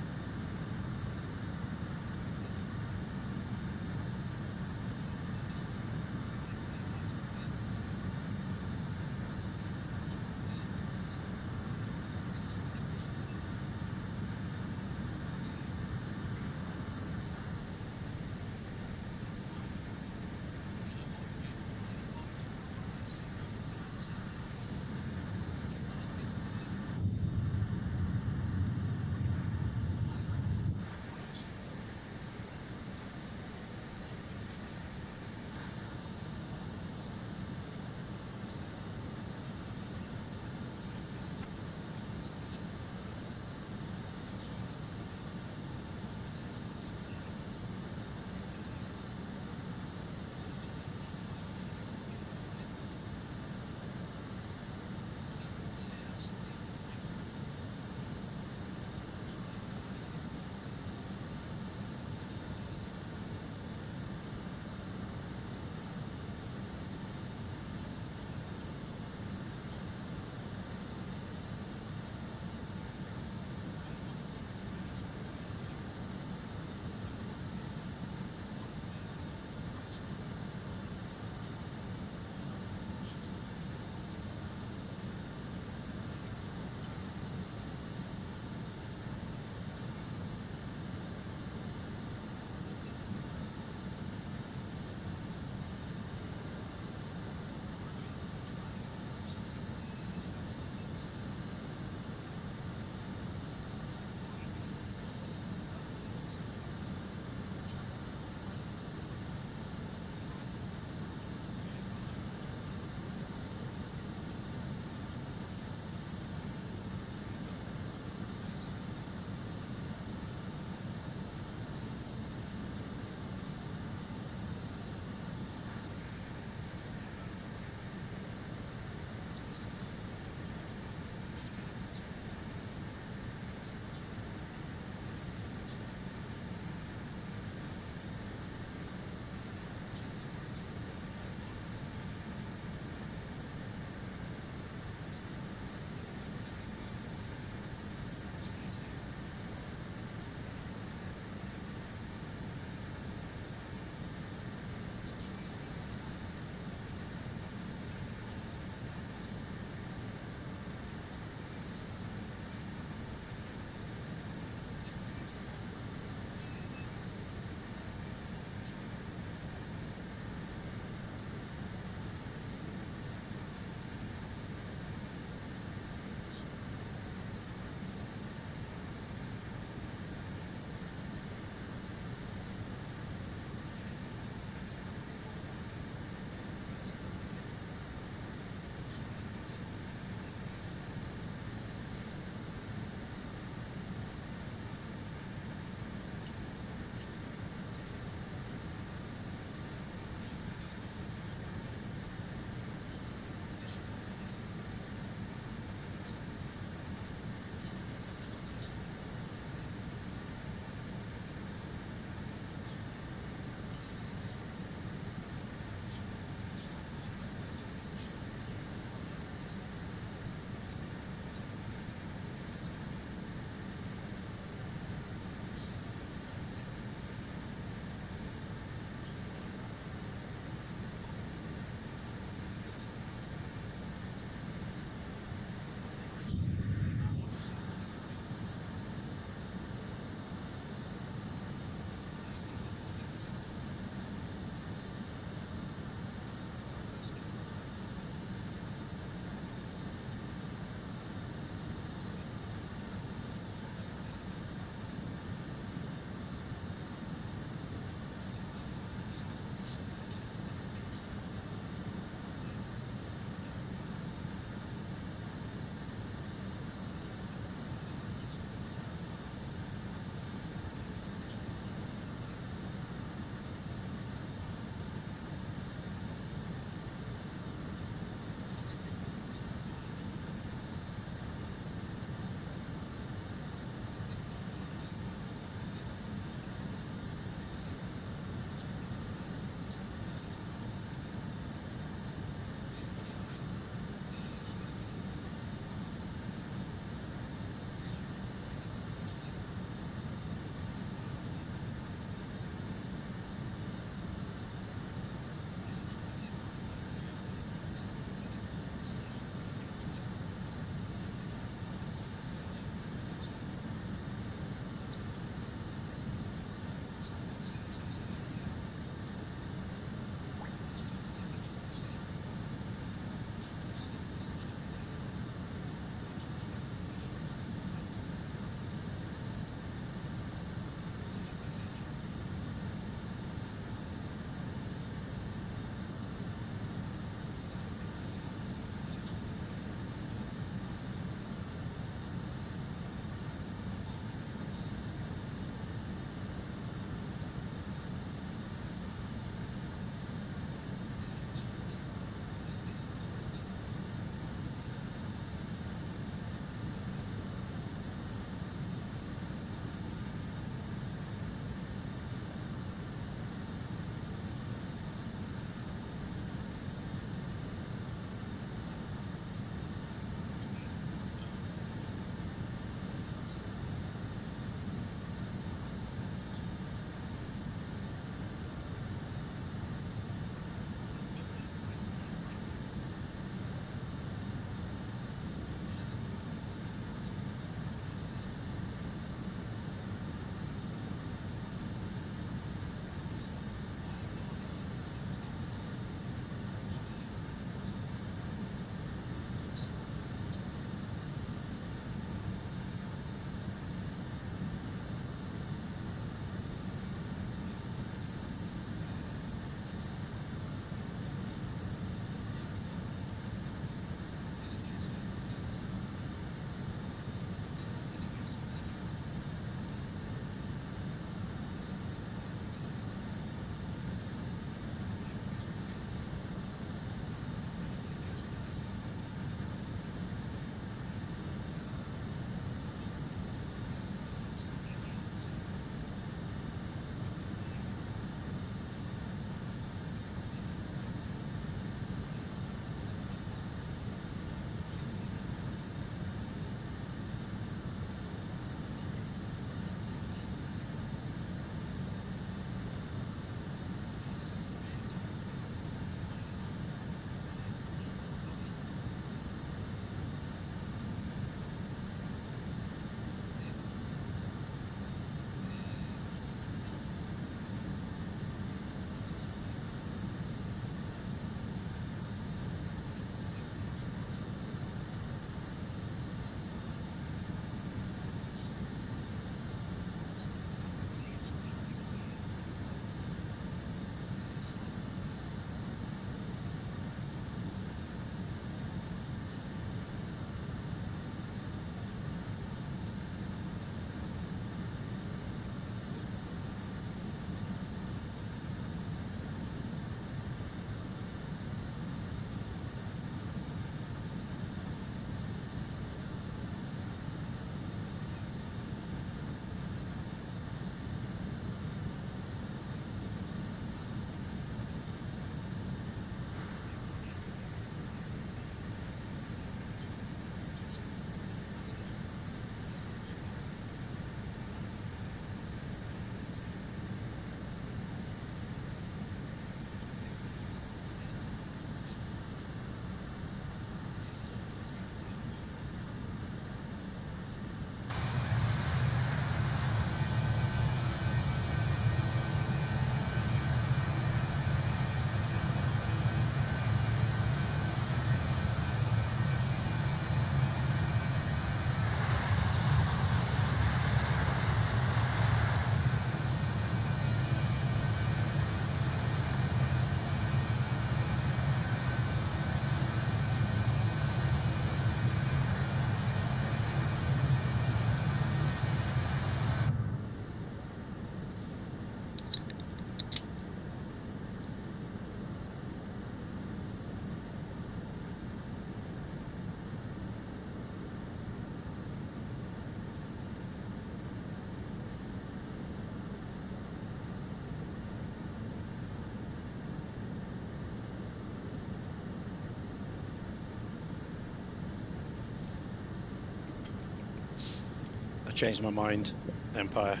changed my mind, Empire.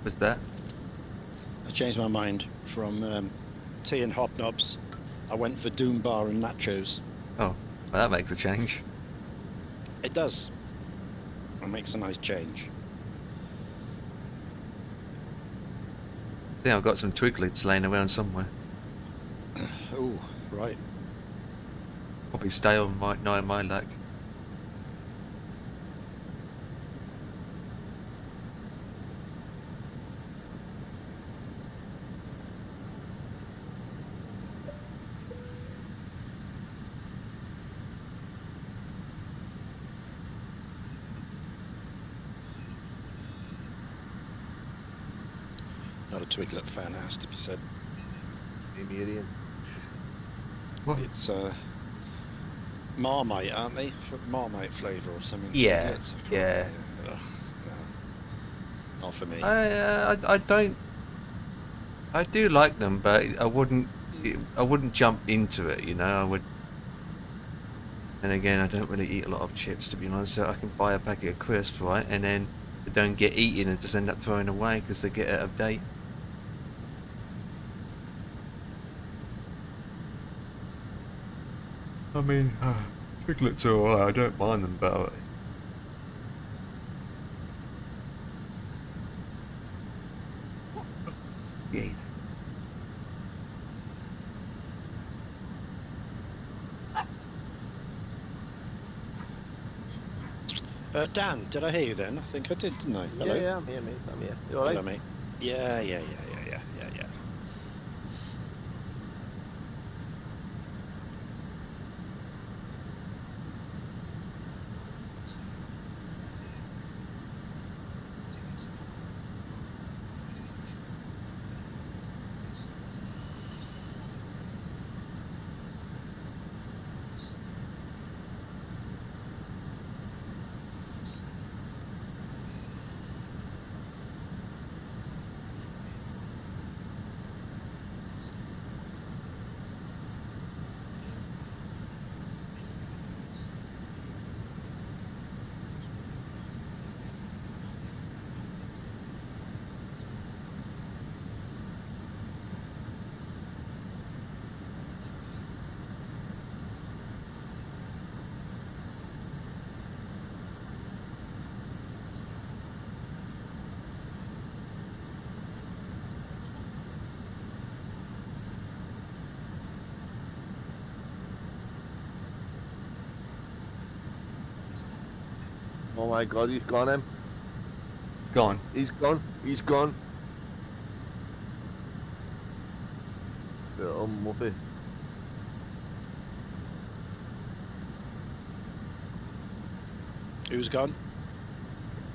What's that? I changed my mind from tea and hobnobs. I went for Doom Bar and nachos. Oh, well, that makes a change. It does. It makes a nice change. I think I've got some Twiglets laying around somewhere. Oh, right. Probably stale, might know my luck. Not a Twiglet fan, it has to be said. Ian. What? It's Marmite, aren't they? Marmite flavour or something. Yeah, Twiglets, I can't yeah. remember. Ugh, no. Not for me. I don't. I do like them, but I wouldn't jump into it. You know, I would. And again, I don't really eat a lot of chips, to be honest. So I can buy a packet of crisps, right, and then they don't get eaten and just end up throwing away because they get out of date. I mean, Twiglets are alright. I don't mind them, but yeah. Dan, did I hear you then? I think I did, didn't I? Hello? Yeah, I'm here, mate. I'm here. You alright? Hello, mate. Yeah. Oh my god, he's gone, him. It's gone. He's gone. He's gone. Little muppet. Who's gone?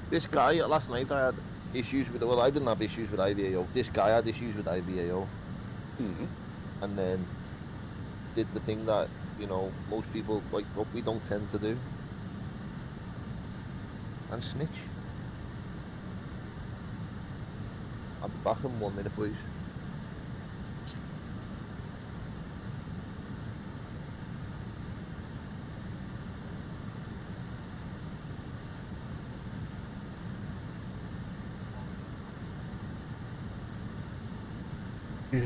This guy, last night I had issues with, well, I didn't have issues with IVAO. This guy had issues with IVAO. Mm-hmm. And then did the thing that, you know, most people, like, what we don't tend to do. And snitch. I'll be back in 1 minute, please. Yeah.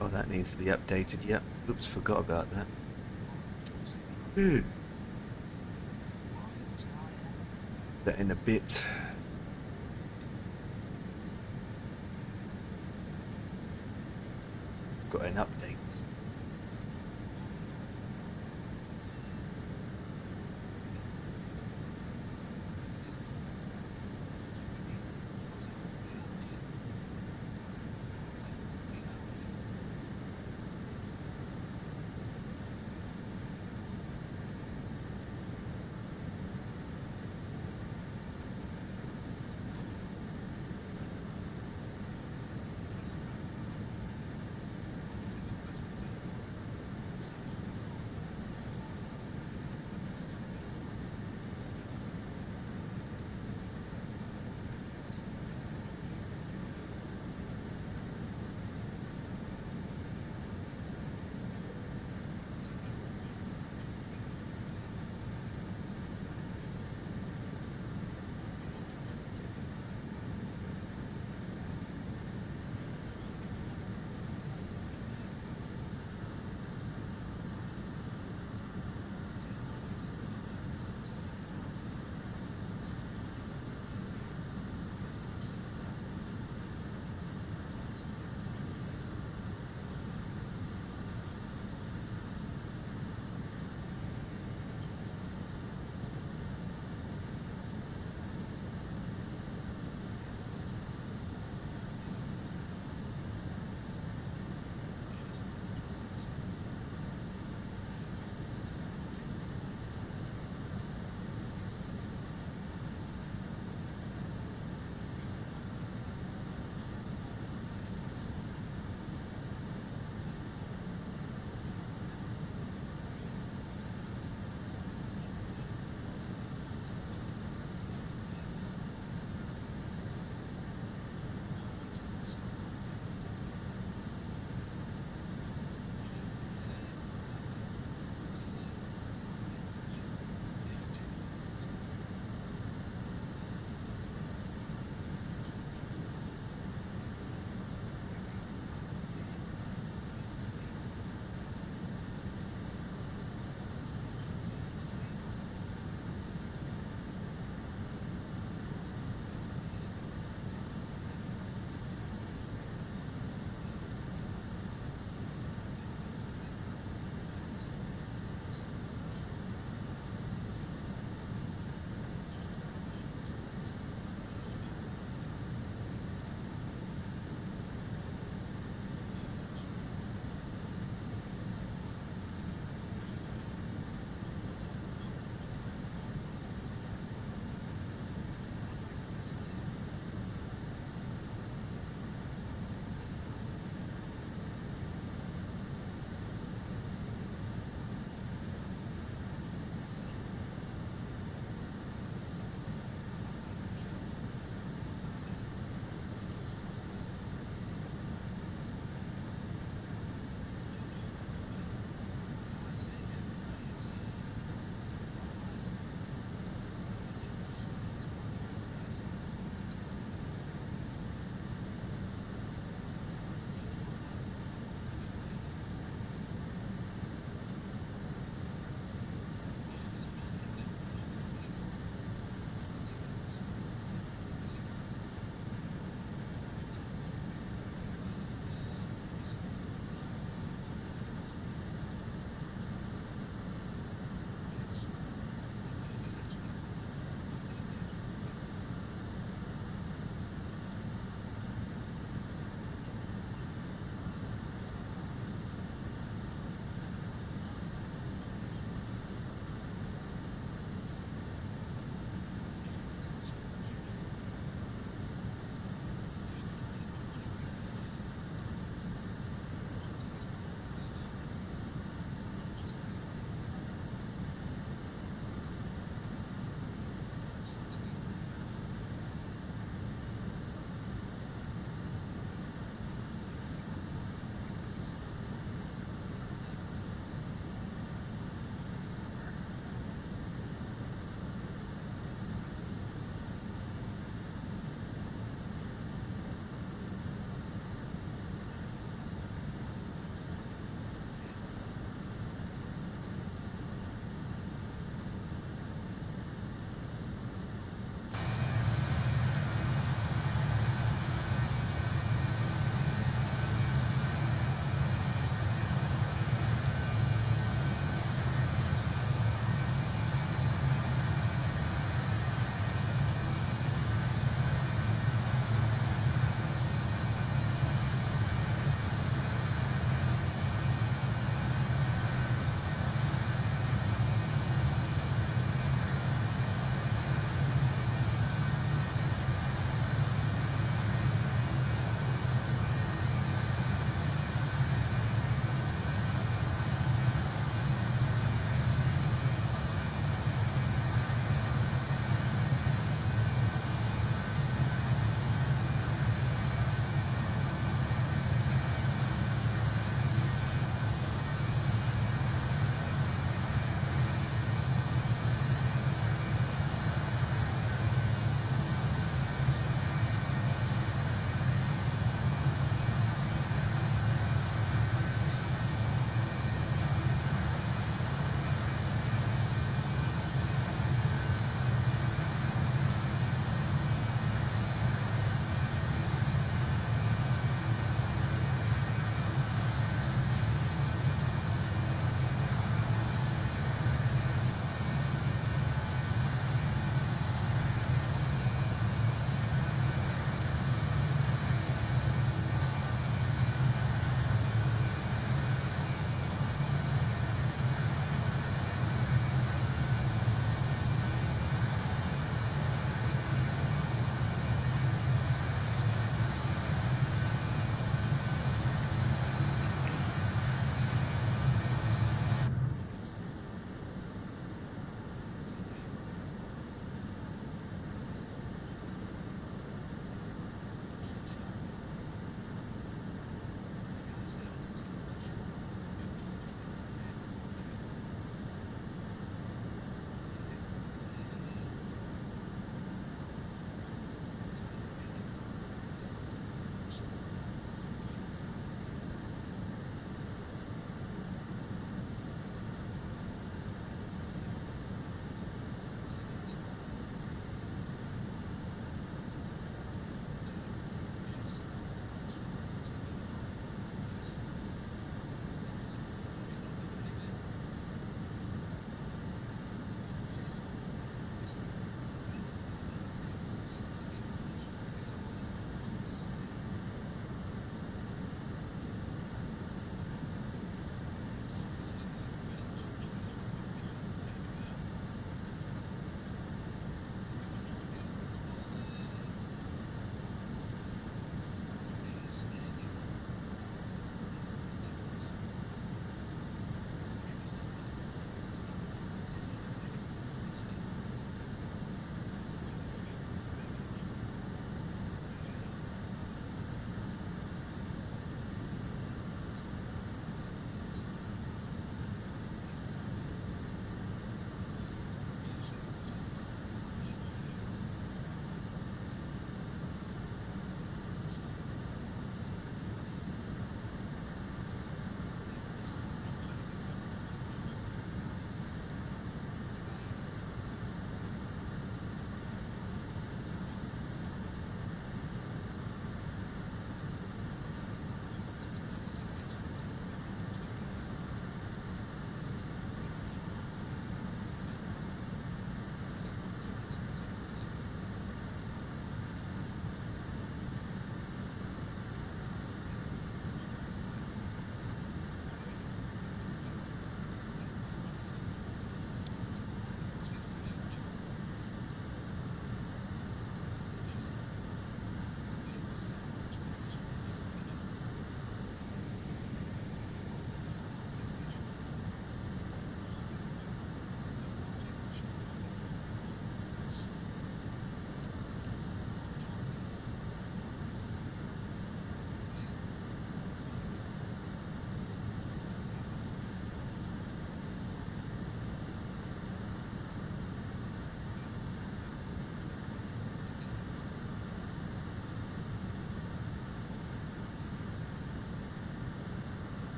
Oh, that needs to be updated. Yep. Oops, forgot about that. That in a bit. Got an update.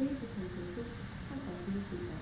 Please return to the seat and fasten your seatbelt.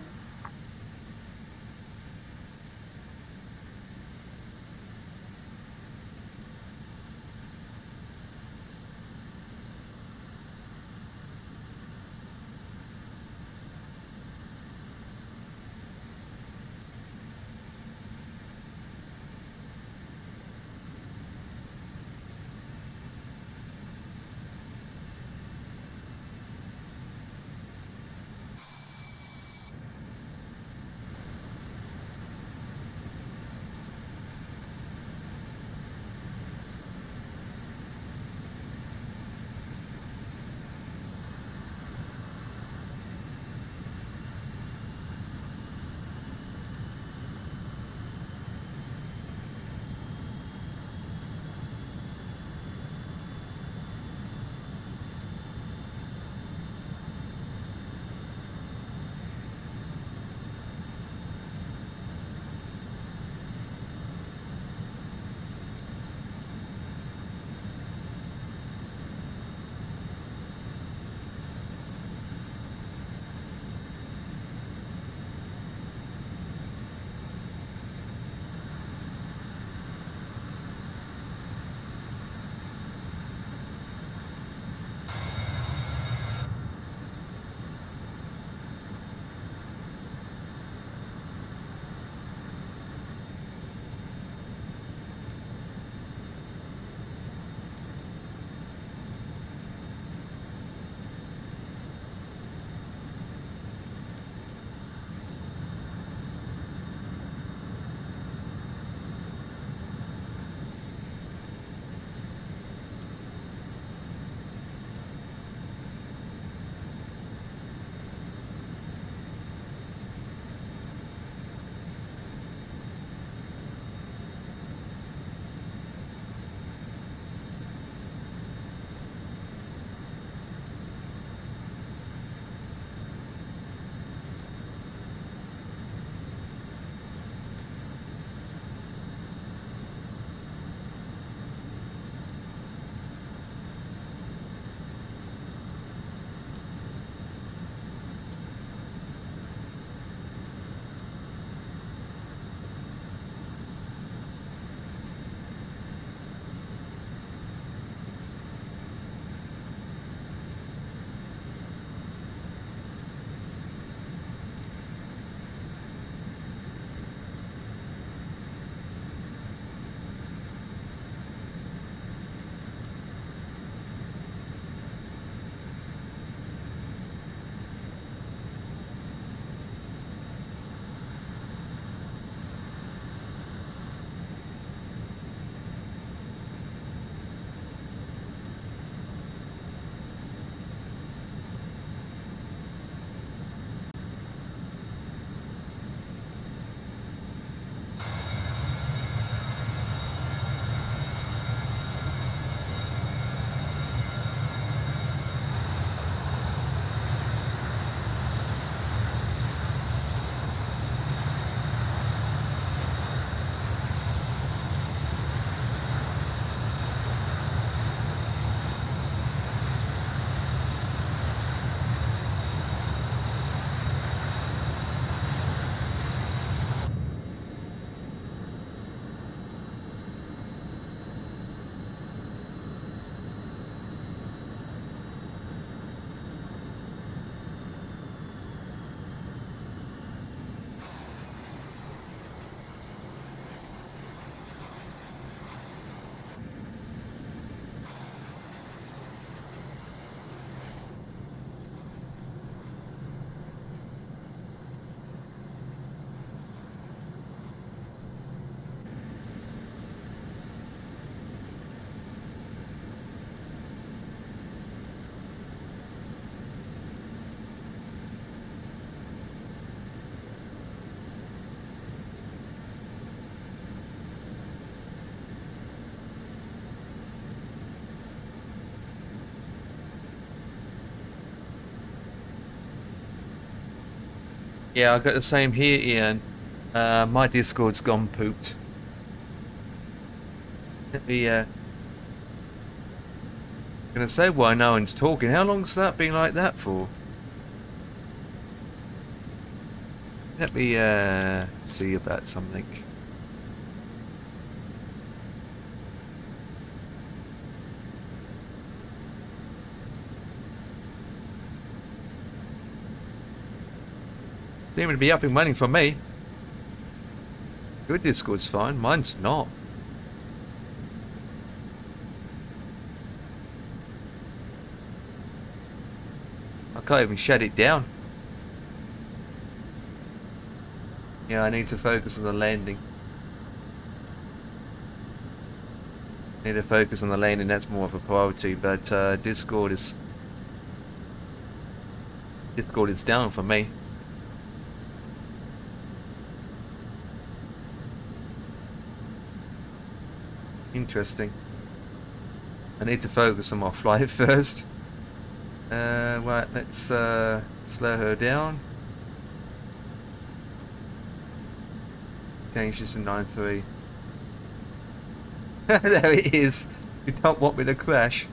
Yeah, I got the same here, Ian. My Discord's gone pooped. Let me Gonna say why no one's talking. How long's that been like that for? Let me see about something. Seeming to be up and running for me. Your Discord's fine, mine's not. I can't even shut it down. Yeah, I need to focus on the landing. Need to focus on the landing, that's more of a priority, but Discord is down for me. Interesting. I need to focus on my flight first. Right, let's slow her down. Change this to 9.3. There it is. You don't want me to crash.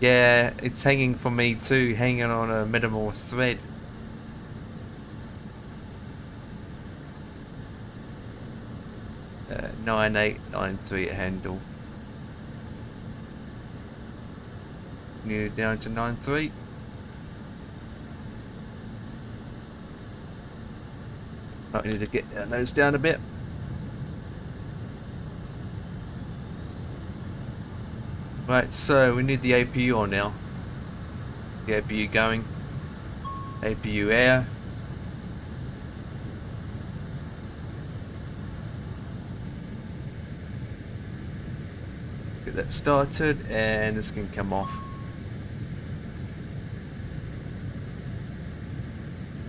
Yeah, it's hanging for me too, hanging on a minimal thread. Uh, 9893 handle. Need it down to 9.3. I need to get those down a bit. Right, so we need the APU on now. The APU going. APU air. Get that started and this can come off.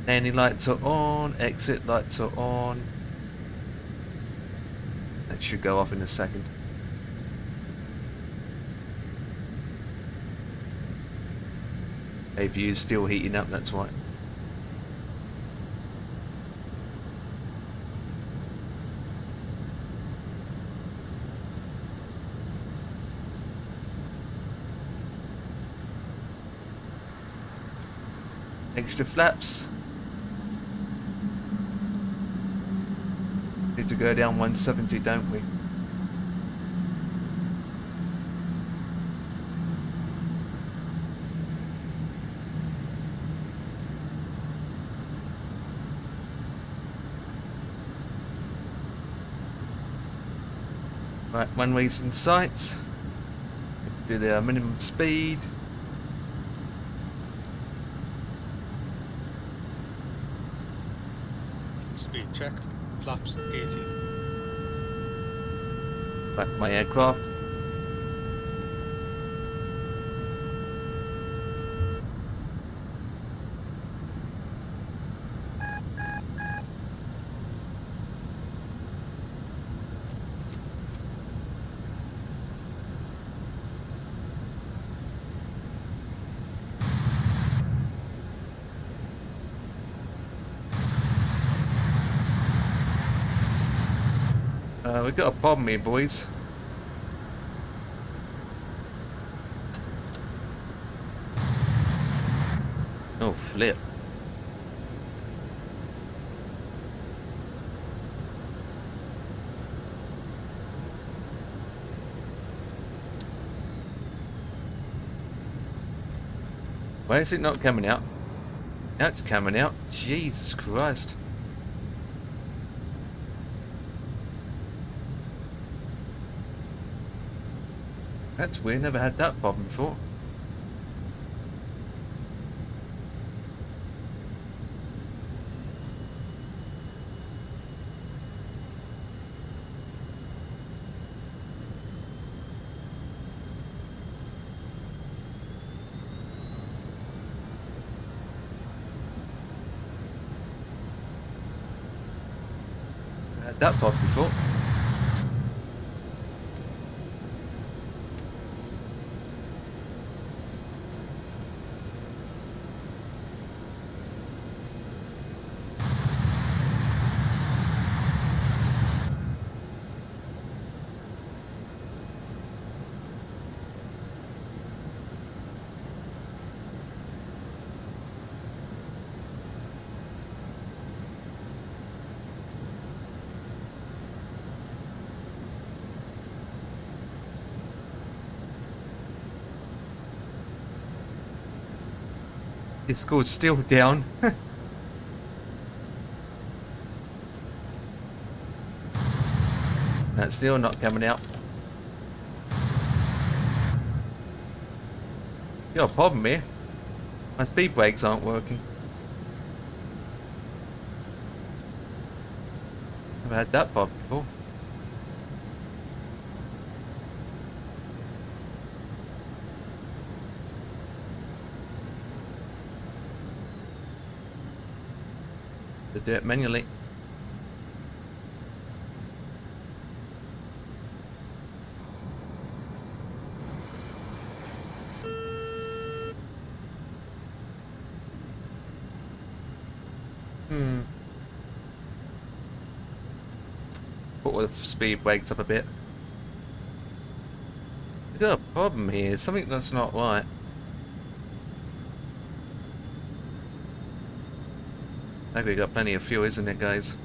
Landing lights are on, exit lights are on. That should go off in a second. APU is still heating up, that's why. Extra flaps. Need to go down 170, don't we? Right, runway's in sight. Do the minimum speed. Speed checked. Flaps 80. Back my aircraft. We've got a problem here, boys. Oh, flip. Why is it not coming out? Now it's coming out. Jesus Christ. That's weird, never had that problem before. Never had that problem before. Discord's still down. That's still not coming out. Got a problem here. My speed brakes aren't working. Never had that problem before. To do it manually. Put the speed brakes up a bit. We've got a problem here. Something that's not right. I think we got plenty of fuel, isn't it, guys?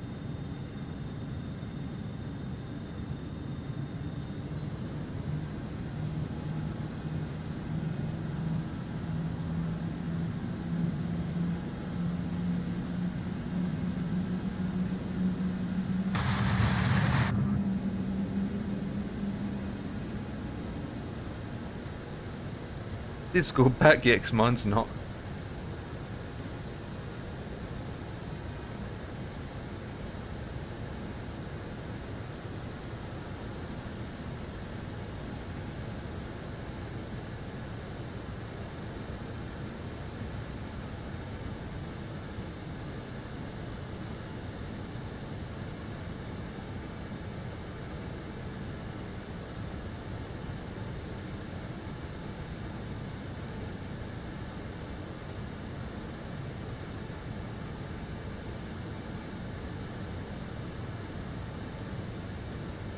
It's called back yet, mine's not.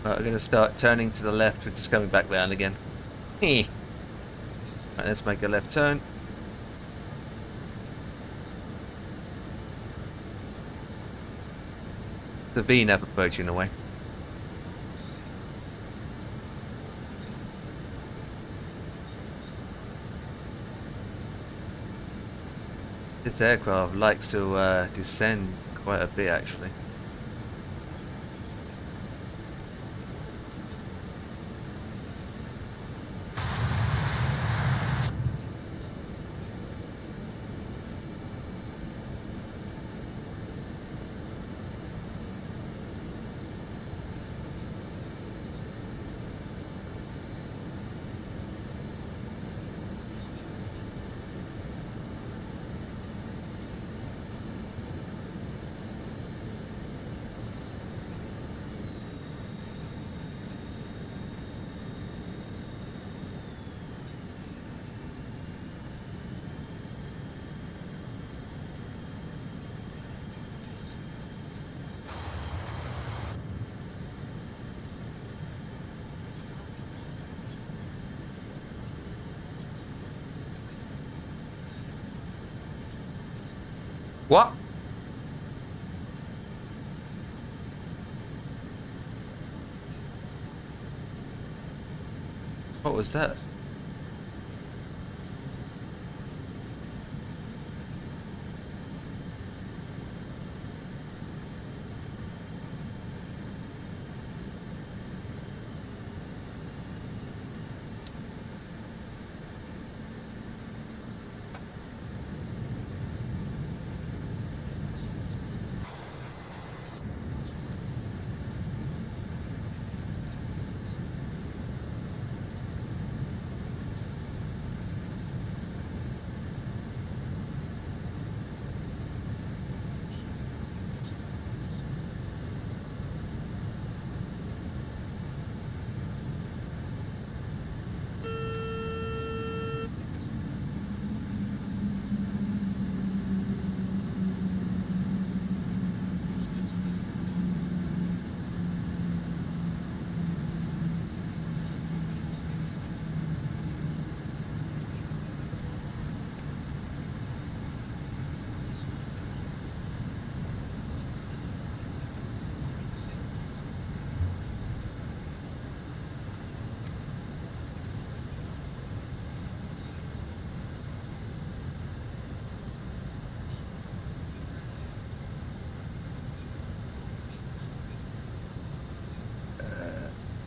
Right, we're going to start turning to the left. We're just coming back round again. Right, let's make a left turn. The V-nav approaching away. This aircraft likes to descend quite a bit, actually. What? What was that?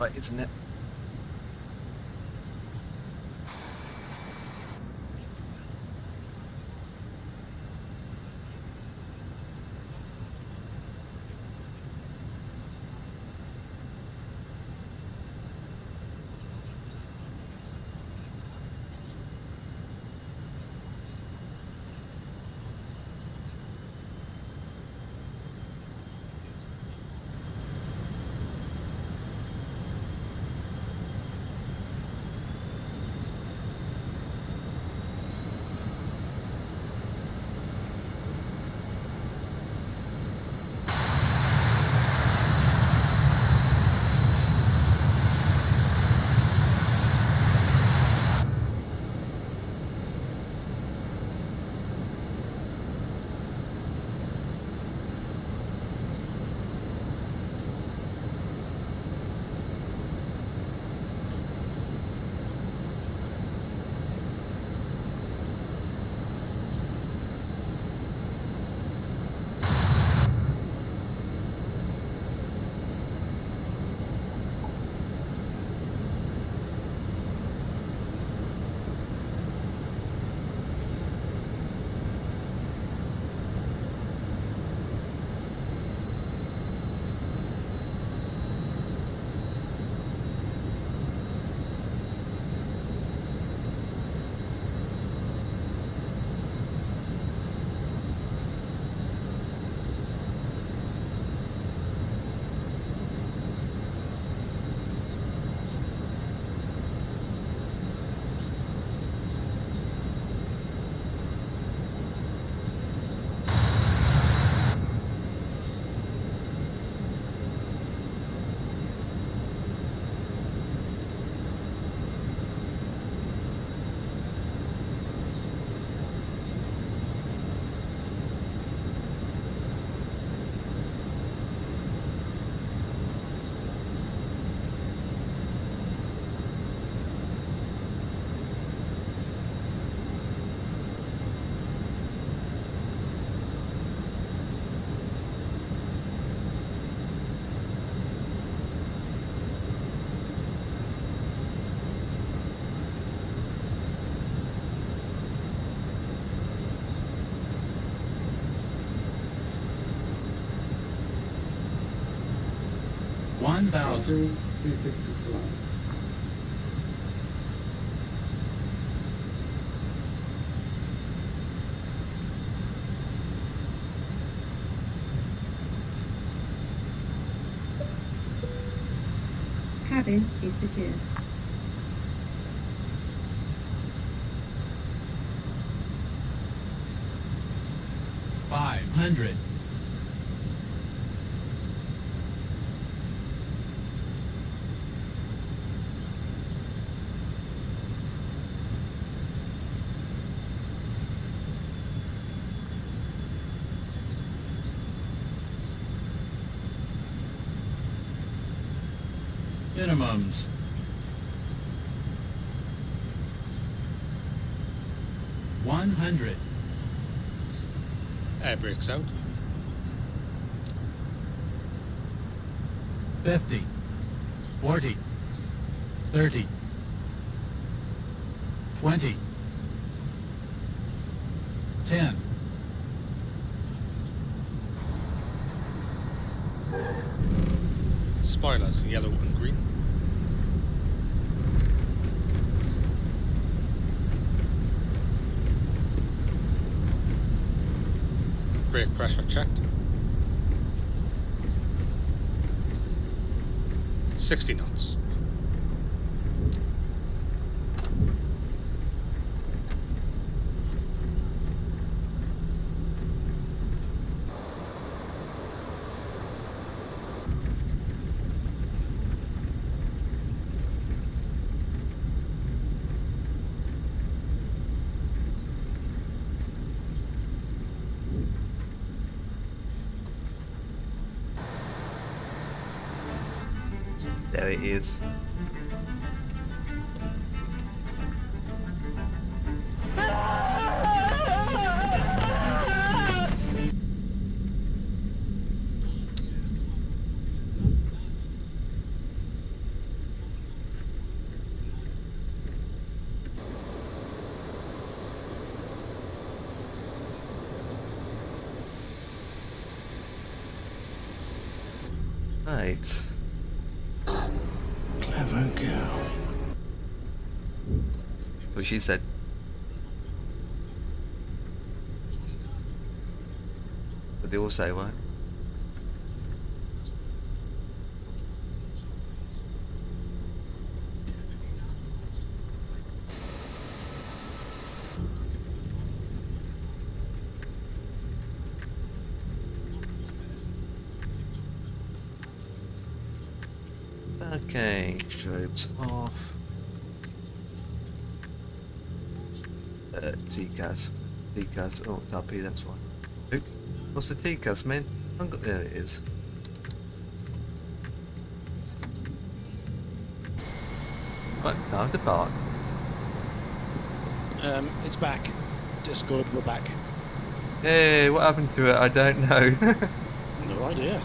Right, isn't it? Cabin is secure. Minimums. $100. Air brakes out. 50. 40. 30. 20. 10. Spoilers, yellow and green. Brake pressure checked. 60 knots. There it is. Right. Clever girl. What she said. But they all say what? Okay, strobes off. TCAS. TCAS. Oh, it's RP, that's one. Oop. What's the TCAS, man? There it is. Right, time to park. It's back. Discord, we're back. Hey, what happened to it? I don't know. No idea.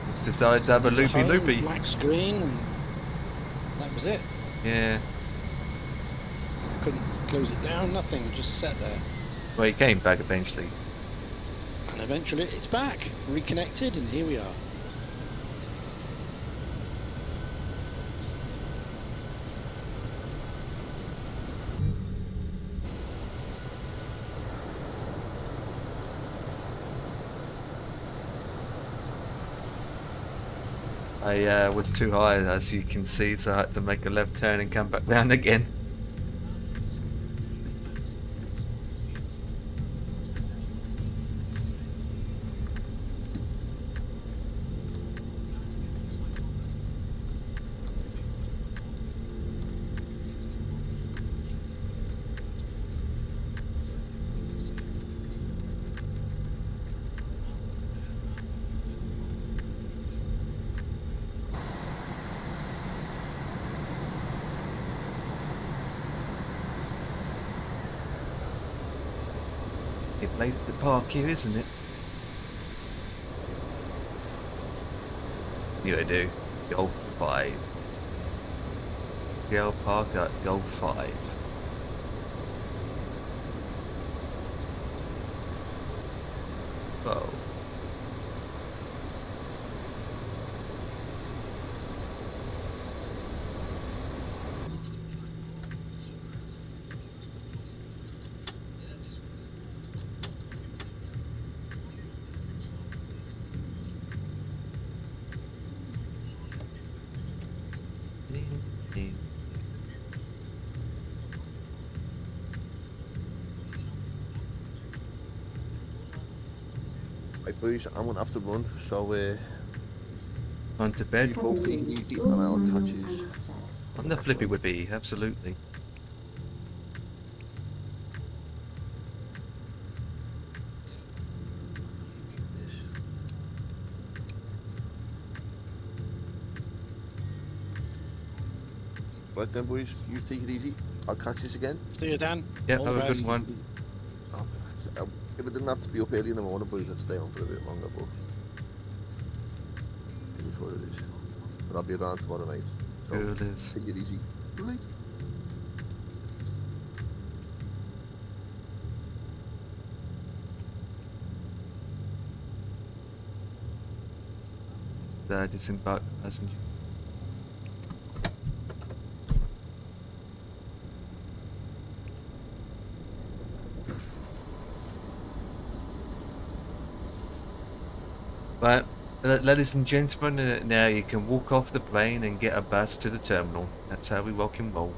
It's decided to have a It was loopy home, loopy. black screen, and that was it. Yeah. I couldn't close it down, nothing, just sat there. Well, he came back eventually. And eventually it's back, reconnected, and here we are. I was too high, as you can see, so I had to make a left turn and come back down again. It plays at the park here, isn't it? Yeah, I do. Golf 5. Gale Park at Golf 5. Oh. Right, boys, I'm gonna have to run, so On to bed. you both take it easy, and I'll catch you. On the flippy whippy, absolutely. Right then, boys, you take it easy. I'll catch you again. See you, Dan. Yeah, All have the a good best. one. If it didn't have to be up early in the morning, boys, I'd stay on for a bit longer, but it is what it is. But I'll be around tomorrow night. So Sure it is. take it easy. Right. Disembark passenger. Right, ladies and gentlemen, now you can walk off the plane and get a bus to the terminal. That's how we rock and roll.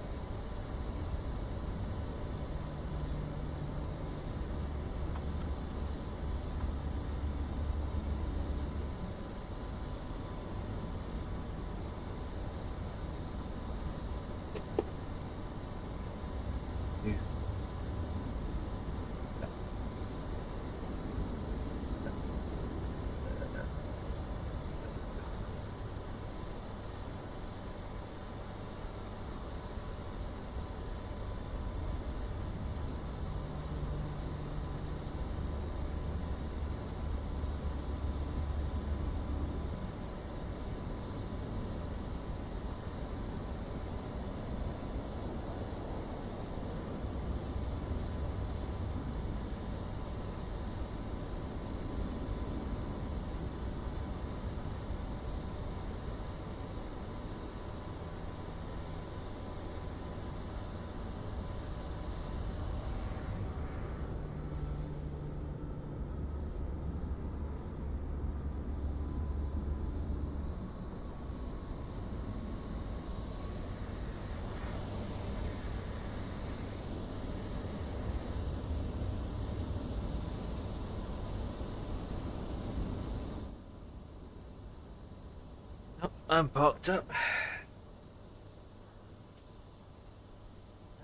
I'm parked up.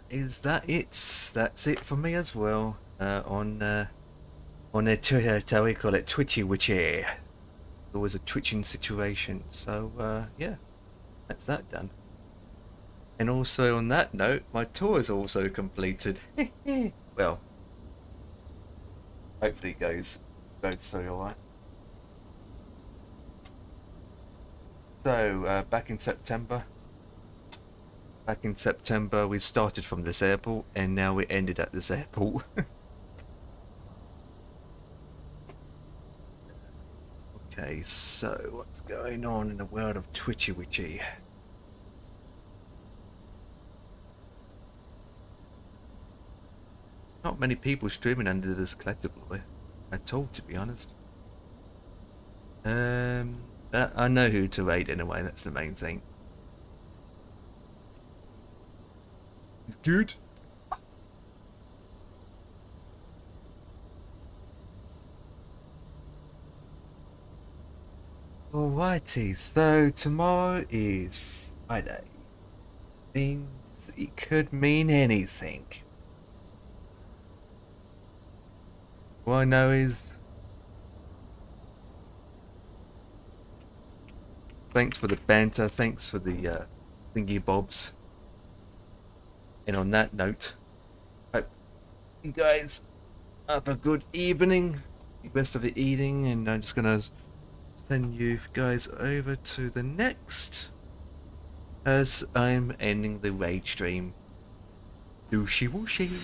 Is that it? That's it for me as well. On a how we call it, twitchy witchy. Always a twitching situation. So yeah, that's that done. And also on that note, my tour is also completed. Well, hopefully it goes so alright. So back in September we started from this airport and now we ended at this airport. Okay, so what's going on in the world of Twitchy Witchy? Not many people streaming under this collectible at all, to be honest. I know who to raid anyway, that's the main thing. Good. Alrighty, so tomorrow is Friday. Means it could mean anything. What I know is thanks for the banter, thanks for the thingy bobs. And on that note, hope you guys have a good evening, the best of the eating, and I'm just gonna send you guys over to the next as I'm ending the raid stream. Dooshy wooshy.